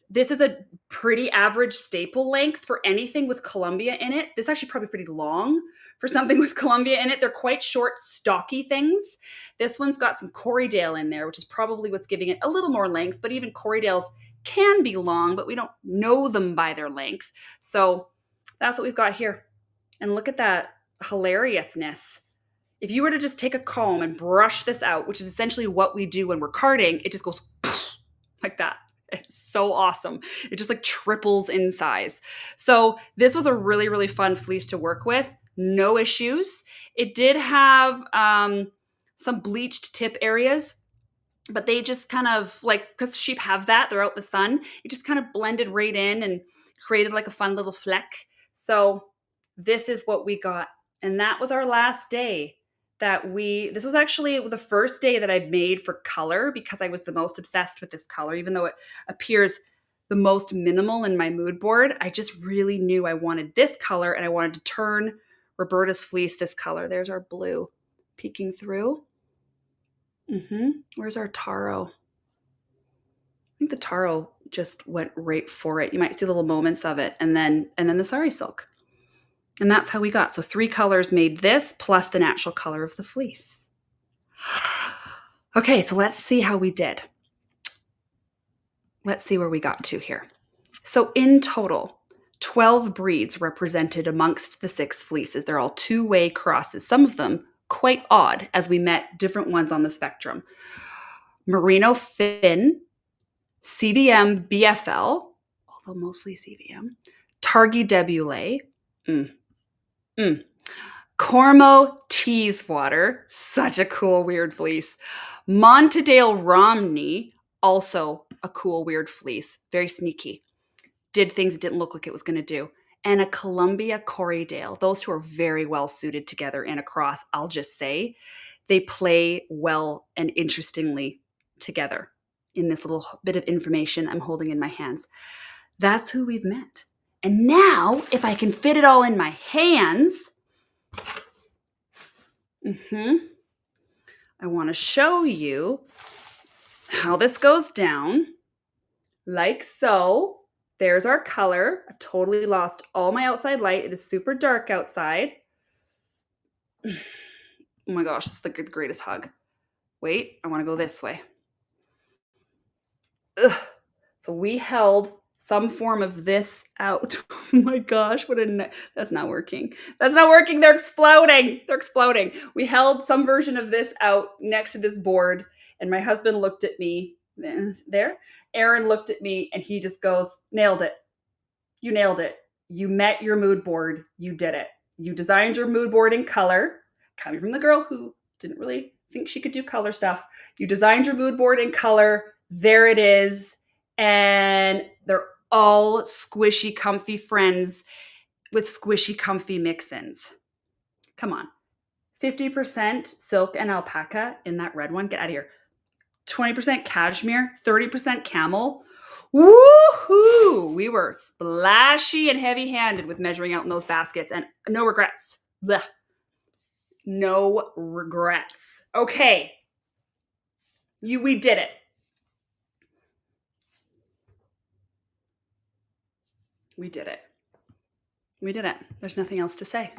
this is a pretty average staple length for anything with Columbia in it. This is actually probably pretty long for something with Columbia in it. They're quite short, stocky things. This one's got some Corriedale in there, which is probably what's giving it a little more length, but even Corriedales can be long, but we don't know them by their length. So that's what we've got here. And look at that hilariousness. If you were to just take a comb and brush this out, which is essentially what we do when we're carding, it just goes like that. It's so awesome. It just like triples in size. So this was a really, really fun fleece to work with. No issues. It did have some bleached tip areas, but they just kind of like, because sheep have that, they're out in the sun, it just kind of blended right in and created like a fun little fleck. So this is what we got. And that was our last day. This was actually the first day that I made for color, because I was the most obsessed with this color, even though it appears the most minimal in my mood board. I just really knew I wanted this color, and I wanted to turn Roberta's fleece this color. There's our blue peeking through. Where's our taro? I think the taro just went right for it. You might see little moments of it, and then the sari silk. And that's how we got. So 3 colors made this, plus the natural color of the fleece. Okay, so let's see how we did. Let's see where we got to here. So in total, 12 breeds represented amongst the 6 fleeces. They're all 2-way crosses, some of them quite odd as we met different ones on the spectrum. Merino Finn, CVM BFL, although mostly CVM, Targhee Debulé, Cormo Teeswater, such a cool, weird fleece. Montedale Romney, also a cool, weird fleece. Very sneaky. Did things it didn't look like it was going to do. And a Columbia Corriedale. Those two are very well suited together in a cross, I'll just say. They play well and interestingly together in this little bit of information I'm holding in my hands. That's who we've met. And now, if I can fit it all in my hands, I want to show you how this goes down. Like so. There's our color. I totally lost all my outside light. It is super dark outside. Oh my gosh, this is the greatest hug. Wait, I want to go this way. Ugh. So we held some form of this out. Oh my gosh, that's not working. That's not working. They're exploding. They're exploding. We held some version of this out next to this board, and my husband looked at me. There, Aaron looked at me, and he just goes, "Nailed it. You nailed it. You met your mood board. You did it. You designed your mood board in color." Coming from the girl who didn't really think she could do color stuff. You designed your mood board in color. There it is. And they're all squishy, comfy friends with squishy, comfy mix-ins. Come on. 50% silk and alpaca in that red one. Get out of here. 20% cashmere, 30% camel. Woohoo! We were splashy and heavy-handed with measuring out in those baskets, and no regrets. Blech. No regrets. Okay. We did it. We did it. We did it. There's nothing else to say.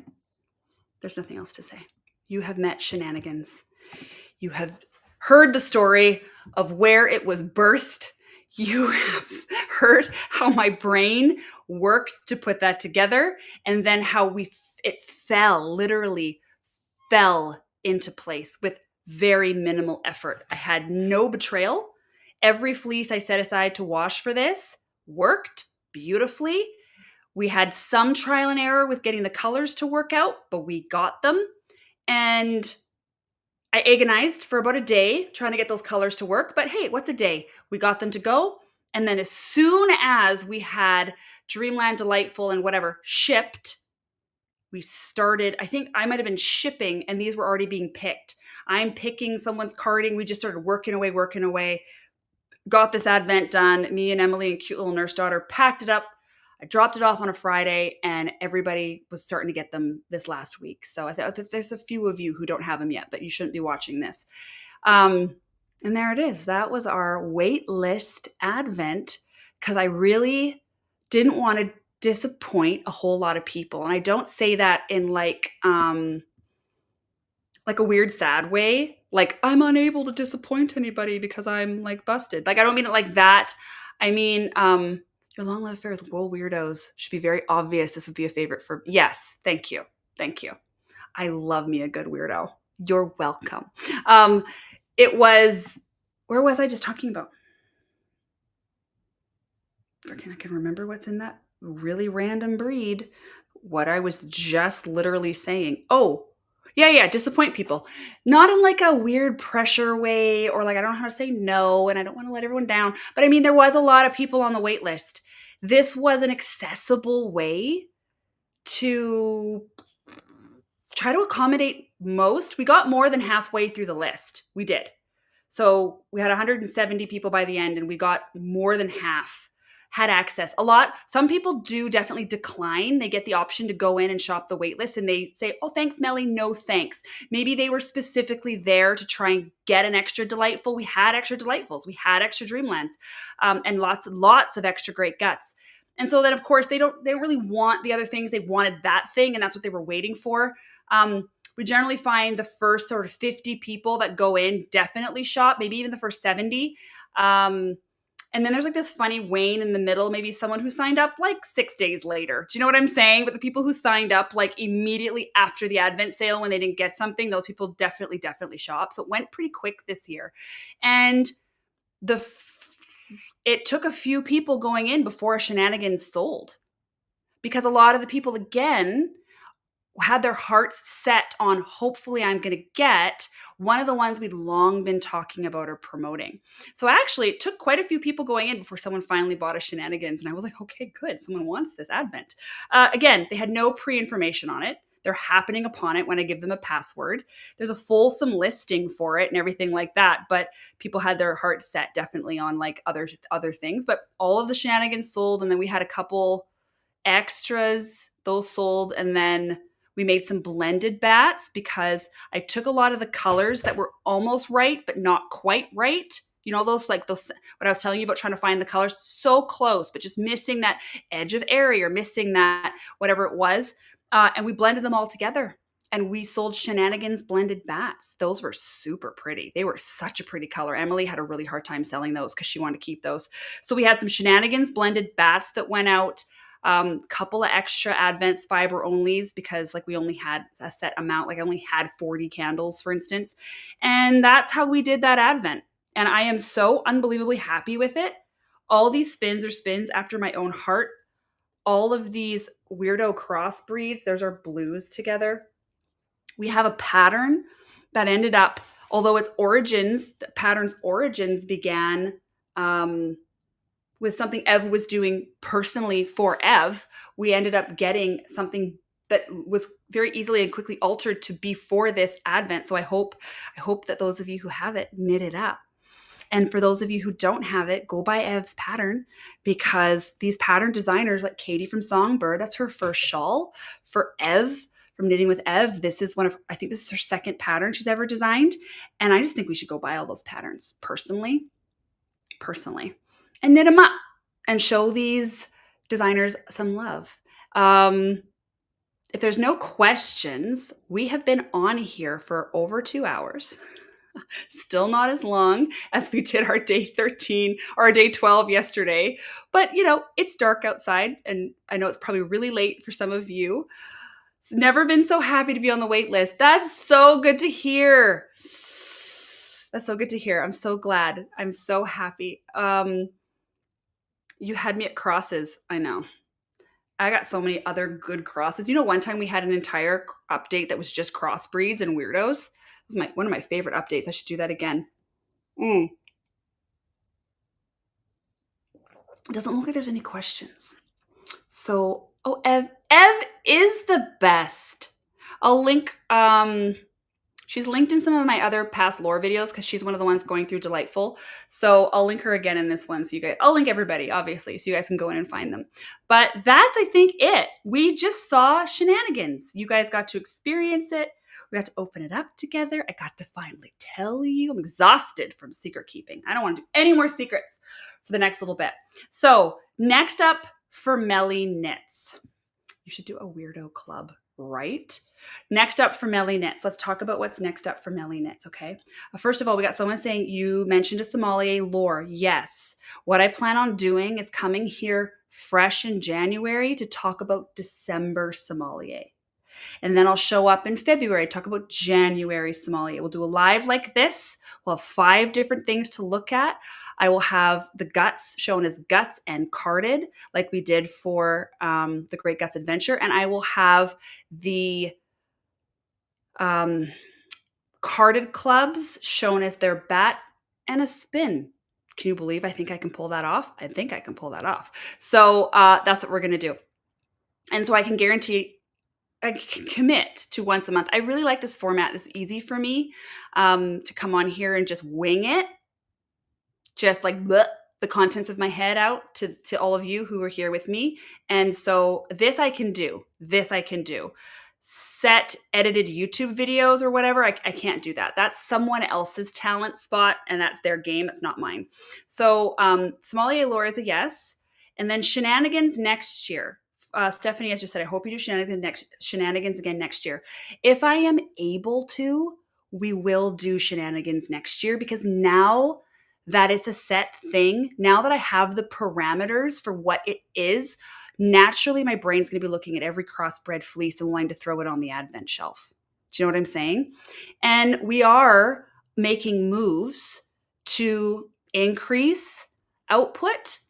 There's nothing else to say. You have met Shenanigans. You have heard the story of where it was birthed. You have heard how my brain worked to put that together, and then how it literally fell into place with very minimal effort. I had no betrayal. Every fleece I set aside to wash for this worked beautifully. We had some trial and error with getting the colors to work out, but we got them. And I agonized for about a day trying to get those colors to work. But hey, what's a day? We got them to go. And then as soon as we had Dreamland Delightful and whatever shipped, we started, I think I might have been shipping and these were already being picked. I'm picking someone's carding. We just started working away. Got this advent done. Me and Emily and cute little nurse daughter packed it up. I dropped it off on a Friday and everybody was starting to get them this last week. So I thought there's a few of you who don't have them yet, but you shouldn't be watching this. And there it is. That was our wait list advent because I really didn't want to disappoint a whole lot of people. And I don't say that in like a weird sad way. Like I'm unable to disappoint anybody because I'm like busted. Like I don't mean it like that. I mean, your long live affair with wool weirdos should be very obvious. This would be a favorite for, yes. Thank you. I love me a good weirdo. You're welcome. It was, where was I just talking about? Freaking, I can remember what's in that really random breed. What I was just literally saying. Oh, yeah, disappoint people. Not in like a weird pressure way or like I don't know how to say no and I don't want to let everyone down. But I mean, there was a lot of people on the wait list. This was an accessible way to try to accommodate most. We got more than halfway through the list. We did. So we had 170 people by the end and we got more than half had access. Some people do definitely decline. They get the option to go in and shop the wait list and they say, oh, thanks, Melly. No, thanks. Maybe they were specifically there to try and get an extra delightful. We had extra delightfuls. We had extra Dreamlands and lots of extra great guts. And so then of course they don't really want the other things. They wanted that thing and that's what they were waiting for. We generally find the first sort of 50 people that go in definitely shop, maybe even the first 70. And then there's like this funny wane in the middle, maybe someone who signed up like 6 days later. Do you know what I'm saying? But the people who signed up like immediately after the Advent sale when they didn't get something, those people definitely shop. So it went pretty quick this year. And it took a few people going in before Shenanigans sold. Because a lot of the people, again, had their hearts set on hopefully I'm going to get one of the ones we'd long been talking about or promoting. So actually it took quite a few people going in before someone finally bought a Shenanigans. And I was like, okay, good. Someone wants this Advent. Again, they had no pre-information on it. They're happening upon it when I give them a password. There's a fulsome listing for it and everything like that. But people had their hearts set definitely on like other things. But all of the Shenanigans sold. And then we had a couple extras. Those sold. And then we made some blended bats because I took a lot of the colors that were almost right, but not quite right. You know, those, what I was telling you about trying to find the colors so close, but just missing that edge of area or missing that, whatever it was. And we blended them all together. and we sold Shenanigans blended bats. Those were super pretty. They were such a pretty color. Emily had a really hard time selling those because she wanted to keep those. So we had some Shenanigans blended bats that went out. Couple of extra Advents fiber onlys because like we only had a set amount. Like I only had 40 candles, for instance. And that's how we did that Advent. And I am so unbelievably happy with it. All these spins are spins after my own heart. All of these weirdo crossbreeds, there's our blues together. We have a pattern that ended up, although its origins, the pattern's origins began with something Ev was doing personally for Ev. We ended up getting something that was very easily and quickly altered to be for this Advent. So I hope that those of you who have it knit it up. And for those of you who don't have it, go buy Ev's pattern, because these pattern designers like Katie from Songbird, that's her first shawl. For Ev from Knitting with Ev, this is I think this is her second pattern she's ever designed. And I just think we should go buy all those patterns personally, and knit them up and show these designers some love. If there's no questions, we have been on here for over 2 hours. Still not as long as we did our day 13 or our day 12 yesterday. But, it's dark outside, and I know it's probably really late for some of you. It's never been so happy to be on the wait list. That's so good to hear. That's so good to hear. I'm so glad. I'm so happy. You had me at crosses. I know. I got so many other good crosses. One time we had an entire update that was just crossbreeds and weirdos. It was one of my favorite updates. I should do that again. It doesn't look like there's any questions. So, Ev is the best. I'll link, she's linked in some of my other past lore videos because she's one of the ones going through Delightful. So I'll link her again in this one. So I'll link everybody, obviously, so you guys can go in and find them. But that's, I think, it. We just saw Shenanigans. You guys got to experience it. We got to open it up together. I got to finally tell you. I'm exhausted from secret keeping. I don't want to do any more secrets for the next little bit. So next up for Mellyknits. You should do a weirdo club, right? Next up for Mellyknits. Let's talk about what's next up for Mellyknits, okay? First of all, we got someone saying, you mentioned a sommelier lore. Yes. What I plan on doing is coming here fresh in January to talk about December sommelier. And then I'll show up in February, talk about January sommelier. We'll do a live like this. We'll have 5 different things to look at. I will have the guts shown as guts and carded, like we did for the Great Guts Adventure. And I will have the carded clubs shown as their bat and a spin. Can you believe I think I can pull that off? I think I can pull that off. So that's what we're going to do. And so I can guarantee I can commit to once a month. I really like this format. It's easy for me to come on here and just wing it. Just like the contents of my head out to all of you who are here with me. And so this I can do. Set edited YouTube videos or whatever, I can't do that. That's someone else's talent spot, and that's their game. It's not mine. So sommelier lore is a yes. And then Shenanigans next year. Stephanie has just said, I hope you do Shenanigans again next year. If I am able to, we will do Shenanigans next year, because now that it's a set thing, now that I have the parameters for what it is, naturally my brain's going to be looking at every crossbred fleece and wanting to throw it on the Advent shelf. Do you know what I'm saying? And we are making moves to increase output.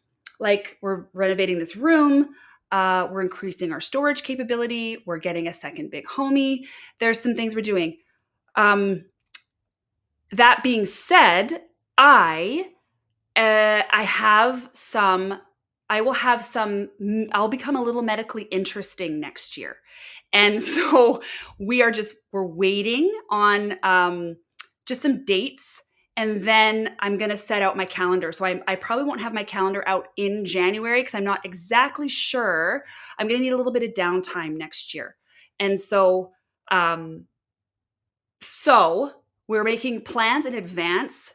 Like we're renovating this room. We're increasing our storage capability. We're getting a second big homie. There's some things we're doing. That being said, I'll become a little medically interesting next year. And so we're waiting on just some dates. And then I'm going to set out my calendar. So I probably won't have my calendar out in January because I'm not exactly sure. I'm going to need a little bit of downtime next year. And so we're making plans in advance,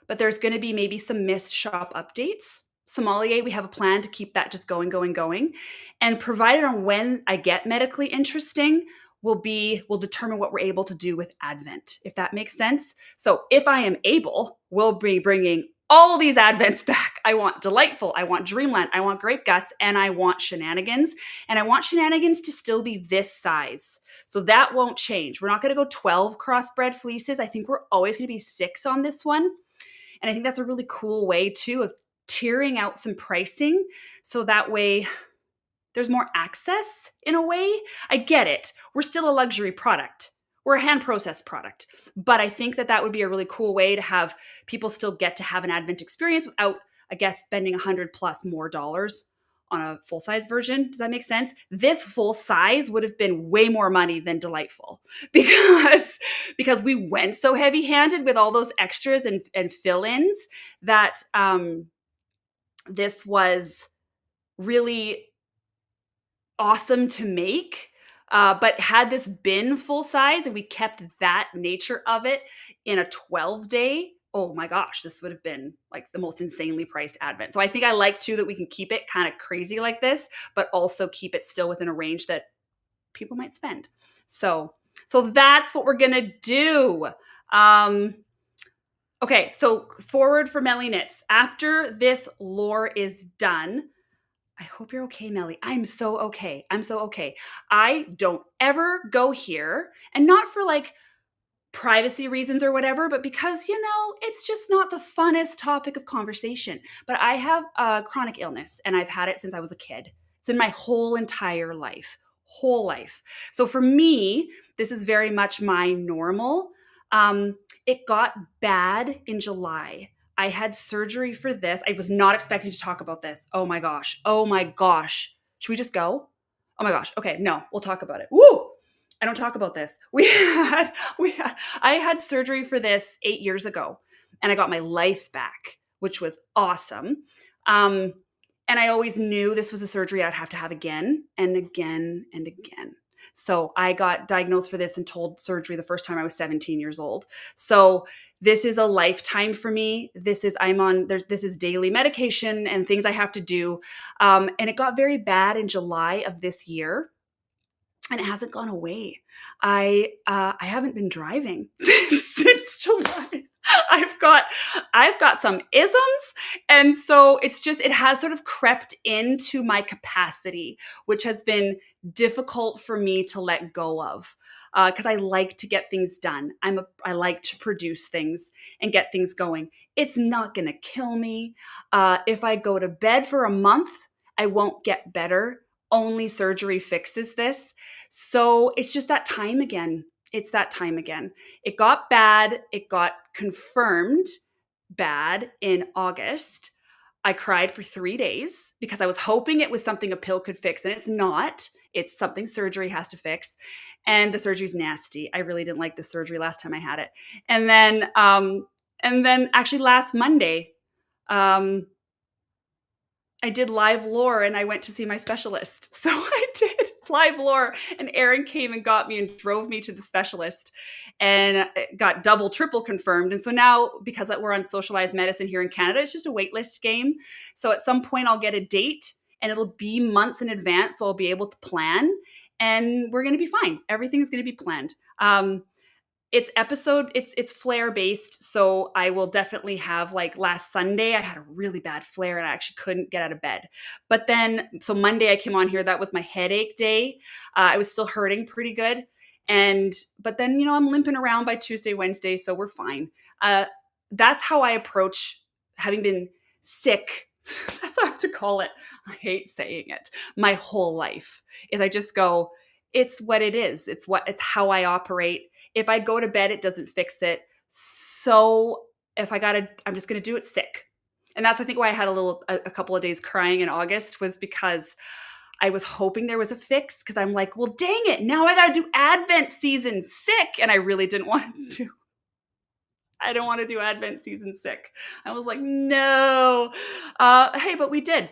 but there's going to be maybe some missed shop updates. Sommelier, we have a plan to keep that just going. And provided on when I get medically interesting, will determine what we're able to do with Advent, if that makes sense. So if I am able, we'll be bringing all these Advents back. I want Delightful, I want Dreamland, I want Great Guts, and I want Shenanigans. And I want Shenanigans to still be this size. So that won't change. We're not going to go 12 crossbred fleeces. I think we're always going to be 6 on this one. And I think that's a really cool way too of tiering out some pricing. So that way there's more access in a way. I get it. We're still a luxury product. We're a hand-processed product. But I think that would be a really cool way to have people still get to have an Advent experience without, I guess, spending $100+ more on a full-size version. Does that make sense? This full size would have been way more money than Delightful because we went so heavy-handed with all those extras and fill-ins that this was really awesome to make. But had this been full size and we kept that nature of it in a 12-day, oh my gosh, this would have been like the most insanely priced Advent. So I think I like too that we can keep it kind of crazy like this, but also keep it still within a range that people might spend. So that's what we're gonna do. Okay, so forward for Mellyknits. After this lore is done, I hope you're okay, Melly. I'm so okay. I don't ever go here, and not for like privacy reasons or whatever, but because, it's just not the funnest topic of conversation. But I have a chronic illness, and I've had it since I was a kid. It's in my whole entire life. So for me, this is very much my normal. It got bad in July. I had surgery for this. I was not expecting to talk about this. Oh my gosh. Should we just go? Oh my gosh. Okay, no, we'll talk about it. Woo! I don't talk about this. I had surgery for this 8 years ago, and I got my life back, which was awesome. And I always knew this was a surgery I'd have to have again and again and again. So I got diagnosed for this and told surgery the first time I was 17 years old. So this is a lifetime for me. This is daily medication and things I have to do. And it got very bad in July of this year. And it hasn't gone away. I haven't been driving since July. I've got some isms. And so it has sort of crept into my capacity, which has been difficult for me to let go of. Because I like to get things done. I like to produce things and get things going. It's not going to kill me. If I go to bed for a month, I won't get better. Only surgery fixes this. So it's just that time again. It got bad. It got confirmed bad in August. I cried for 3 days because I was hoping it was something a pill could fix, and it's not. It's something surgery has to fix. And the surgery's nasty. I really didn't like the surgery last time I had it. And then actually last Monday, I did live lore and I went to see my specialist. So I did live lore, and Aaron came and got me and drove me to the specialist, and it got double, triple confirmed. And so now, because we're on socialized medicine here in Canada, it's just a waitlist game. So at some point I'll get a date, and it'll be months in advance. So I'll be able to plan, and we're going to be fine. Everything's going to be planned. It's flare based. So I will definitely have, like last Sunday, I had a really bad flare and I actually couldn't get out of bed. But then, so Monday I came on here, that was my headache day. I was still hurting pretty good. But then, I'm limping around by Tuesday, Wednesday. So we're fine. That's how I approach having been sick. That's what I have to call it. I hate saying it. My whole life is I just go, it's what it is. It's how I operate. If I go to bed, it doesn't fix it. So I'm just going to do it sick. And that's, I think, why I had a couple of days crying in August, was because I was hoping there was a fix, because I'm like, well, dang it. Now I got to do Advent season sick. And I really didn't want to. I don't want to do Advent season sick. I was like, no. Hey, but we did.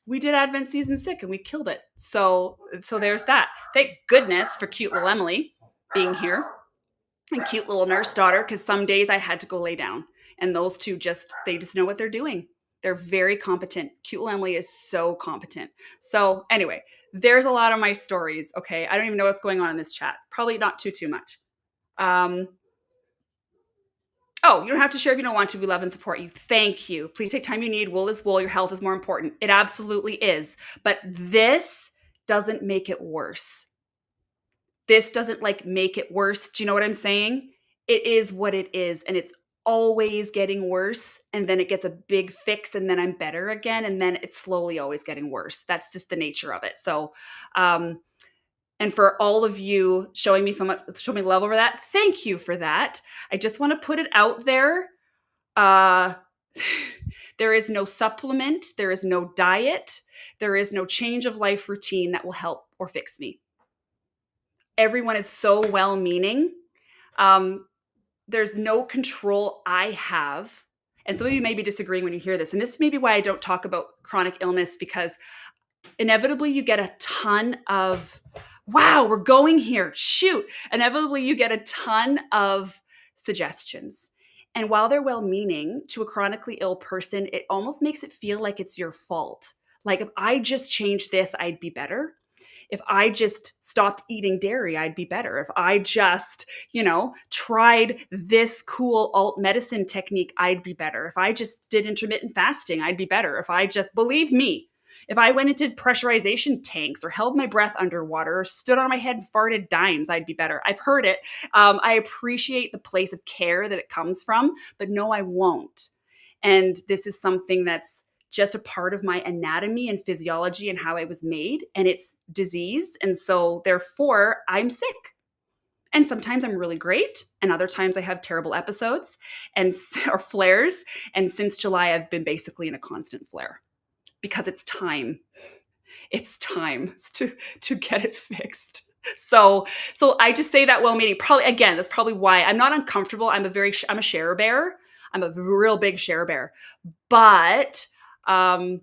We did Advent season sick and we killed it. So there's that. Thank goodness for cute little Emily being here, and cute little nurse daughter, because some days I had to go lay down, and those two they just know what they're doing. They're very competent. Cute little Emily is so competent. So anyway, there's a lot of my stories. Okay. I don't even know what's going on in this chat. Probably not too much. Oh, you don't have to share if you don't want to. We love and support you. Thank you. Please take time you need. Wool is wool. Your health is more important. It absolutely is. But this doesn't make it worse. This doesn't like make it worse. Do you know what I'm saying? It is what it is. And it's always getting worse. And then it gets a big fix and then I'm better again. And then it's slowly always getting worse. That's just the nature of it. So, and for all of you showing me so much, showing me love over that, thank you for that. I just want to put it out there. There is no supplement. There is no diet. There is no change of life routine that will help or fix me. Everyone is so well-meaning. There's no control I have. And some of you may be disagreeing when you hear this. And this may be why I don't talk about chronic illness, because inevitably you get a ton of, wow, we're going here. Shoot. Inevitably you get a ton of suggestions. And while they're well-meaning, to a chronically ill person, it almost makes it feel like it's your fault. Like, if I just changed this, I'd be better. If I just stopped eating dairy, I'd be better. If I just, tried this cool alt medicine technique, I'd be better. If I just did intermittent fasting, I'd be better. If I just, believe me, if I went into pressurization tanks or held my breath underwater or stood on my head and farted dimes, I'd be better. I've heard it. I appreciate the place of care that it comes from, but no, I won't. And this is something that's just a part of my anatomy and physiology and how I was made, and it's disease. And so therefore I'm sick. And sometimes I'm really great. And other times I have terrible episodes or flares. And since July, I've been basically in a constant flare because it's time. It's time to get it fixed. So I just say that well-meaning. Probably, again, that's probably why I'm not uncomfortable. I'm a share bear. I'm a real big share bear. But a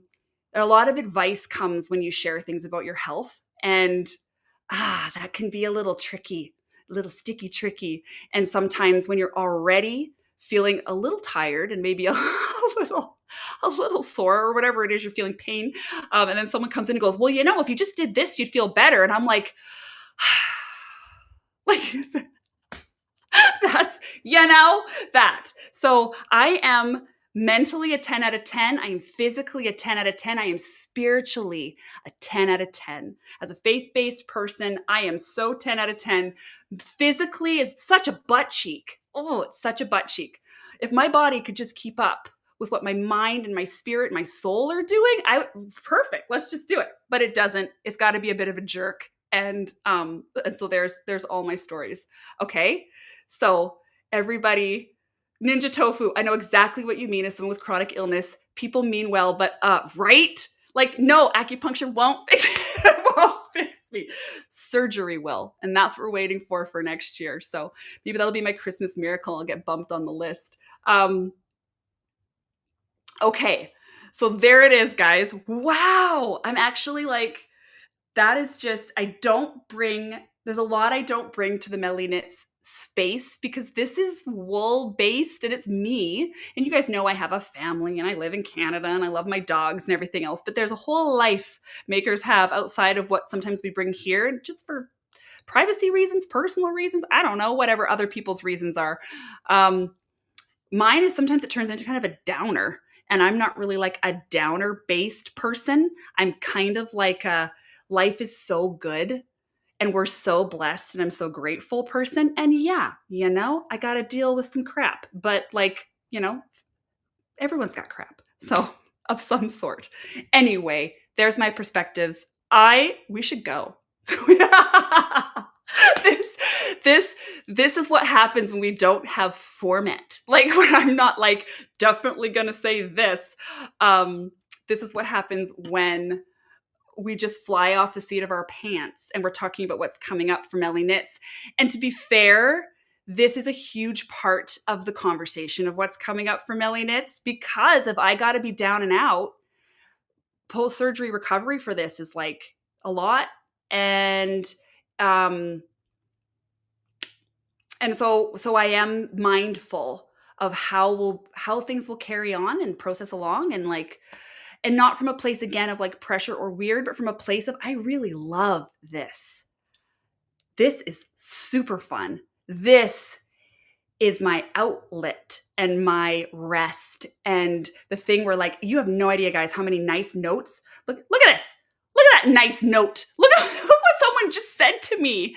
lot of advice comes when you share things about your health, and that can be a little tricky, a little sticky, tricky. And sometimes when you're already feeling a little tired and maybe a little sore or whatever it is, you're feeling pain, and then someone comes in and goes, well, if you just did this, you'd feel better. And I'm like, that's, that. So I am mentally a 10 out of 10. I am physically a 10 out of 10. I am spiritually a 10 out of 10. As a faith-based person, I am so 10 out of 10. Physically is such a butt cheek. Oh, it's such a butt cheek. If my body could just keep up with what my mind and my spirit, my soul are doing, perfect. Let's just do it. But it doesn't. It's got to be a bit of a jerk. And so there's all my stories. Okay. So everybody, Ninja Tofu, I know exactly what you mean as someone with chronic illness. People mean well, but right? Like, no, acupuncture won't fix me. Surgery will. And that's what we're waiting for next year. So maybe that'll be my Christmas miracle. I'll get bumped on the list. Okay. So there it is, guys. Wow. I'm actually like, that is just, there's a lot I don't bring to the Mellyknits space, because this is wool based and it's me. And you guys know I have a family and I live in Canada and I love my dogs and everything else, but there's a whole life makers have outside of what sometimes we bring here, just for privacy reasons, personal reasons, I don't know, whatever other people's reasons are. Mine is sometimes it turns into kind of a downer, and I'm not really like a downer based person. I'm kind of like life is so good and we're so blessed and I'm so grateful person. And yeah, I got to deal with some crap, but everyone's got crap. So of some sort. Anyway, there's my perspectives. We should go. This is what happens when we don't have format. Like, when I'm not like definitely gonna say this. This is what happens when we just fly off the seat of our pants and we're talking about what's coming up for Mellyknits. And to be fair, this is a huge part of the conversation of what's coming up for Mellyknits, because if I got to be down and out, post-surgery recovery for this is like a lot. And so I am mindful of how things will carry on and process along, and like, And not from a place, again, of like pressure or weird, but from a place of, I really love this. This is super fun. This is my outlet and my rest. And the thing where, like, you have no idea, guys, how many nice notes. Look at this. Look at that nice note. Look what someone just said to me.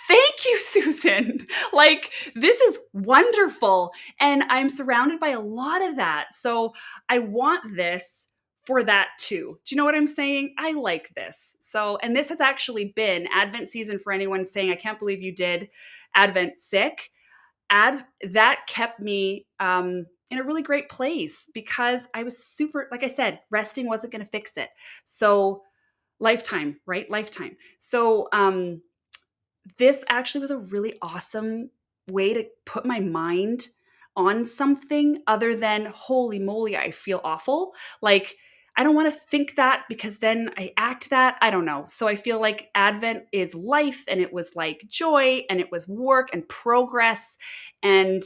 Thank you, Susan. Like, this is wonderful. And I'm surrounded by a lot of that. So I want this for that too. Do you know what I'm saying? I like this. So, and this has actually been Advent season for anyone saying, I can't believe you did Advent sick. That kept me in a really great place because I was super, like I said, resting wasn't going to fix it. So lifetime, right? Lifetime. So this actually was a really awesome way to put my mind on something other than, holy moly, I feel awful. Like, I don't want to think that because then I act that. I don't know. So I feel like Advent is life, and it was like joy, and it was work and progress and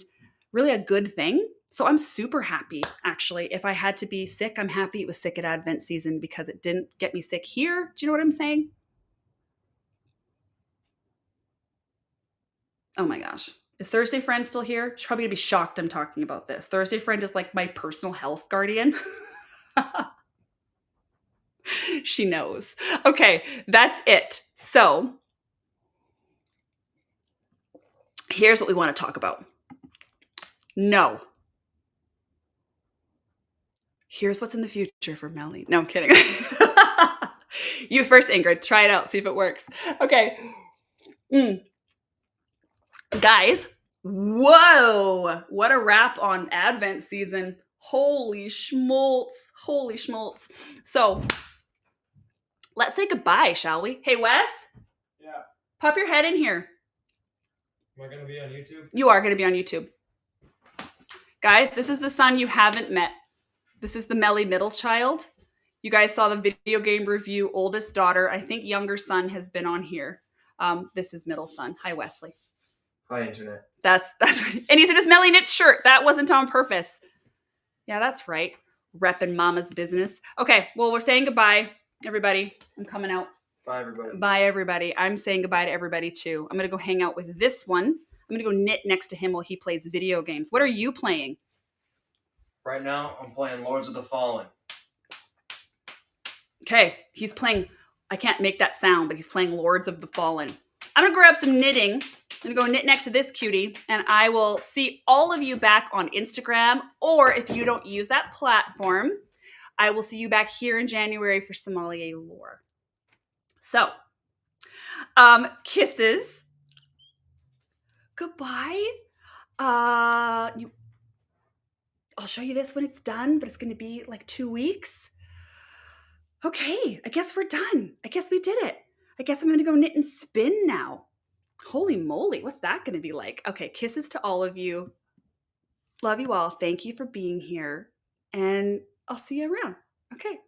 really a good thing. So I'm super happy, actually. If I had to be sick, I'm happy it was sick at Advent season because it didn't get me sick here. Do you know what I'm saying? Oh my gosh. Is Thursday Friend still here? She's probably going to be shocked I'm talking about this. Thursday Friend is like my personal health guardian. She knows. Okay, that's it. So here's what we want to talk about. No. Here's what's in the future for Melly. No, I'm kidding. You first, Ingrid. Try it out. See if it works. Okay. Guys, whoa. What a wrap on Advent season. Holy schmaltz. Holy schmaltz. So let's say goodbye, shall we? Hey, Wes? Yeah. Pop your head in here. Am I going to be on YouTube? You are going to be on YouTube. Guys, this is the son you haven't met. This is the Melly middle child. You guys saw the video game review, oldest daughter. I think younger son has been on here. This is middle son. Hi, Wesley. Hi, Internet. That's and he's in his Mellyknits shirt. That wasn't on purpose. Yeah, that's right. Repping mama's business. Okay, well, we're saying goodbye, everybody. I'm coming out. Bye, everybody. Bye, everybody. I'm saying goodbye to everybody, too. I'm going to go hang out with this one. I'm going to go knit next to him while he plays video games. What are you playing? Right now, I'm playing Lords of the Fallen. Okay, he's playing, I can't make that sound, but he's playing Lords of the Fallen. I'm going to grab some knitting. I'm going to go knit next to this cutie, and I will see all of you back on Instagram, or if you don't use that platform, I will see you back here in January for Sommelier Lore. So, kisses. Goodbye. I'll show you this when it's done, but it's going to be like 2 weeks. Okay, I guess we're done. I guess we did it. I guess I'm going to go knit and spin now. Holy moly, what's that going to be like? Okay, kisses to all of you. Love you all. Thank you for being here. And I'll see you around. Okay.